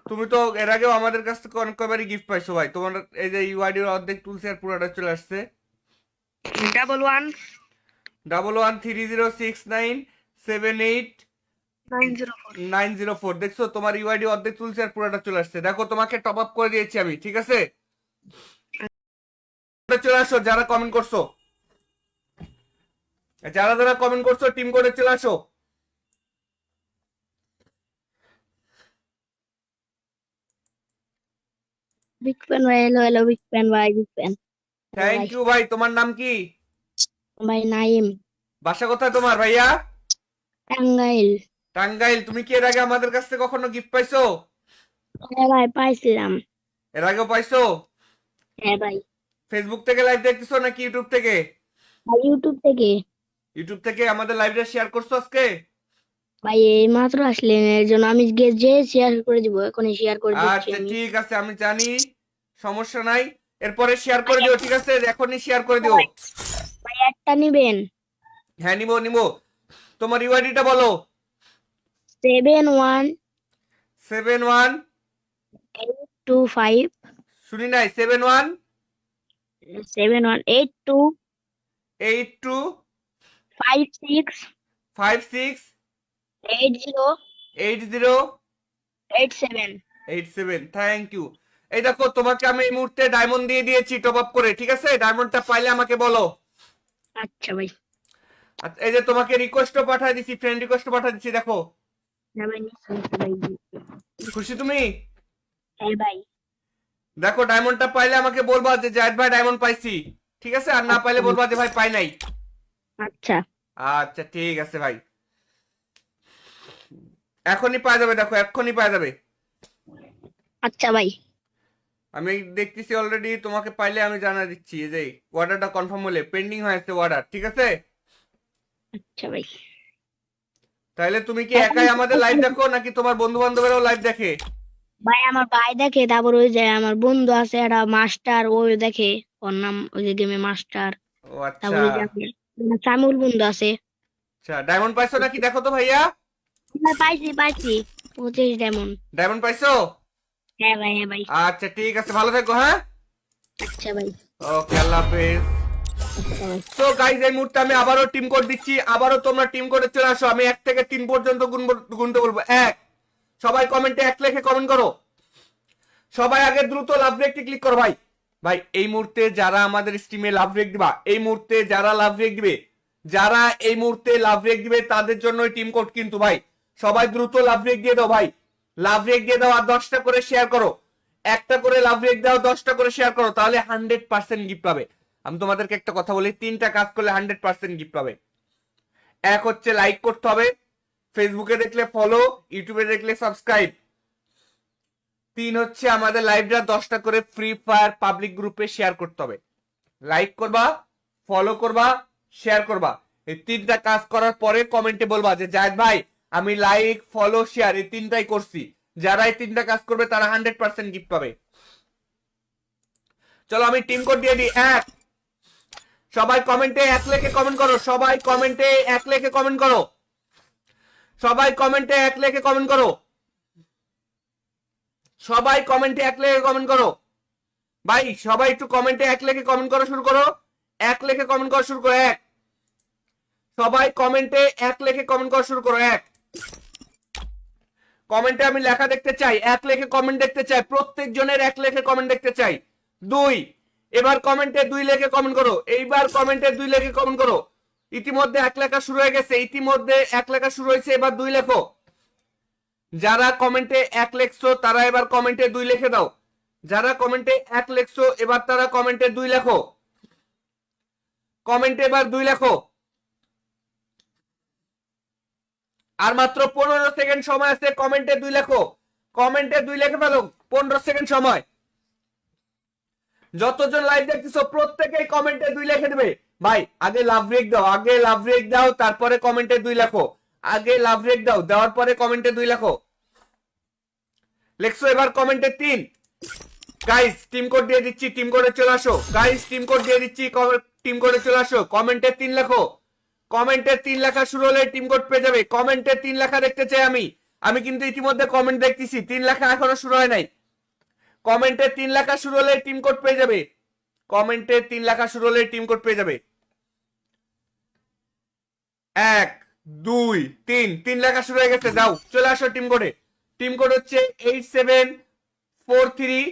তুমি তো এর আগেও আমাদের কাছ থেকে অনেক কয়বারই গিফট পাইছো ভাই। তোমার এই যে ইউআইডির অর্ধেক তুলছে আর পুরোটা চলে আসছে। 11 11306978 904। 904, দেখছো তোমার ইউআইডি অর্ধেক তুলছে আর পুরোটা চলে আসছে। দেখো তোমাকে টপ আপ করে দিয়েছি আমি, ঠিক আছে। চলে আসো যারা কমেন্ট করছো, যারা যারা কমেন্ট করছো টিম করে চলে আসো। বিগ ফ্যান ভাই, হ্যালো হ্যালো বিগ ফ্যান ভাই, বিগ ফ্যান থ্যাংক ইউ ভাই। তোমার নাম কি? ভাই নাইম, বাসা কোথায় তোমার ভাইয়া? টাঙ্গাইল। টাঙ্গাইল। তুমি কি এর আগে আমাদের কাছ থেকে কখনো গিফট পাইছো? হ্যাঁ ভাই পাইছিলাম। এর আগেও পাইছো? হ্যাঁ ভাই। ফেসবুক থেকে লাইভ দেখতেছো নাকি ইউটিউব থেকে? ভাই ইউটিউব থেকে। ইউটিউব থেকে আমাদের লাইভটা শেয়ার করছো আজকে? ভাই এই মাত্র আসলেন, এর জন্য আমি যে শেয়ার করে দিব, এখনই শেয়ার করে দিচ্ছি আচ্ছা আমি। ঠিক আছে, আমি জানি, সমস্যা নাই। এরপরে শেয়ার করে দিও, ঠিক আছে, এখনই শেয়ার করে দিও। ভাই একটা নিবেন? হ্যাঁ নিবো নিবো। তোমার ইউআইডিটা বলো। 71 71 825। শুনি নাই, 71 7182 82 56 56 80 80 87। 87। Thank you. এই দেখো তোমাকে আমি এই মুহূর্তে ডায়মন্ড দিয়ে দিয়েছি টপ আপ করে, ঠিক আছে? ডায়মন্ডটা পাইলে আমাকে বলো। আচ্ছা ভাই। আচ্ছা, এই যে তোমাকে রিকোয়েস্টও পাঠিয়ে দিছি, ফ্রেন্ড রিকোয়েস্টও পাঠিয়ে দিছি, দেখো। হ্যাঁ ভাই, নিশ্চয়ই ভাই। খুশি তুমি? হ্যাঁ ভাই। দেখো ডায়মন্ডটা পাইলে আমাকে বলবা যে জায়েদ ভাই ডায়মন্ড পাইছি, ঠিক আছে? আর না আচ্ছা পাইলে ভাই। বলবা যে ভাই পাই নাই। আচ্ছা আচ্ছা ঠিক আছে ভাই, এখনই পাওয়া যাবে, দেখো এক্ষুনি পাওয়া যাবে। আচ্ছা ভাই। আমি দেখতেছি অলরেডি, তোমাকে পাইলে আমি জানা দিচ্ছি। এই যে অর্ডারটা কনফার্ম হলে পেন্ডিং হয়েছে অর্ডার, ঠিক আছে? আচ্ছা ভাই। তাহলে তুমি কি একাই আমাদের লাইভ দেখো নাকি তোমার বন্ধু বান্ধবেরাও লাইভ দেখে? ভাই আমার ভাই দেখে, তারপর ওই যে আমার বন্ধু আছে একটা মাস্টার, ওই দেখে, ওর নাম ওই যে গেমে মাস্টার। ও আচ্ছা। তারপর ওই যে আমার সামিউল বন্ধু আছে। আচ্ছা ডায়মন্ড পাইছো নাকি দেখো তো ভাইয়া। ভাই পাইছি পাইছি, 25 ডায়মন্ড। ডায়মন্ড পাইছো? হ্যাঁ ভাই, হ্যাঁ ভাই। আচ্ছা ঠিক আছে, ভালো থেকো, হ্যাঁ? আচ্ছা ভাই। ওকে, আল্লাহ হাফেজ। আচ্ছা ভাই। তো গাইজ এই মুহূর্তে আমি আবারও টিম কোড দিচ্ছি, আবারও তোমরা টিম কোডে চলে আসো। আমি 1 থেকে 3 পর্যন্ত গুনতে বলবো। 1, সবাই কমেন্টে 1 লিখে কমেন্ট করো। সবাই আগে দ্রুত লাভ রেকটি ক্লিক করো ভাই। ভাই এই মুহূর্তে যারা আমাদের স্ট্রিমে লাভ রেক দিবা, এই মুহূর্তে যারা লাভ রেক দিবে, যারা এই মুহূর্তে লাভ রেক দিবে তাদের জন্য টিম কোড কিন্তু ভাই। সবাই দ্রুত লাভ রেক দিয়ে দাও ভাই, লাভ রেক দিয়ে দাও। আর 10টা করে শেয়ার করো, একটা করে লাভ রেক দাও, 10টা করে শেয়ার করো, তাহলে 100% গিফট পাবে। আমি তোমাদেরকে একটা কথা বলি, 3টা কাজ করলে 100% গিফট পাবে। এক হচ্ছে লাইক করতে হবে, ফেসবুকে দেখলে ফলো, ইউটিউবে দেখলে সাবস্ক্রাইব। 3 হচ্ছে আমাদের লাইভটা 10টা করে ফ্রি ফায়ার পাবলিক গ্রুপে শেয়ার করতে হবে। লাইক করবা, ফলো করবা, শেয়ার করবা। এই 3টা কাজ করার পরে কমেন্টে বলবা যে জায়েদ ভাই আমি লাইক ফলো শেয়ার এই 3টাই করছি। যারা এই 3টা কাজ করবে তারা 100% গিফট পাবে। চলো আমি টিম কোড দিয়ে দিই। 1, সবাই কমেন্টে 1 লিখে কমেন্ট করো, সবাই কমেন্টে 1 লিখে কমেন্ট করো, সবাই কমেন্টে 1 লিখে কমেন্ট করো, সবাই কমেন্টে 1 লিখে কমেন্ট করো। ভাই সবাই একটু কমেন্টে 1 লিখে কমেন্ট করা শুরু করো, 1 লিখে কমেন্ট করা শুরু করো। 1, সবাই কমেন্টে 1 লিখে কমেন্ট করা শুরু করো। 1, কমেন্টে আমি লেখা দেখতে চাই, 1 লিখে কমেন্ট দেখতে চাই, প্রত্যেক জনের 1 লিখে কমেন্ট দেখতে চাই। 2, এবার কমেন্টে 2 লিখে কমেন্ট করো, এইবার কমেন্টে 2 লিখে কমেন্ট করো। ইতিমধ্যে 1 লেখা শুরু হয়ে গেছে, ইতিমধ্যে 1 লেখা শুরু হয়েছে, এবার 2 লেখো। যারা কমেন্টে 1 লিখছো তারা এবার কমেন্টে 2 লিখে দাও। যারা কমেন্টে 1 লিখছো এবার তারা কমেন্টে 2 লেখো, কমেন্টে এবার 2 লেখো। আর মাত্র 15 সেকেন্ড সময় আছে, কমেন্টে 2 লেখো, কমেন্টে 2 লিখে ফেলো, 15 সেকেন্ড সময়। যতজন লাইভ দেখতেছো প্রত্যেকেই কমেন্টে 2 লিখে দেবে। ভাই আগে লাভ রেক দাও, আগে লাভ রেক দাও, তারপরে কমেন্টে 2 লেখো। আগে লাভ রেক দাও, দেওয়ার পরে কমেন্টে 2 লেখো। লেখছো এবার কমেন্টে 3। গাইস টিম কোড দিয়ে দিচ্ছি, টিম কোডে চলে আসো। গাইস টিম কোড দিয়ে দিচ্ছি, টিম কোডে চলে আসো। কমেন্টে 3 লেখো, কমেন্টে 3 লেখা শুরু হলে টিম কোড পেয়ে যাবে। কমেন্টে 3 লেখা দেখতে চাই আমি। আমি কিন্তু ইতিমধ্যে কমেন্ট দেখতেছি, 3 লেখা এখনো শুরু হয় নাই। কমেন্টে 3 লেখা শুরু হলে টিম কোড পেয়ে যাবে। কমেন্টে 3 লেখা শুরু হলে টিম কোড পেয়ে যাবে। 1, 2, 3, 3 লেখা শুরু হয়ে গেছে, যাও চলে আসো টিম কোডে। টিম কোড হচ্ছে 8743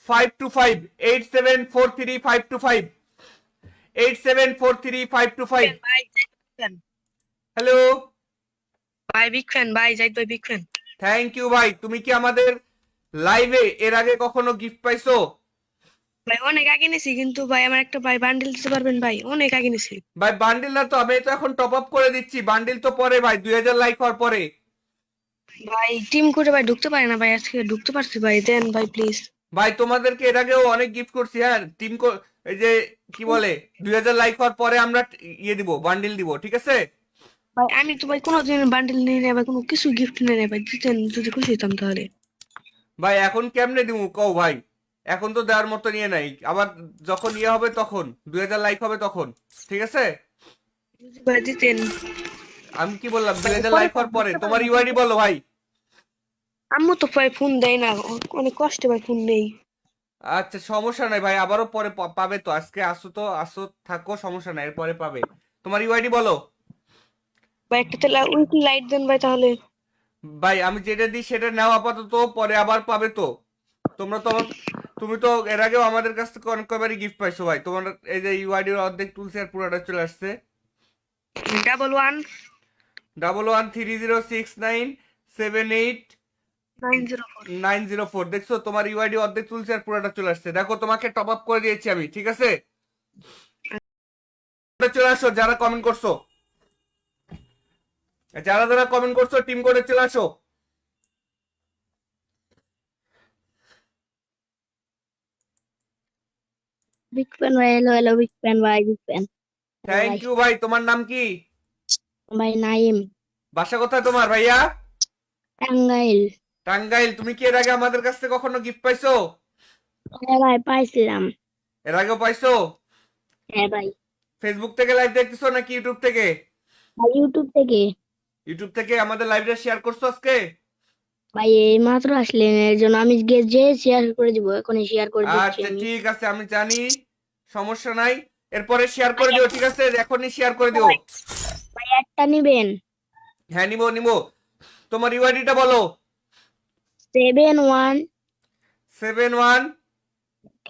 525, 8743 525। ভাই big fan, হ্যালো, ভাই বিগ ফ্যান, ভাই জাহিদ ভাই বিগ ফ্যান। থ্যাংক ইউ ভাই। তুমি কি আমাদের লাইভে এর আগে কখনো গিফট পাইছো? ভাই অনেক আগে নিছি, কিন্তু ভাই আমার একটা ভাই বান্ডিল দিতে পারবেন ভাই? অনেক আগে নিছি ভাই বান্ডিল না তো, আমি তো এখন টপ আপ করে দিচ্ছি, বান্ডিল তো পরে ভাই 2000 লাইক হওয়ার পরে। ভাই। টিম করে ভাই ঢুকতে পারে না ভাই, আজকে ঢুকতে পারছি ভাই, দেন ভাই প্লিজ। ভাই তোমাদেরকে এর আগেও অনেক গিফট করছি, হ্যাঁ টিম এই যে কি বলে 2000 লাইক হওয়ার পরে আমরা ইয়ে দিব, বান্ডিল দিব, ঠিক আছে? ভাই আমি তো ভাই কোনোদিন বান্ডিল নিয়ে নেই ভাই, কোনো কিছু গিফট নিয়ে নেই ভাই, দিতেন যদি খুশি হতাম তাহলে। ভাই এখন কেমনে দিব কও ভাই, এখন তো দেওয়ার মতো নিয়ে নাই, আবার যখন ইয়ে হবে তখন 2000 লাইক হবে তখন, ঠিক আছে? যদি ভাই দিতেন। আমি কি বললাম, ভাই 2000 পরে লাইক হওয়ার পরে। তোমার ইউআইডি বলো ভাই। আম্মু তো ভাই ফোন দেয় না, অনেক কষ্টে ভাই ফোন নেই। আচ্ছা সমস্যা নাই ভাই, আবারও পরে পাবে তো। আজকে আসো তো, আসো থাকো, সমস্যা নাই, এরপরে পাবে। তোমার ইউআইডি বলো। ভাই একটা তাহলে উইকলি লাইট দেন ভাই তাহলে। ভাই আমি যেটা দিই সেটা নাও আপাতত, পরে আবার পাবে তো। তোমরা তো তুমি তো এর আগেও আমাদের কাছ থেকে অনেক কয়বারই গিফট পাইছো ভাই। তোমার এই যে ইউআইডির অর্ধেক তুলছে আর পুরোটা চলে আসছে। 11 11306978 904। 904, দেখছো তোমার ইউআইডি অর্ধেক তুলছে আর পুরোটা চলে আসছে। দেখো তোমাকে টপ আপ করে দিয়েছি আমি, ঠিক আছে। চলে আসো যারা কমেন্ট করছো, যারা যারা কমেন্ট করছো টিম করে চলে আসো। বিগ ফ্যান ভাই, হ্যালো হ্যালো বিগ ফ্যান ভাই, বিগ ফ্যান। হ্যালো থ্যাংক ভাই। ইউ ভাই। তোমার নাম কি? ভাই নাইম। বাসা কোথায় তোমার ভাইয়া? টাঙ্গাইল। টাঙ্গাইল। তুমি কি এর আগে আমাদের কাছ থেকে কখনো গিফট পাইছো? হ্যাঁ ভাই পাইছিলাম। এর আগেও পাইছো? হ্যাঁ ভাই। ফেসবুক থেকে লাইভ দেখতেছো নাকি ইউটিউব থেকে? ভাই ইউটিউব থেকে। ইউটিউব থেকে আমাদের লাইভটা শেয়ার করছো আজকে? ভাই এই মাত্র আসলেন, এর জন্য আমি যে শেয়ার করে দিব, এখনই শেয়ার করে দিচ্ছি আচ্ছা আমি। ঠিক আছে, আমি জানি, সমস্যা নাই। এরপরে শেয়ার ভাই করে দিও, ঠিক আছে, এখনই শেয়ার করে দিও। ভাই, ভাই একটা নিবেন। হ্যাঁ নিবো নিবো। তোমার ইউআইডিটা বলো। 71 71,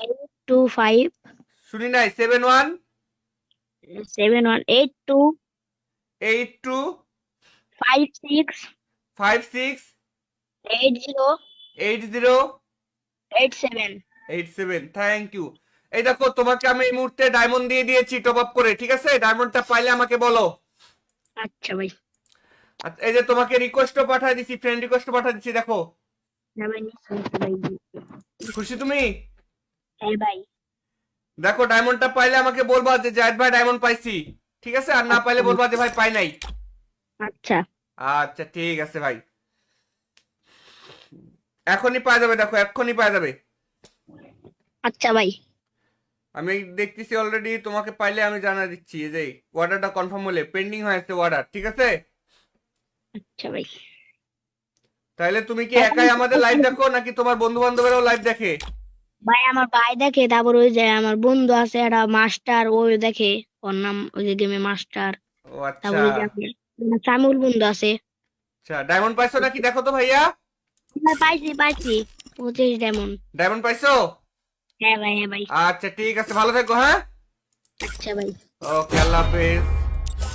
825 শুনি নাই, 71 7182 82 56 56 80 80 87। 87। Thank you. এই দেখো তোমাকে আমি এই মুহূর্তে ডায়মন্ড দিয়ে দিয়েছি টপ আপ করে, ঠিক আছে। ডায়মন্ডটা পাইলে আমাকে বলো। আচ্ছা ভাই। আচ্ছা, এই যে তোমাকে রিকোয়েস্টও পাঠিয়ে দিছি, ফ্রেন্ড রিকোয়েস্টও পাঠিয়ে দিছি, দেখো। হ্যাঁ ভাই নিশ্চয়ই ভাই। খুশি তুমি? হ্যাঁ ভাই। দেখো ডায়মন্ডটা পাইলে আমাকে বলবা যে জায়েদ ভাই ডায়মন্ড পাইছি, ঠিক আছে। আর না পাইলে আচ্ছা বলবা যে ভাই পাই নাই। আচ্ছা। আচ্ছা ঠিক আছে ভাই, এখনই পাওয়া যাবে, দেখো এক্ষুনি পাওয়া যাবে। আচ্ছা ভাই। আমি দেখতেছি অলরেডি, তোমাকে পাইলে আমি জানা দিচ্ছি। এই যে অর্ডারটা কনফার্ম হলে পেন্ডিং হয়েছে অর্ডার, ঠিক আছে। আচ্ছা ভাই। তাহলে তুমি কি একাই আমাদের লাইভ দেখো নাকি তোমার বন্ধু বান্ধবেরাও লাইভ দেখে? ভাই আমার ভাই দেখে, তারপর ওই যে আমার বন্ধু আছে একটা মাস্টার, ওই দেখে, ওর নাম ওই যে গেমে মাস্টার। ও আচ্ছা। তারপর ওই যে আমার সামিউল বন্ধু আছে। আচ্ছা ডায়মন্ড পাইছো নাকি দেখো তো ভাইয়া। ভাই পাইছি পাইছি 25 ডায়মন্ড। ডায়মন্ড পাইছো? হ্যাঁ ভাই, হ্যাঁ ভাই। আচ্ছা ঠিক আছে, ভালো থেকো, হ্যাঁ। আচ্ছা ভাই। ওকে, আল্লাহ হাফেজ।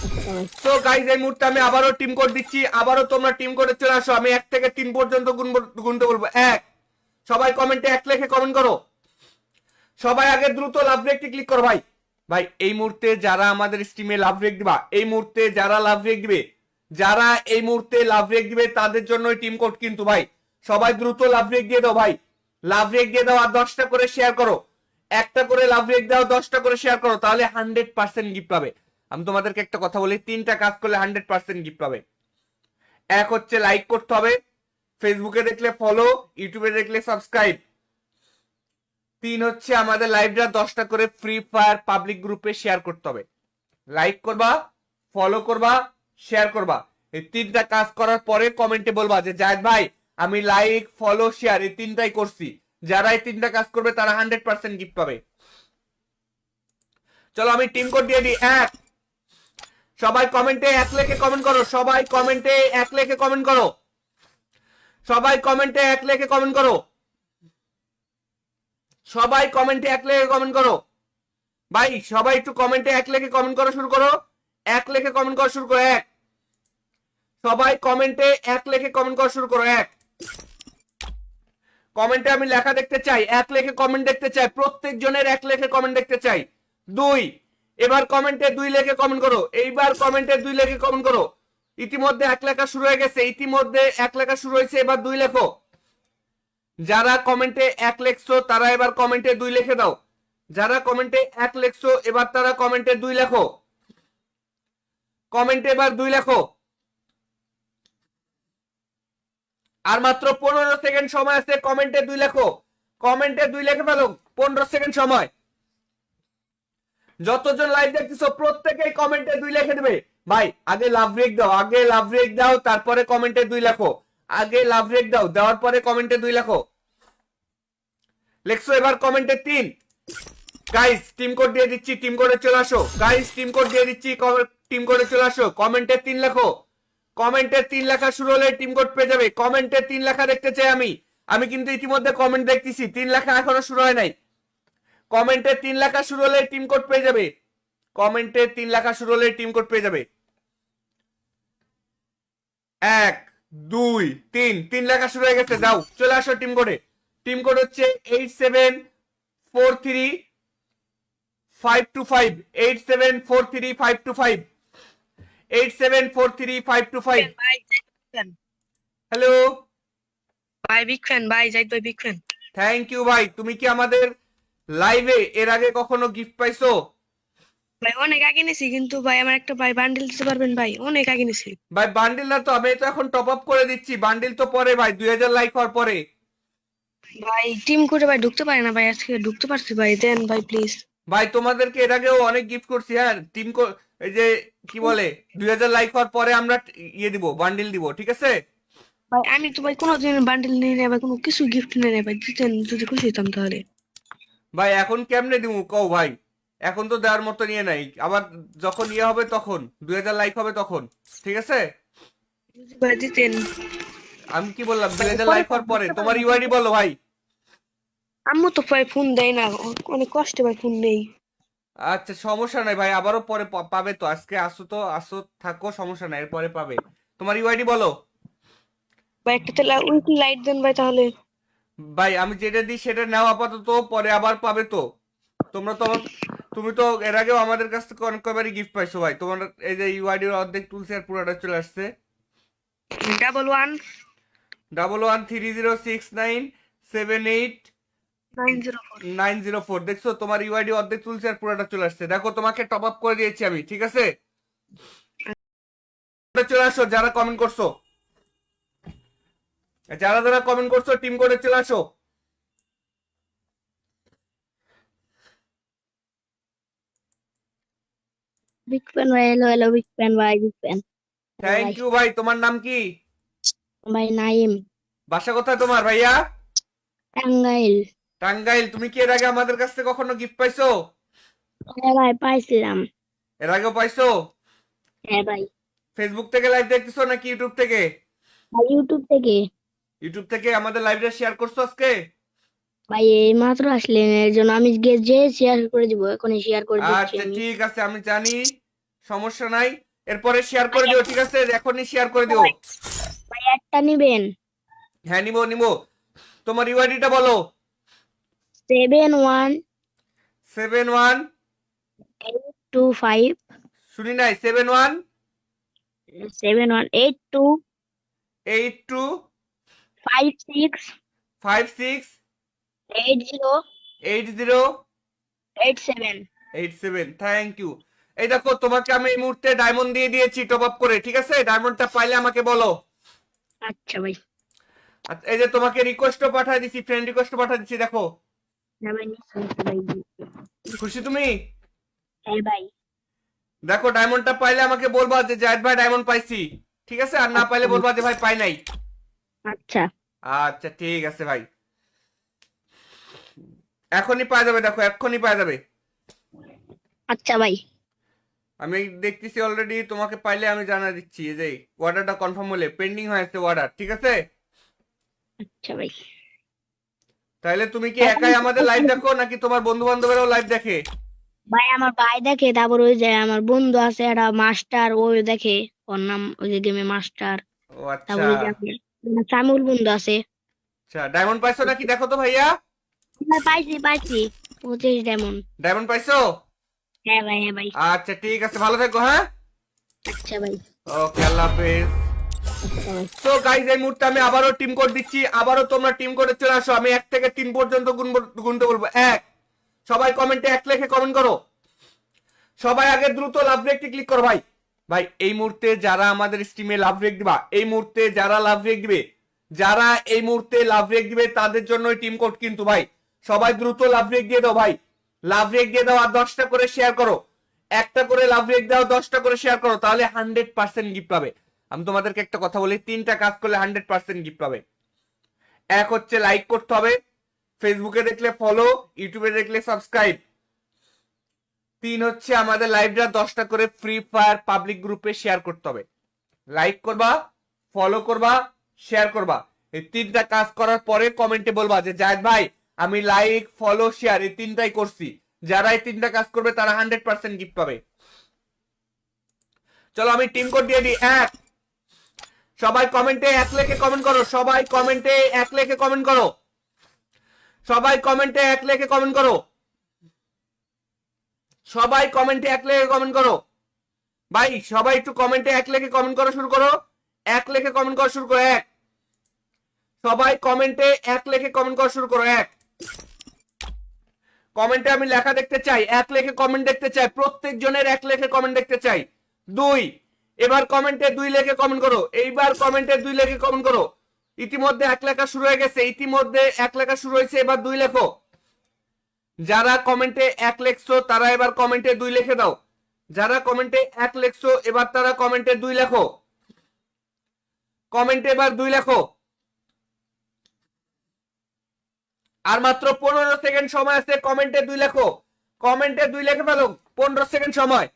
আচ্ছা ভাই। তো গাইজ এই মুহূর্তে আমি আবারও টিম কোড দিচ্ছি, আবারও তোমরা টিম কোডে চলে আসো। আমি 1 থেকে 3 পর্যন্ত গুনতে বলবো। 1, সবাই কমেন্টে 1 লিখে কমেন্ট করো। সবাই আগে দ্রুত লাভ রেকটি ক্লিক করো ভাই। ভাই এই মুহূর্তে যারা আমাদের স্ট্রিমে লাভ রেক দিবা, এই মুহূর্তে যারা লাভ রেক দিবে, যারা এই মুহূর্তে লাভ রেক দিবে তাদের জন্য টিম কোড কিন্তু ভাই। সবাই দ্রুত লাভ রেক দিয়ে দাও ভাই। লাভ রেক দিয়ে দাও আর 10টা করে শেয়ার করো। একটা করে লাভ রেক দাও, 10টা করে শেয়ার করো, তাহলে 100% গিফট পাবে। আমি তোমাদেরকে একটা কথা বলি, 3টা কাজ করলে 100% গিফট পাবে। এক হচ্ছে লাইক করতে হবে, ফেসবুকে দেখলে ফলো, ইউটিউবে দেখলে সাবস্ক্রাইব। 3 হচ্ছে আমাদের লাইভটা 10টা করে ফ্রি ফায়ার পাবলিক গ্রুপে শেয়ার করতে হবে। লাইক করবা, ফলো করবা, শেয়ার করবা। এই 3টা কাজ করার পরে কমেন্টে বলবা যে জায়েদ ভাই আমি লাইক ফলো শেয়ার এই 3টাই করছি। যারা এই 3টা কাজ করবে তারা 100% গিফট পাবে। চলো আমি টিম কোড দিয়ে দিই। 1, সবাই কমেন্টে 1 লিখে কমেন্ট করো। সবাই কমেন্টে 1 লিখে কমেন্ট করো। সবাই কমেন্টে 1 লিখে কমেন্ট করো। সবাই কমেন্টে 1 লিখে কমেন্ট করো। ভাই সবাই একটু কমেন্টে 1 লিখে কমেন্ট করা শুরু করো। 1 লিখে কমেন্ট করা শুরু করো। 1, সবাই কমেন্টে 1 লিখে কমেন্ট করা শুরু করো। 1, কমেন্টে আমি লেখা দেখতে চাই, 1 লিখে কমেন্ট দেখতে চাই, প্রত্যেক জনের 1 লিখে কমেন্ট দেখতে চাই। 2, এবার কমেন্টে 2 লিখে কমেন্ট করো। এইবার কমেন্টে 2 লিখে কমেন্ট করো। ইতিমধ্যে 1 লেখা শুরু হয়ে গেছে, ইতিমধ্যে 1 লেখা শুরু হয়েছে, এবার 2 লেখো। যারা কমেন্টে 1 লিখছো তারা এবার কমেন্টে 2 লিখে দাও। যারা কমেন্টে 1 লিখছো এবার তারা কমেন্টে 2 লেখো। কমেন্টে এবার 2 লেখো। আর মাত্র 15 সেকেন্ড সময় আছে, কমেন্টে 2 লেখো। কমেন্টে 2 লিখে ফেলো, 15 সেকেন্ড সময়। যতজন লাইভ দেখতেছো প্রত্যেকেই কমেন্টে 2 লিখে দেবে। ভাই আগে লাভ রেক দাও, আগে লাভ রেক দাও, তারপরে কমেন্টে 2 লেখো। আগে লাভ রেক দাও, দেওয়ার পরে কমেন্টে 2 লেখো। লেখছো এবার কমেন্টে 3। গাইস টিম কোড দিয়ে দিচ্ছি, টিম কোডে চলে আসো। গাইস টিম কোড দিয়ে দিচ্ছি, টিম কোডে চলে আসো। কমেন্টে 3 লেখো। কমেন্টে 3 লেখা শুরু হলে টিম কোড পেয়ে যাবে। কমেন্টে 3 লেখা দেখতে চাই আমি। আমি কিন্তু ইতিমধ্যে কমেন্ট দেখতেছি, 3 লেখা এখনো শুরু হয় নাই। কমেন্টে 3 লেখা শুরু হলে টিম কোড পেয়ে যাবে। কমেন্টে 3 লেখা শুরু হলে টিম কোড পেয়ে যাবে। 1 2 3, 3 লেখা শুরু হয়ে গেছে। যাও চলে আসো টিম কোডে। টিম কোড হচ্ছে 8743 525 8743 ভাই হ্যালো। ভাই বিগ ফ্যান ভাই জাহিদ ভাই বিগ ফ্যান। থ্যাংক ইউ ভাই। তুমি কি আমাদের লাইভে এর আগে কখনো গিফট পাইছো? ভাই অনেক আগে নিছি, কিন্তু ভাই আমার একটা ভাই বান্ডিল দিতে পারবেন ভাই? অনেক আগে নিছি ভাই বান্ডিল না তো, আমি তো এখন টপ আপ করে দিচ্ছি। বান্ডিল তো পরে ভাই, 2000 লাইক হওয়ার পরে। ভাই। টিম করে ভাই ঢুকতে পারে না ভাই, আজকে ঢুকতে পারছি ভাই, দেন ভাই প্লিজ। ভাই তোমাদেরকে এর আগেও অনেক গিফট করছি। হ্যাঁ এই যে কি বলে 2000 লাইক হওয়ার পরে আমরা ইয়ে দিব, বান্ডিল দিব, ঠিক আছে? ভাই আমি তো ভাই কোনোদিন বান্ডিল নিয়ে নেই ভাই, কোনো কিছু গিফট নিয়ে নেই ভাই, দিতেন যদি খুশি হতাম তাহলে। ভাই এখন কেমনে দিব কও ভাই? এখন তো দেওয়ার মতো নিয়ে নাই, আবার যখন ইয়ে হবে তখন 2000 লাইক হবে তখন, ঠিক আছে? যদি ভাই দিতেন। আমি কি বললাম, ভাই 2000 পরে লাইক হওয়ার পরে। তোমার ইউআইডি বলো ভাই। আম্মু তো ভাই ফোন দেয় না, অনেক কষ্টে ভাই ফোন নেই। আচ্ছা সমস্যা নাই ভাই, আবারও পরে পাবে তো। আজকে আসো তো, আসো থাকো, সমস্যা নাই, এরপরে পাবে। তোমার ইউআইডি বলো। ভাই একটা তেলা উইকলি লাইট দেন ভাই তাহলে। ভাই আমি যেটা দিই সেটা নাও আপাতত, পরে আবার পাবে তো। তোমরা তো তুমি তো এর আগেও আমাদের কাছ থেকে অনেক কয়বারই গিফট পাইছো ভাই। তোমার এই যে ইউআইডির অর্ধেক তুলছে আর পুরোটা চলে আসছে। 11 11306978 904। 904, দেখছো তোমার ইউআইডি অর্ধেক তুলছে আর পুরোটা চলে আসছে। দেখো তোমাকে টপ আপ করে দিয়েছি আমি, ঠিক আছে? চলে আসো যারা কমেন্ট করছো, যারা যারা কমেন্ট করছো টিম করে চলে আসো। বিগ ফ্যান ভাই, হ্যালো হ্যালো বিগ ফ্যান ভাই, বিগ ফ্যান থ্যাংক ভাই। ইউ ভাই। তোমার নাম কি? ভাই নাইম, বাসা কোথায় তোমার ভাইয়া? টাঙ্গাইল। টাঙ্গাইল। তুমি কি এর আগে আমাদের কাছ থেকে কখনো গিফট পাইছো? হ্যাঁ ভাই পাইছিলাম। এর আগেও পাইছো? হ্যাঁ ভাই। ফেসবুক থেকে লাইভ দেখতেছো নাকি ইউটিউব থেকে? ভাই ইউটিউব থেকে। ইউটিউব থেকে আমাদের লাইভটা শেয়ার করছো আজকে? ভাই এই মাত্র আসলেন, এর জন্য আমি যে শেয়ার করে দিব, এখনই শেয়ার করে দিচ্ছি আচ্ছা আমি। ঠিক আছে, আমি জানি, সমস্যা নাই। এরপরে শেয়ার ভাই করে দিও, ঠিক আছে? এখনই শেয়ার করে দিও। ভাই, ভাই একটা নিবেন? হ্যাঁ নিবো নিবো। তোমার ইউআইডিটা বলো। 71 71, 825 শুনি নাই, 71 7182 82 56 56 80 80 87। 87। Thank you. এই দেখো তোমাকে আমি এই মুহূর্তে ডায়মন্ড দিয়ে দিয়েছি টপ আপ করে, ঠিক আছে? ডায়মন্ডটা পাইলে আমাকে বলো। আচ্ছা ভাই। আচ্ছা এই যে তোমাকে রিকোয়েস্টও পাঠিয়ে দিছি, ফ্রেন্ড রিকোয়েস্টও পাঠিয়ে দিছি, দেখো। হ্যাঁ ভাই নিশ্চয়ই ভাই। খুশি তুমি? হ্যাঁ ভাই। দেখো ডায়মন্ডটা পাইলে আমাকে বলবা যে জাহিদ ভাই ডায়মন্ড পাইছি, ঠিক আছে? আর না পাইলে বলবা যে ভাই পাই নাই। আচ্ছা আচ্ছা ঠিক আছে ভাই, এখনই পাওয়া যাবে, দেখো এক্ষুনি পাওয়া যাবে। আচ্ছা ভাই। আমি দেখতেছি অলরেডি, তোমাকে পাইলে আমি জানা দিচ্ছি। এই যে অর্ডারটা কনফার্ম হলে, পেন্ডিং হয়েছে অর্ডার, ঠিক আছে? আচ্ছা ভাই। তাহলে তুমি কি একাই আমাদের লাইভ দেখো নাকি তোমার বন্ধু বান্ধবেরাও লাইভ দেখে? ভাই আমার ভাই দেখে, তারপর ওই যে আমার বন্ধু আছে একটা মাস্টার, ওই দেখে, ওর নাম ওই যে গেমে মাস্টার। ও আচ্ছা তারপর ওই যে আমার সামিউল বন্ধু আছে। আচ্ছা। ডায়মন্ড পাইছো নাকি দেখো তো ভাইয়া। ভাই পাইছি পাইছি, 25 ডায়মন্ড। ডায়মন্ড পাইছো? হ্যাঁ ভাই, হ্যাঁ ভাই। আচ্ছা ঠিক আছে, ভালো থেকো, হ্যাঁ? আচ্ছা ভাই। ওকে, আল্লাহ হাফেজ। আচ্ছা ভাই। তো গাইজ এই মুহূর্তে আমি আবারও টিম কোড দিচ্ছি, আবারও তোমরা টিম কোডে চলে আসো। আমি 1 থেকে 3 পর্যন্ত গুনতে বলবো। 1, সবাই কমেন্টে 1 লিখে কমেন্ট করো। সবাই আগে দ্রুত লাভ রেকটি ক্লিক করো ভাই। ভাই এই মুহূর্তে যারা আমাদের স্ট্রিমে লাভ রেক দিবা, এই মুহূর্তে যারা লাভ রেক দিবে, যারা এই মুহূর্তে লাভ রেক দিবে তাদের জন্য টিম কোড কিন্তু ভাই। সবাই দ্রুত লাভ রেক দিয়ে দাও ভাই। লাভ রেক দিয়ে দাও আর 10টা করে শেয়ার করো। একটা করে লাভ রেক দাও, 10টা করে শেয়ার করো, তাহলে 100% গিফট পাবে। আমি তোমাদেরকে একটা কথা বলি, 3টা কাজ করলে 100% গিফট পাবে। এক হচ্ছে লাইক করতে হবে, ফেসবুকে দেখলে ফলো, ইউটিউবে দেখলে সাবস্ক্রাইব। 3 হচ্ছে আমাদের লাইভটা 10টা করে ফ্রি ফায়ার পাবলিক গ্রুপে শেয়ার করতে হবে। লাইক করবা, ফলো করবা, শেয়ার করবা। এই 3টা কাজ করার পরে কমেন্টে বলবা যে জায়েদ ভাই আমি লাইক, ফলো, শেয়ার এই 3টাই করছি। যারা এই 3টা কাজ করবে তারা 100% গিফট পাবে। চলো আমি টিম কোড দিয়ে দিই। 1, সবাই কমেন্টে 1 লিখে কমেন্ট করো। সবাই কমেন্টে 1 লিখে কমেন্ট করো। সবাই কমেন্টে 1 লিখে কমেন্ট করো। সবাই কমেন্টে 1 লিখে কমেন্ট করো। ভাই সবাই একটু কমেন্টে 1 লিখে কমেন্ট করা শুরু করো। 1 লিখে কমেন্ট করা শুরু করো। 1, সবাই কমেন্টে 1 লিখে কমেন্ট করা শুরু করো। 1, কমেন্টে আমি লেখা দেখতে চাই। 1 লিখে কমেন্ট দেখতে চাই। প্রত্যেক জনের 1 লিখে কমেন্ট দেখতে চাই। 2, এবার কমেন্টে 2 লিখে কমেন্ট করো। এইবার কমেন্টে 2 লিখে কমেন্ট করো। ইতিমধ্যে 1 লেখা শুরু হয়ে গেছে। ইতিমধ্যে 1 লেখা শুরু হয়েছে, এবার 2 লেখো। যারা কমেন্টে 1 লিখছো তারা এবার কমেন্টে 2 লিখে দাও। যারা কমেন্টে 1 লিখছো এবার তারা কমেন্টে 2 লেখো। কমেন্টে এবার 2 লেখো। আর মাত্র 15 সেকেন্ড সময় আছে। কমেন্টে 2 লেখো। কমেন্টে 2 লিখে ফেলো। 15 সেকেন্ড সময়।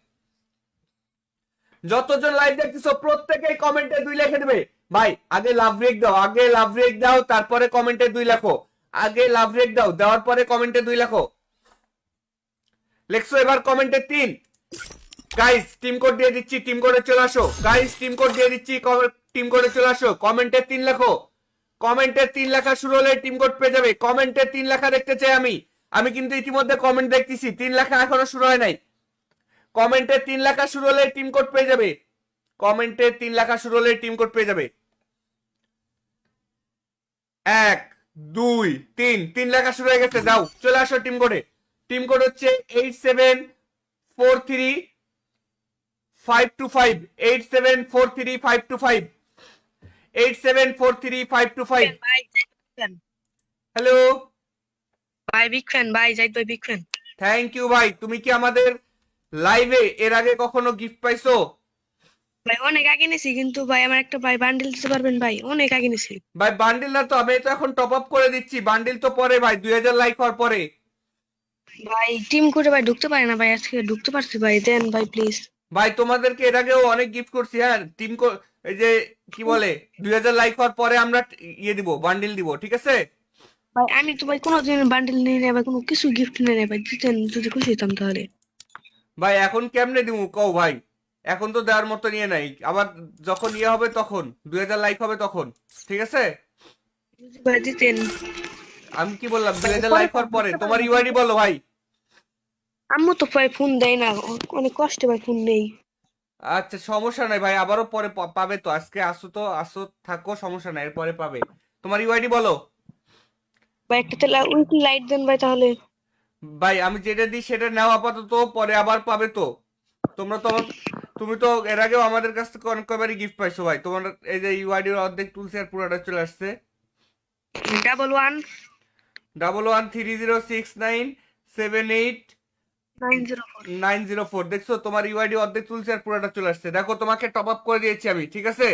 যতজন লাইভ দেখতেছো প্রত্যেকেই কমেন্টে 2 লিখে দেবে। ভাই আগে লাভ ব্রেক দাও, আগে লাভ ব্রেক দাও, তারপরে কমেন্টে 2 লেখো। আগে লাভ ব্রেক দাও, দেওয়ার পরে কমেন্টে 2 লেখো। লেখছো এবার কমেন্টে 3। গাইস টিম কোড দিয়ে দিচ্ছি, টিম কোডে চলে আসো। গাইস টিম কোড দিয়ে দিচ্ছি, টিম কোডে চলে আসো। কমেন্টে 3 লেখো। কমেন্টে 3 লেখা শুরু হলে টিম কোড পেয়ে যাবে। কমেন্টে 3 লেখা দেখতে চাই আমি। আমি কিন্তু ইতিমধ্যে কমেন্ট দেখতেছি, 3 লেখা এখনো শুরু হয় নাই। কমেন্টে 3 লেখা শুরু হলে টিম কোড পেয়ে যাবে। কমেন্টে 3 লেখা শুরু হলে টিম কোড পেয়ে যাবে। 1, 2, 3 লেখা শুরু হয়ে গেছে। যাও চলে আসো টিম কোডে। টিম কোড হচ্ছে 8743-525, 8743-525, 8743-525। ভাই হ্যালো, ভাই বিগ ফ্যান ভাই, জাহিদ ভাই বিগ ফ্যান। থ্যাংক ইউ ভাই। তুমি কি আমাদের লাইভে এর আগে কখনো গিফট পাইছো? ভাই অনেক আগে নিছি, কিন্তু ভাই আমার একটা ভাই বান্ডিল দিতে পারবেন ভাই? অনেক আগে নিছি ভাই বান্ডিল না তো, আমি তো এখন টপ আপ করে দিচ্ছি। বান্ডিল তো পরে ভাই, 2000 লাইক হওয়ার পরে। ভাই। টিম করে ভাই ঢুকতে পারে না ভাই, আজকে ঢুকতে পারছি ভাই, দেন ভাই প্লিজ। ভাই তোমাদেরকে এর আগেও অনেক গিফট করছি। হ্যাঁ টিম এই যে কি বলে 2000 লাইক হওয়ার পরে আমরা ইয়ে দিব, বান্ডিল দিব, ঠিক আছে? ভাই আমি তো ভাই কোনোদিন বান্ডিল নিয়ে নেই ভাই, কোনো কিছু গিফট নিয়ে নেই ভাই, দিতেন যদি খুশি হতাম তাহলে। ভাই এখন কেমনে দিব কও ভাই? এখন তো দেওয়ার মতো নিয়ে নাই। আবার যখন ইয়ে হবে তখন, 2000 লাইক হবে তখন, ঠিক আছে? যদি ভাই দিতেন। আমি কি বললাম, ভাই 2000 পরে লাইক হওয়ার পরে। ঢুকতে পারে তোমার না। ইউআইডি বলো ভাই। আম্মু তো ভাই ফোন দেয় না, অনেক কষ্টে ভাই ফোন নেই। আচ্ছা সমস্যা নাই ভাই, আবারও পরে পাবে তো। আজকে আসো তো, আসো থাকো, সমস্যা নাই, এরপরে পাবে। তোমার ইউআইডি বলো। ভাই একটা তেলা উইকলি লাইট দেন ভাই তাহলে। ভাই আমি যেটা দিই সেটা নাও আপাতত, পরে আবার পাবে তো। তোমরা তো তুমি তো এর আগেও আমাদের কাছ থেকে অনেক কয়বারই গিফট পাইছো ভাই। তোমার এই যে ইউআইডির অর্ধেক তুলছে আর পুরোটা চলে আসছে। 11 11306978 904। 904। দেখছো তোমার ইউআইডি অর্ধেক তুলছে আর পুরোটা চলে আসছে। দেখো তোমাকে টপ আপ করে দিয়েছি আমি, ঠিক আছে?